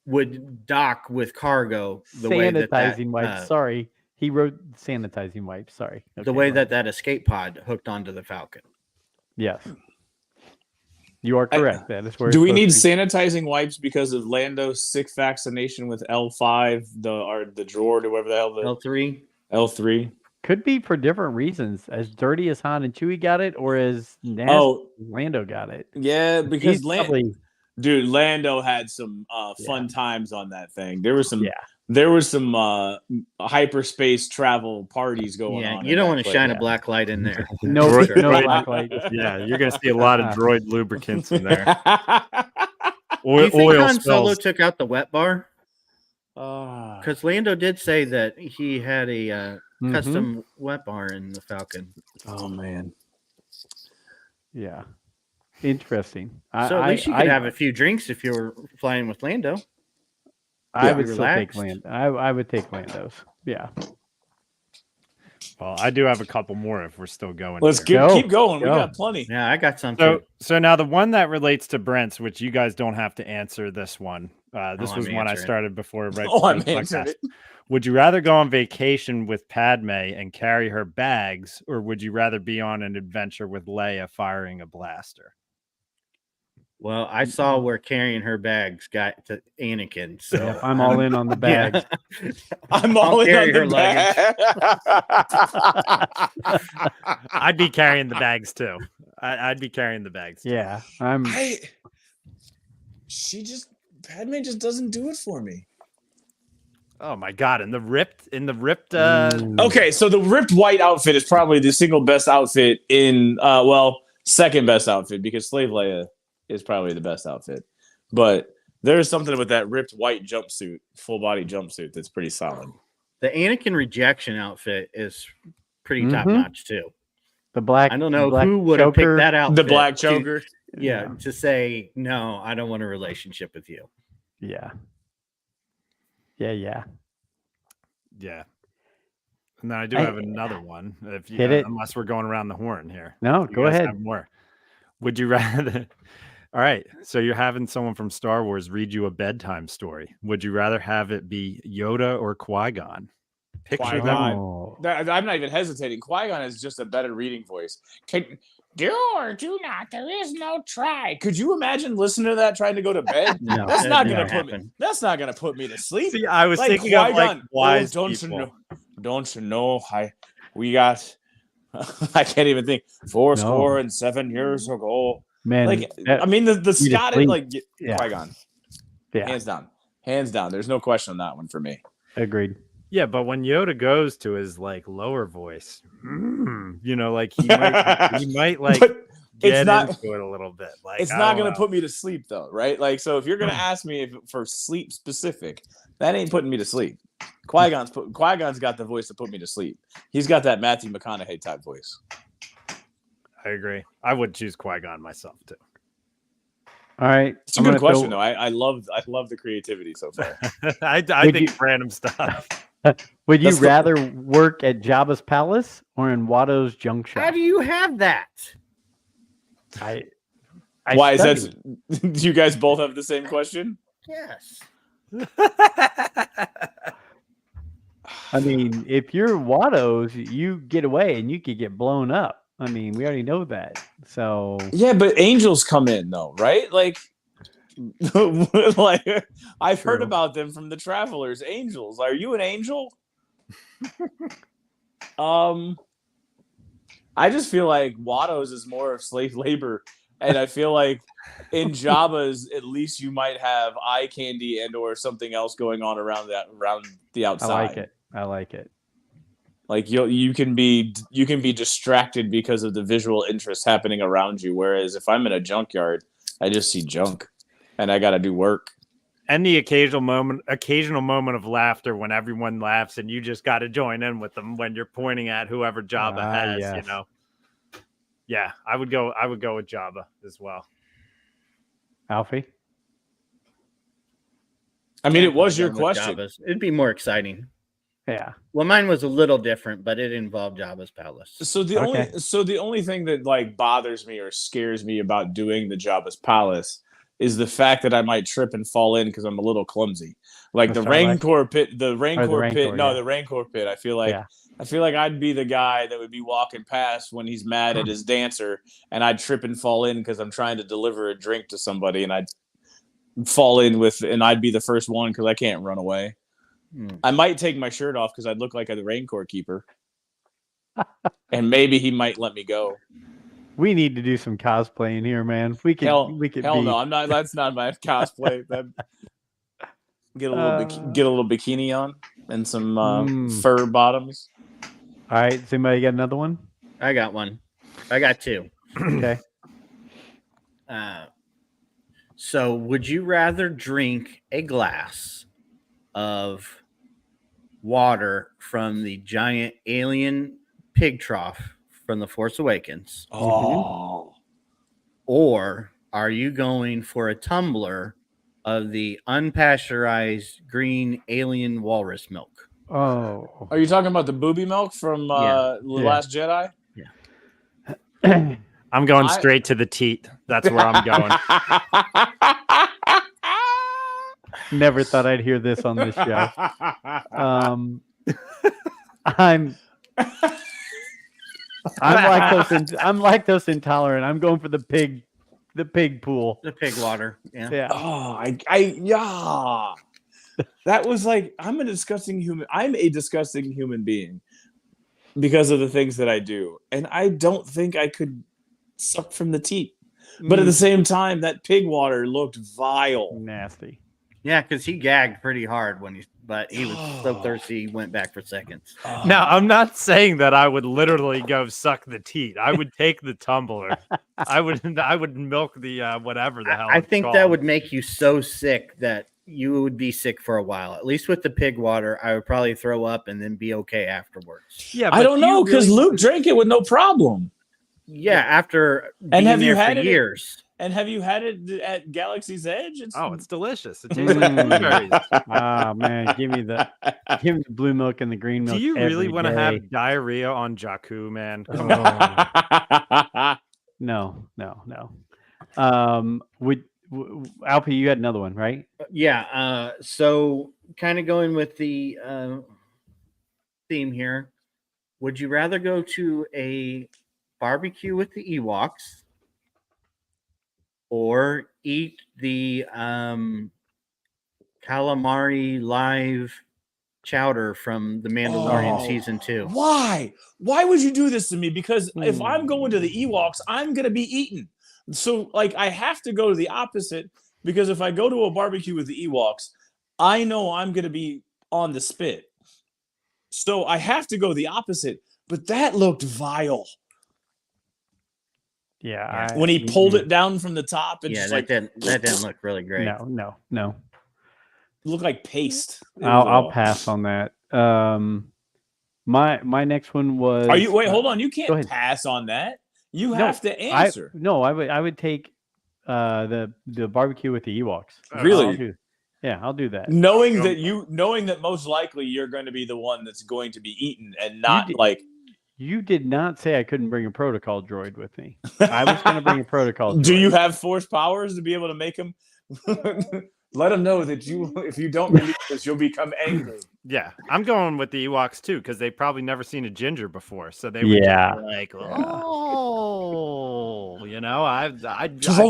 Speaker 1: would dock with cargo the way that
Speaker 3: Sanitizing wipes. Sorry. He wrote sanitizing wipes. Sorry.
Speaker 1: the
Speaker 3: Okay,
Speaker 1: way
Speaker 3: well,
Speaker 1: that escape pod hooked onto the Falcon.
Speaker 3: Yes. You are correct. That is where.
Speaker 4: do
Speaker 3: it's
Speaker 4: we need
Speaker 3: supposed
Speaker 4: sanitizing wipes because of Lando's sick vaccination with L5, the droid or whatever the hell the
Speaker 1: L3.
Speaker 4: L3?
Speaker 3: to be. Could be for different reasons. As dirty as Han and Chewie got it, or as nasty as Lando got it.
Speaker 4: Yeah, because
Speaker 3: He's probably
Speaker 4: Lando had some fun times on that thing. There was some
Speaker 3: Yeah.
Speaker 4: there was some hyperspace travel parties going
Speaker 1: Yeah,
Speaker 4: on.
Speaker 1: you
Speaker 4: in
Speaker 1: don't
Speaker 4: that
Speaker 1: want to
Speaker 4: place.
Speaker 1: shine a black light in there.
Speaker 3: no
Speaker 2: Droid-
Speaker 3: black light.
Speaker 2: Yeah, you're gonna see a lot of droid lubricants in there.
Speaker 1: Do you think
Speaker 2: Oil
Speaker 1: Han Solo
Speaker 2: spills.
Speaker 1: took out the wet bar?
Speaker 4: Ah.
Speaker 1: Because Lando did say that he had a
Speaker 3: Mhm.
Speaker 1: custom wet bar in the Falcon.
Speaker 4: Oh man.
Speaker 3: Yeah. Interesting.
Speaker 1: So at least you could have a few drinks if you were flying with Lando.
Speaker 3: I
Speaker 1: Yeah.
Speaker 3: would still take
Speaker 1: Relaxed.
Speaker 3: Land. I would take Lando's. Yeah.
Speaker 2: Well, I do have a couple more if we're still going.
Speaker 4: Let's
Speaker 2: here.
Speaker 3: Go.
Speaker 4: keep going. We
Speaker 3: Go.
Speaker 4: got plenty.
Speaker 1: Yeah, I got some
Speaker 2: So,
Speaker 1: too.
Speaker 2: so now the one that relates to Brent's, which you guys don't have to answer this one. This
Speaker 1: Oh,
Speaker 2: was
Speaker 1: I'm
Speaker 2: one I
Speaker 1: answering.
Speaker 2: started before. Right
Speaker 4: Oh,
Speaker 2: before
Speaker 4: I'm
Speaker 2: the
Speaker 4: answering
Speaker 2: podcast.
Speaker 4: it.
Speaker 2: Would you rather go on vacation with Padme and carry her bags, or would you rather be on an adventure with Leia firing a blaster?
Speaker 1: Well, I saw where carrying her bags got to Anakin. So
Speaker 3: Yep, I'm all in on the bags.
Speaker 1: Yeah.
Speaker 4: I'm
Speaker 1: I'll
Speaker 4: all in
Speaker 1: carry
Speaker 4: on
Speaker 1: her
Speaker 4: the bag.
Speaker 2: I'd be carrying the bags too. I'd be carrying the bags. Too.
Speaker 3: Yeah. I'm
Speaker 4: Padme just doesn't do it for me.
Speaker 2: Oh my god! In the ripped.
Speaker 4: Okay, so the ripped white outfit is probably the single best outfit in second best outfit because Slave Leia is probably the best outfit. But there's something with that ripped white jumpsuit, full body jumpsuit that's pretty solid.
Speaker 1: The Anakin rejection outfit is pretty
Speaker 3: Mhm.
Speaker 1: top notch too.
Speaker 3: the black.
Speaker 1: I don't know
Speaker 3: black
Speaker 1: who would have
Speaker 3: choker.
Speaker 1: picked that out.
Speaker 4: The black choker.
Speaker 1: Yeah, to say no, I don't want a relationship with you.
Speaker 3: Yeah. Yeah.
Speaker 2: Yeah. And then I do
Speaker 3: I-
Speaker 2: have another one. If you,
Speaker 3: Hit it.
Speaker 2: unless we're going around the horn here.
Speaker 3: No,
Speaker 2: You
Speaker 3: go
Speaker 2: guys
Speaker 3: ahead.
Speaker 2: have more. Would you rather? All right. So you're having someone from Star Wars read you a bedtime story. Would you rather have it be Yoda or Qui-Gon? picture them.
Speaker 4: Qui-Gon.
Speaker 3: Oh.
Speaker 4: I'm not even hesitating. Qui-Gon is just a better reading voice. Do or do not. There is no try. Could you imagine listening to that trying to go to bed?
Speaker 3: No.
Speaker 4: That's
Speaker 1: That
Speaker 4: not
Speaker 1: didn't
Speaker 4: gonna put me.
Speaker 1: happen.
Speaker 4: That's not gonna put me to sleep.
Speaker 2: See, I was
Speaker 4: Like
Speaker 2: thinking of like
Speaker 4: Qui-Gon,
Speaker 2: wise
Speaker 4: don't
Speaker 2: people.
Speaker 4: you know? Don't you know? We got. I can't even think. 7 years ago.
Speaker 3: Man,
Speaker 4: Like
Speaker 3: that-
Speaker 4: I mean, the
Speaker 3: sleep.
Speaker 4: Scottish like
Speaker 3: Yeah.
Speaker 4: Qui-Gon,
Speaker 3: yeah,
Speaker 4: hands down. There's no question on that one for me.
Speaker 3: agreed.
Speaker 2: Yeah, but when Yoda goes to his like lower voice, you know, like he might like
Speaker 4: But
Speaker 2: get
Speaker 4: it's not.
Speaker 2: into it a little bit. Like
Speaker 4: It's
Speaker 2: I
Speaker 4: not
Speaker 2: don't
Speaker 4: gonna
Speaker 2: know.
Speaker 4: put me to sleep though, right? Like, so if you're gonna ask me if for sleep specific, that ain't putting me to sleep. Qui-Gon's got the voice to put me to sleep. He's got that Matthew McConaughey type voice.
Speaker 2: I agree. I would choose Qui-Gon myself too.
Speaker 3: All right,
Speaker 4: It's a
Speaker 3: I'm
Speaker 4: good
Speaker 3: gonna
Speaker 4: question
Speaker 3: throw-
Speaker 4: though. I love the creativity so far.
Speaker 2: I
Speaker 3: Would
Speaker 2: think
Speaker 3: you-
Speaker 2: random stuff.
Speaker 3: Would you
Speaker 4: That's the-
Speaker 3: rather work at Jabba's palace or in Watto's junk shop?
Speaker 1: How do you have that?
Speaker 3: I
Speaker 4: Why is
Speaker 3: studied.
Speaker 4: that? Do you guys both have the same question?
Speaker 1: Yes.
Speaker 3: I mean, if you're Watto's, you get away and you could get blown up. I mean, we already know that. So
Speaker 4: Yeah, but angels come in though, right? Like, like I've heard
Speaker 3: True.
Speaker 4: about them from the travelers. Angels, are you an angel? I just feel like Watto's is more of slave labor, and I feel like in Jabba's, at least you might have eye candy and or something else going on around the
Speaker 3: I
Speaker 4: outside.
Speaker 3: like it. I like it.
Speaker 4: Like you can be distracted because of the visual interest happening around you. Whereas if I'm in a junkyard, I just see junk, and I got to do work.
Speaker 2: And the occasional moment of laughter when everyone laughs and you just got to join in with them when you're pointing at whoever Jabba has,
Speaker 3: yes.
Speaker 2: you know. Yeah, I would go with Jabba as well.
Speaker 3: Alfie?
Speaker 4: I mean, it was
Speaker 1: I'd
Speaker 4: your
Speaker 1: go with
Speaker 4: question.
Speaker 1: Jabba's. It'd be more exciting.
Speaker 3: Yeah.
Speaker 1: Well, mine was a little different, but it involved Jabba's palace.
Speaker 4: So the only thing that like bothers me or scares me about doing the Jabba's palace is the fact that I might trip and fall in because I'm a little clumsy. Like the
Speaker 3: The Sarlacc?
Speaker 4: Rancor pit, the Rancor
Speaker 3: Rancor,
Speaker 4: pit. No,
Speaker 3: yeah.
Speaker 4: the Rancor pit. I feel like
Speaker 3: Yeah.
Speaker 4: I'd be the guy that would be walking past when he's mad at his dancer, and I'd trip and fall in because I'm trying to deliver a drink to somebody, and I'd fall in and I'd be the first one because I can't run away.
Speaker 1: Hmm.
Speaker 4: I might take my shirt off because I'd look like a Rancor keeper, and maybe he might let me go.
Speaker 3: We need to do some cosplaying here, man. We could
Speaker 4: Hell
Speaker 3: be
Speaker 4: no, I'm not. That's not my cosplay. Get a little bikini on and some fur bottoms.
Speaker 3: All right, does anybody got another one?
Speaker 1: I got one. I got two.
Speaker 3: Okay.
Speaker 1: So, would you rather drink a glass of water from the giant alien pig trough from The Force Awakens?
Speaker 4: Oh,
Speaker 1: Or are you going for a tumbler of the unpasteurized green alien walrus milk?
Speaker 3: Oh.
Speaker 4: are you talking about the booby milk from The
Speaker 3: Yeah.
Speaker 4: Last Jedi?
Speaker 2: I'm going
Speaker 4: I-
Speaker 2: straight to the teat. That's where I'm going.
Speaker 3: Never thought I'd hear this on this show. I'm lactose intolerant. I'm going for the pig pool.
Speaker 1: The pig water. Yeah.
Speaker 3: Yeah.
Speaker 4: Oh, yeah. That was like I'm a disgusting human being because of the things that I do, and I don't think I could suck from the teat. But at the same time, that pig water looked vile.
Speaker 3: Nasty.
Speaker 1: Yeah, because he gagged pretty hard but he was so thirsty he went back for seconds.
Speaker 2: Now, I'm not saying that I would literally go suck the teat. I would take the tumbler. I would milk the whatever the hell.
Speaker 1: I
Speaker 2: it's
Speaker 1: think that
Speaker 2: called.
Speaker 1: would make you so sick that you would be sick for a while. At least with the pig water, I would probably throw up and then be okay afterwards.
Speaker 2: Yeah,
Speaker 4: I
Speaker 2: but
Speaker 4: don't
Speaker 2: do you
Speaker 4: know because
Speaker 2: really-
Speaker 4: Luke drank it with no problem.
Speaker 1: Yeah, after
Speaker 4: And
Speaker 1: being
Speaker 4: have you
Speaker 1: there
Speaker 4: had
Speaker 1: for
Speaker 4: it-
Speaker 1: years.
Speaker 4: And have you had it at Galaxy's Edge?
Speaker 2: Oh, it's delicious. It tastes like
Speaker 3: Mm.
Speaker 2: blueberries.
Speaker 3: Oh man, give me the blue milk and the green milk.
Speaker 2: Do you really
Speaker 3: every
Speaker 2: want to
Speaker 3: day.
Speaker 2: have diarrhea on Jakku, man? Come on.
Speaker 3: No. Alfie, you had another one, right?
Speaker 1: Yeah. So kind of going with the theme here. Would you rather go to a barbecue with the Ewoks or eat the calamari live chowder from the Mandalorian
Speaker 4: Oh.
Speaker 1: season 2?
Speaker 4: Why? Why would you do this to me? Because if I'm going to the Ewoks, I'm gonna be eaten. So like I have to go to the opposite because if I go to a barbecue with the Ewoks, I know I'm gonna be on the spit. So I have to go the opposite. But that looked vile.
Speaker 3: Yeah.
Speaker 4: When he pulled it down from the top, and
Speaker 1: Yeah,
Speaker 4: just
Speaker 1: that
Speaker 4: like
Speaker 1: didn't look really great.
Speaker 3: No.
Speaker 4: looked like paste. It
Speaker 3: I'll
Speaker 4: was,
Speaker 3: pass on that. My next one was.
Speaker 4: Are you wait? Hold on. You
Speaker 3: go
Speaker 4: can't
Speaker 3: ahead.
Speaker 4: pass on that. You
Speaker 3: No,
Speaker 4: have to answer.
Speaker 3: I would take the barbecue with the Ewoks.
Speaker 4: Really?
Speaker 3: I'll do that.
Speaker 4: knowing that most likely you're going to be the one that's going to be eaten and not like
Speaker 3: You did not say I couldn't bring a protocol droid with me. I was going to bring a protocol droid.
Speaker 4: Do you have force powers to be able to make him? Let him know that if you don't release this, you'll become angry.
Speaker 2: Yeah, I'm going with the Ewoks too because they probably never seen a ginger before, so they would
Speaker 3: Yeah.
Speaker 2: just be like, oh, I'd show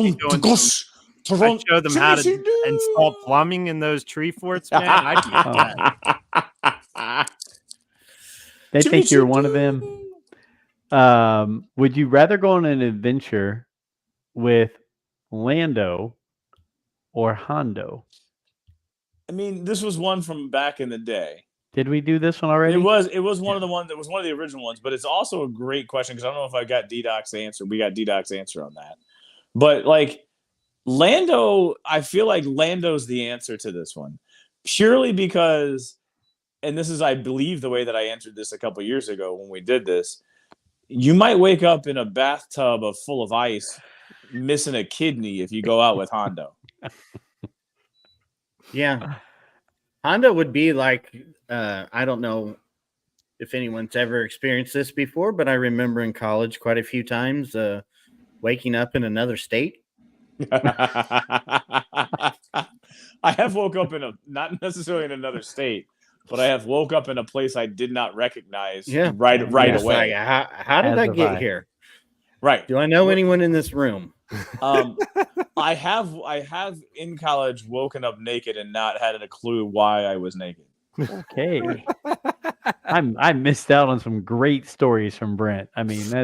Speaker 2: them how to install plumbing in those tree forts, man. I'd be that.
Speaker 3: They think you're one of them. Would you rather go on an adventure with Lando or Hondo?
Speaker 4: I mean, this was one from back in the day.
Speaker 3: Did we do this one already?
Speaker 4: It was one of the ones. It was one of the original ones, but it's also a great question because I don't know if I got D-Doc's answer. We got D-Doc's answer on that, but like Lando, I feel like Lando's the answer to this one purely because, and this is, I believe, the way that I answered this a couple years ago when we did this. You might wake up in a bathtub full of ice, missing a kidney if you go out with Hondo.
Speaker 1: Yeah. Honda would be like, I don't know if anyone's ever experienced this before, but I remember in college quite a few times waking up in another state.
Speaker 4: I have woke up not necessarily in another state, but I have woke up in a place I did not recognize right
Speaker 1: It's
Speaker 4: away.
Speaker 1: like, how did I get here?
Speaker 4: Right.
Speaker 1: Do I know anyone in this room?
Speaker 4: I have in college woken up naked and not had a clue why I was naked.
Speaker 3: Okay. I missed out on some great stories from Brent. I mean,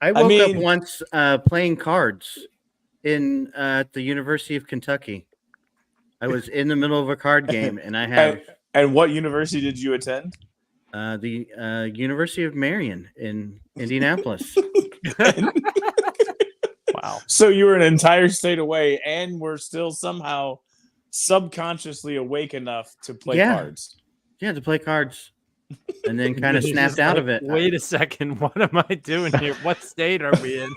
Speaker 1: I woke up once playing cards in at the University of Kentucky. I was in the middle of a card game, and I have.
Speaker 4: And what university did you attend?
Speaker 1: The University of Marion in Indianapolis.
Speaker 3: wow.
Speaker 4: So you were an entire state away, and were still somehow subconsciously awake enough to play cards.
Speaker 1: Yeah, to play cards, and then kind of snapped out of it.
Speaker 2: Wait a second, what am I doing here? What state are we in?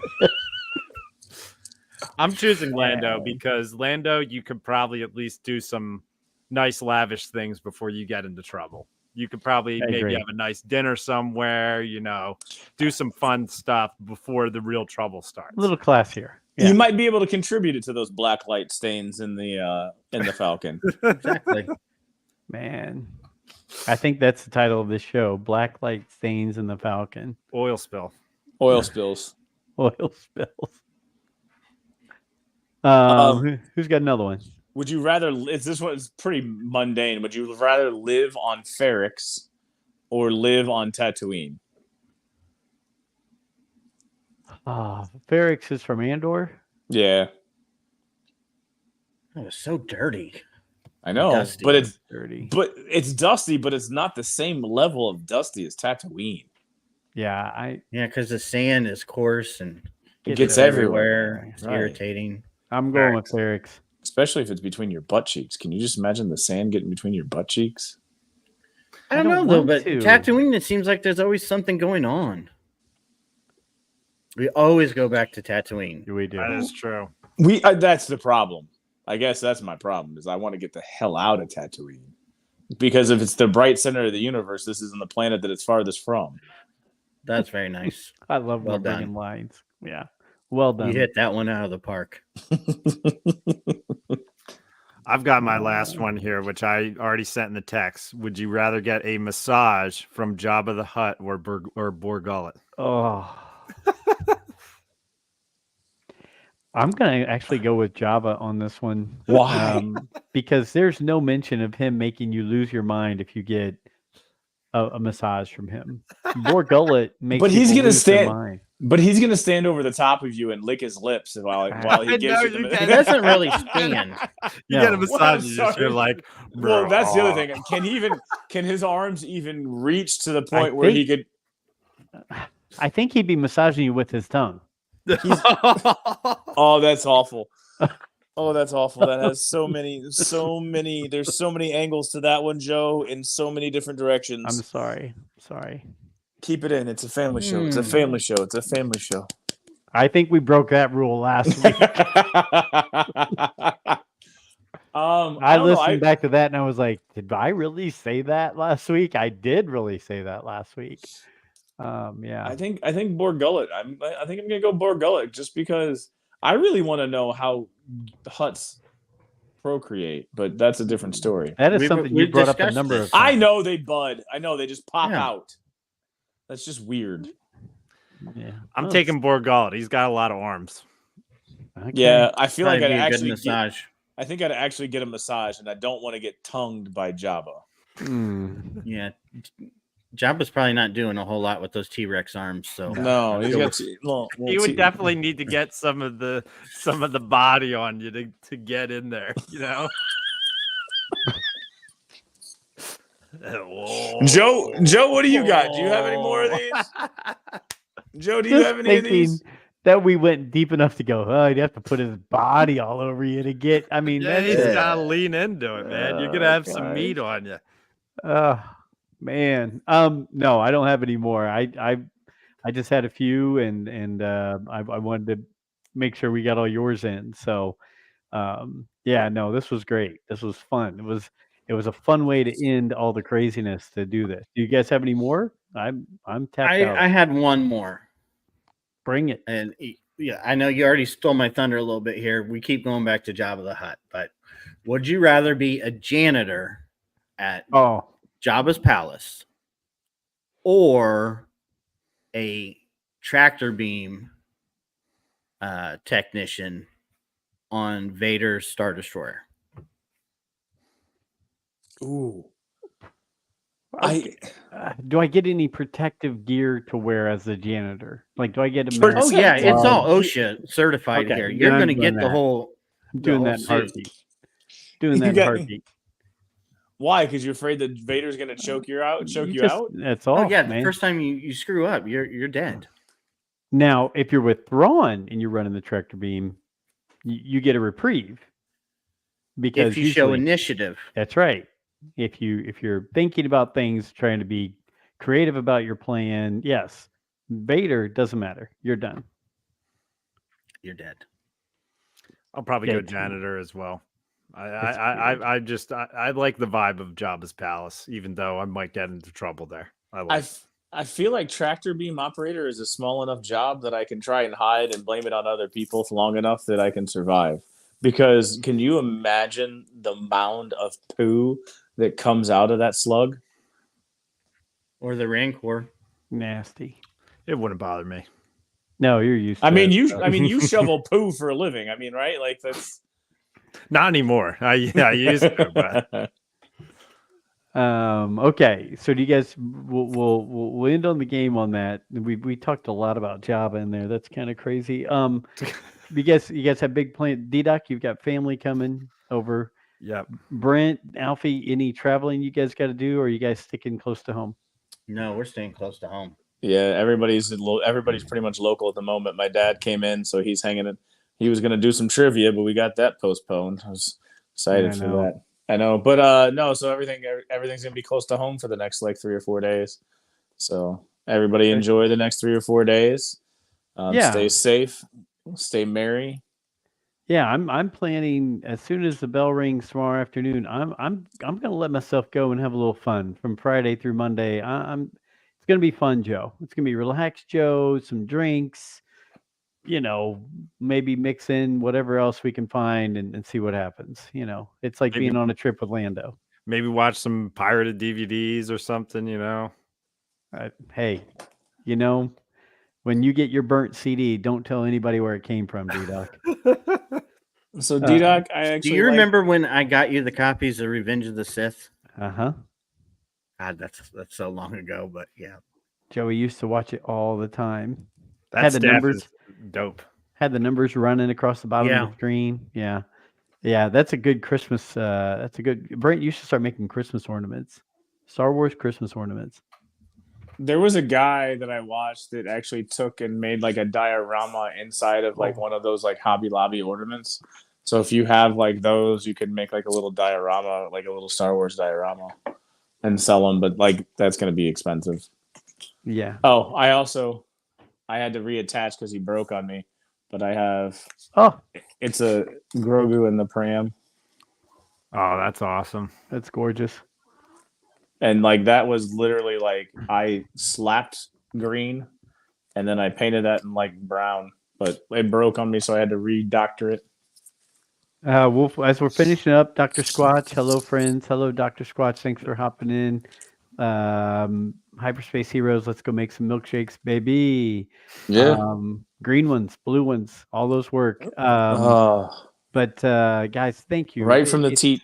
Speaker 2: I'm choosing Lando because Lando, you could probably at least do some nice lavish things before you get into trouble. You could probably maybe have a nice dinner somewhere, do some fun stuff before the real trouble starts.
Speaker 3: A little classier.
Speaker 4: Yeah. You might be able to contribute to those black light stains in the Falcon.
Speaker 1: Exactly.
Speaker 3: Man, I think that's the title of this show: Black Light Stains in the Falcon.
Speaker 2: Oil spill.
Speaker 4: Oil spills.
Speaker 3: Oil spills. Who's got another one?
Speaker 4: Would you rather? This one's pretty mundane. Would you rather live on Ferrix or live on Tatooine?
Speaker 3: Ferrix is from Andor.
Speaker 4: Yeah.
Speaker 1: It was so dirty.
Speaker 4: I know,
Speaker 1: Dusty.
Speaker 4: but it's
Speaker 3: dirty.
Speaker 4: But it's dusty, but it's not the same level of dusty as Tatooine.
Speaker 3: Yeah,
Speaker 1: because the sand is coarse and
Speaker 4: it gets everywhere.
Speaker 1: It's irritating.
Speaker 3: I'm going with Ferrix.
Speaker 4: Especially if it's between your butt cheeks. Can you just imagine the sand getting between your butt cheeks?
Speaker 1: I don't know, though, but Tatooine, it seems like there's always something going on. We always go back to Tatooine.
Speaker 3: We do.
Speaker 2: That is true.
Speaker 4: That's the problem. I guess that's my problem, is I want to get the hell out of Tatooine. Because if it's the bright center of the universe, this isn't the planet that it's farthest from.
Speaker 1: That's very nice.
Speaker 3: I love bringing lines. Yeah. Well done.
Speaker 1: You hit that one out of the park.
Speaker 2: I've got my last one here, which I already sent in the text. Would you rather get a massage from Jabba the Hutt or Bor Gullet?
Speaker 3: Oh. I'm going to actually go with Jabba on this one.
Speaker 4: Why?
Speaker 3: Because there's no mention of him making you lose your mind if you get a massage from him. Bor Gullet makes
Speaker 4: But he's
Speaker 3: people
Speaker 4: gonna
Speaker 3: lose their
Speaker 4: stand-
Speaker 3: mind.
Speaker 4: But he's gonna stand over the top of you and lick his lips while he
Speaker 2: I
Speaker 4: gives
Speaker 2: know,
Speaker 4: you
Speaker 2: you
Speaker 4: the.
Speaker 2: get
Speaker 1: He doesn't really stand.
Speaker 2: You get a
Speaker 3: No.
Speaker 2: massage,
Speaker 4: Well,
Speaker 2: and you just
Speaker 4: sorry.
Speaker 2: feel like,
Speaker 4: Well, that's the other
Speaker 2: "Bruh."
Speaker 4: thing. Can his arms even reach to the
Speaker 3: I
Speaker 4: point where he could?
Speaker 3: I think he'd be massaging you with his tongue.
Speaker 4: Oh, that's awful. Oh, that's awful. That has so many. There's so many angles to that one, Joe, in so many different directions.
Speaker 3: I'm sorry.
Speaker 4: Keep it in. It's a family show. It's a family show. It's a family show.
Speaker 3: I think we broke that rule last week. I listened back to that and I was like, did I really say that last week? I did really say that last week. Yeah.
Speaker 4: I think Bor Gullet. I think I'm gonna go Bor Gullet just because I really want to know how Hutts procreate, but that's a different story.
Speaker 3: That is
Speaker 1: We've-
Speaker 3: something you
Speaker 1: we've
Speaker 3: brought up a
Speaker 1: discussed
Speaker 3: number
Speaker 1: this.
Speaker 3: of times.
Speaker 4: I know they bud. I know they just pop
Speaker 1: Yeah.
Speaker 4: out. That's just weird.
Speaker 3: Yeah.
Speaker 2: I'm
Speaker 3: Well,
Speaker 2: taking Bor Gullet. He's got a lot of arms.
Speaker 3: okay.
Speaker 4: Yeah, I feel like
Speaker 1: Probably
Speaker 4: I'd
Speaker 1: be a good
Speaker 4: actually.
Speaker 1: massage.
Speaker 4: I think I'd actually get a massage, and I don't want to get tongued by Jabba.
Speaker 3: Mm.
Speaker 1: Yeah, Jabba's probably not doing a whole lot with those T-Rex arms. So
Speaker 4: No, he's
Speaker 1: go
Speaker 4: got.
Speaker 1: with-
Speaker 2: You would definitely need to get some of the body on you to get in there, you know.
Speaker 4: Joe, what do you got? Do you have any more of these? Joe, do you
Speaker 3: Just
Speaker 4: have any of these?
Speaker 3: thinking that we went deep enough to go, oh, he'd have to put his body all over you to get. I mean,
Speaker 2: Yeah,
Speaker 3: that's
Speaker 2: you
Speaker 3: just,
Speaker 2: gotta lean into it, man. You're gonna have some meat on you.
Speaker 3: man. No, I don't have any more. I just had a few, and I wanted to make sure we got all yours in. So, yeah, no, this was great. This was fun. It was a fun way to end all the craziness to do this. Do you guys have any more? I'm tapped out.
Speaker 1: I had one more,
Speaker 3: Bring it.
Speaker 1: and yeah, I know you already stole my thunder a little bit here. We keep going back to Jabba the Hutt, but would you rather be a janitor at
Speaker 3: Oh,
Speaker 1: Jabba's palace or a tractor beam technician on Vader's Star Destroyer?
Speaker 4: Ooh.
Speaker 3: do I get any protective gear to wear as a janitor? Like, do I get a
Speaker 4: Sure.
Speaker 3: mask?
Speaker 1: Oh yeah, it's all
Speaker 3: Well,
Speaker 1: OSHA certified
Speaker 3: okay,
Speaker 1: here.
Speaker 3: then
Speaker 1: You're
Speaker 3: I'm
Speaker 1: going to
Speaker 3: doing
Speaker 1: get the
Speaker 3: that.
Speaker 1: whole.
Speaker 3: I'm doing
Speaker 1: the
Speaker 3: that in
Speaker 1: whole
Speaker 3: heartbeat. Doing that
Speaker 4: You
Speaker 3: in
Speaker 4: got-
Speaker 3: heartbeat.
Speaker 4: Why? Because you're afraid that Vader's going to choke you out?
Speaker 3: That's all.
Speaker 1: Oh yeah,
Speaker 3: man.
Speaker 1: the first time you screw up, you're dead.
Speaker 3: Now, if you're with Thrawn and you're running the tractor beam, you get a reprieve because
Speaker 1: If you show
Speaker 3: usually-
Speaker 1: initiative,
Speaker 3: that's right. If you're thinking about things, trying to be creative about your plan, yes. Vader doesn't matter. You're done.
Speaker 1: you're dead.
Speaker 2: I'll probably go
Speaker 3: Dead.
Speaker 2: janitor as well.
Speaker 3: That's
Speaker 2: I like the vibe of Jabba's palace, even though I might get into trouble there.
Speaker 4: I feel like tractor beam operator is a small enough job that I can try and hide and blame it on other people for long enough that I can survive. Because can you imagine the mound of poo that comes out of that slug?
Speaker 1: Or the Rancor.
Speaker 3: Nasty.
Speaker 2: It wouldn't bother me.
Speaker 3: No, you're used to
Speaker 4: I mean,
Speaker 3: it.
Speaker 4: you shovel poo for a living. I mean, right? Like that's
Speaker 2: Not anymore. I used to, but
Speaker 3: Okay, so do you guys? We'll end on the game on that. We talked a lot about Jabba in there. That's kind of crazy. You guys have big plans. D-Doc, you've got family coming over.
Speaker 2: yeah.
Speaker 3: Brent, Alfie, any traveling you guys got to do, or are you guys sticking close to home?
Speaker 1: No, we're staying close to home.
Speaker 4: yeah. Everybody's pretty much local at the moment. My dad came in, so he's hanging it. He was going to do some trivia, but we got that postponed. I was excited
Speaker 3: I
Speaker 4: for
Speaker 3: know.
Speaker 4: that. I know, but no. So everything's going to be close to home for the next like 3 or 4 days. So everybody enjoy the next 3 or 4 days.
Speaker 3: Yeah.
Speaker 4: Stay safe. Stay merry.
Speaker 3: Yeah, I'm planning as soon as the bell rings tomorrow afternoon. I'm gonna let myself go and have a little fun from Friday through Monday. It's gonna be fun, Joe. It's gonna be relaxed, Joe. Some drinks, maybe mix in whatever else we can find and see what happens. It's like
Speaker 2: Maybe-
Speaker 3: being on a trip with Lando.
Speaker 2: Maybe watch some pirated DVDs or something,
Speaker 3: Hey, when you get your burnt CD, don't tell anybody where it came from, D-Doc.
Speaker 4: So D-Doc, I
Speaker 1: Do
Speaker 4: actually
Speaker 1: you
Speaker 4: like-
Speaker 1: remember when I got you the copies of Revenge of the Sith?
Speaker 3: Uh-huh.
Speaker 1: God, that's so long ago, but yeah.
Speaker 3: Joey used to watch it all the time.
Speaker 2: That
Speaker 3: Had the
Speaker 2: staff
Speaker 3: numbers.
Speaker 2: is dope.
Speaker 3: Had the numbers running across the bottom
Speaker 1: Yeah.
Speaker 3: of the screen. Yeah. Yeah, that's a good Christmas. Brent, you should start making Christmas ornaments. Star Wars Christmas ornaments.
Speaker 4: There was a guy that I watched that actually took and made like a diorama inside of like one of those like Hobby Lobby ornaments. So if you have like those, you could make like a little diorama, like a little Star Wars diorama, and sell them. But like that's going to be expensive.
Speaker 3: Yeah.
Speaker 4: Oh, I had to reattach because he broke on me. But I have
Speaker 3: Oh,
Speaker 4: it's a Grogu in the pram,
Speaker 2: Oh, that's awesome.
Speaker 3: that's gorgeous.
Speaker 4: and like that was literally like I slapped green, and then I painted that in like brown. But it broke on me, so I had to redoctor it.
Speaker 3: As we're finishing up, Dr. Squatch, hello friends. Hello, Dr. Squatch. Thanks for hopping in. Hyperspace Heroes, let's go make some milkshakes, baby. Green ones, blue ones, all those work. But guys, thank you.
Speaker 4: Right from the teat.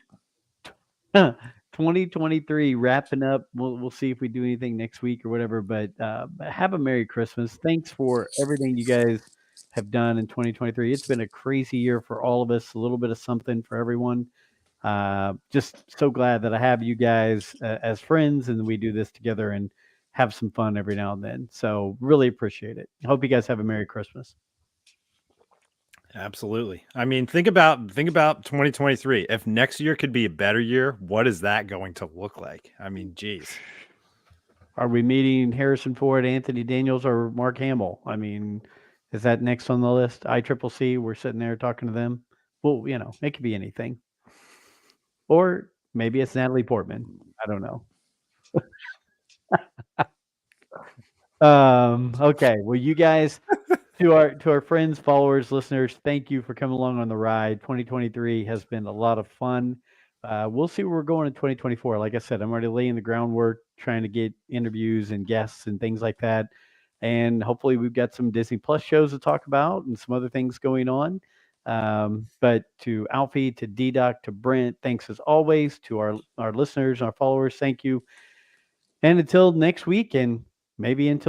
Speaker 3: 2023 wrapping up. We'll see if we do anything next week or whatever. But have a Merry Christmas. Thanks for everything you guys have done in 2023. It's been a crazy year for all of us. A little bit of something for everyone. Just so glad that I have you guys as friends, and we do this together and have some fun every now and then. So really appreciate it. Hope you guys have a Merry Christmas.
Speaker 2: Absolutely. I mean, think about 2023. If next year could be a better year, what is that going to look like? I mean, geez.
Speaker 3: Are we meeting Harrison Ford, Anthony Daniels, or Mark Hamill? I mean, is that next on the list? ICCC, we're sitting there talking to them. Well, it could be anything. Or maybe it's Natalie Portman. I don't know. Okay. Well, you guys, to our friends, followers, listeners, thank you for coming along on the ride. 2023 has been a lot of fun. We'll see where we're going in 2024. Like I said, I'm already laying the groundwork, trying to get interviews and guests and things like that. And hopefully we've got some Disney Plus shows to talk about and some other things going on. But to Alfie, to D-Doc, to Brent, thanks as always. To our listeners, our followers, thank you. And until next week, and maybe until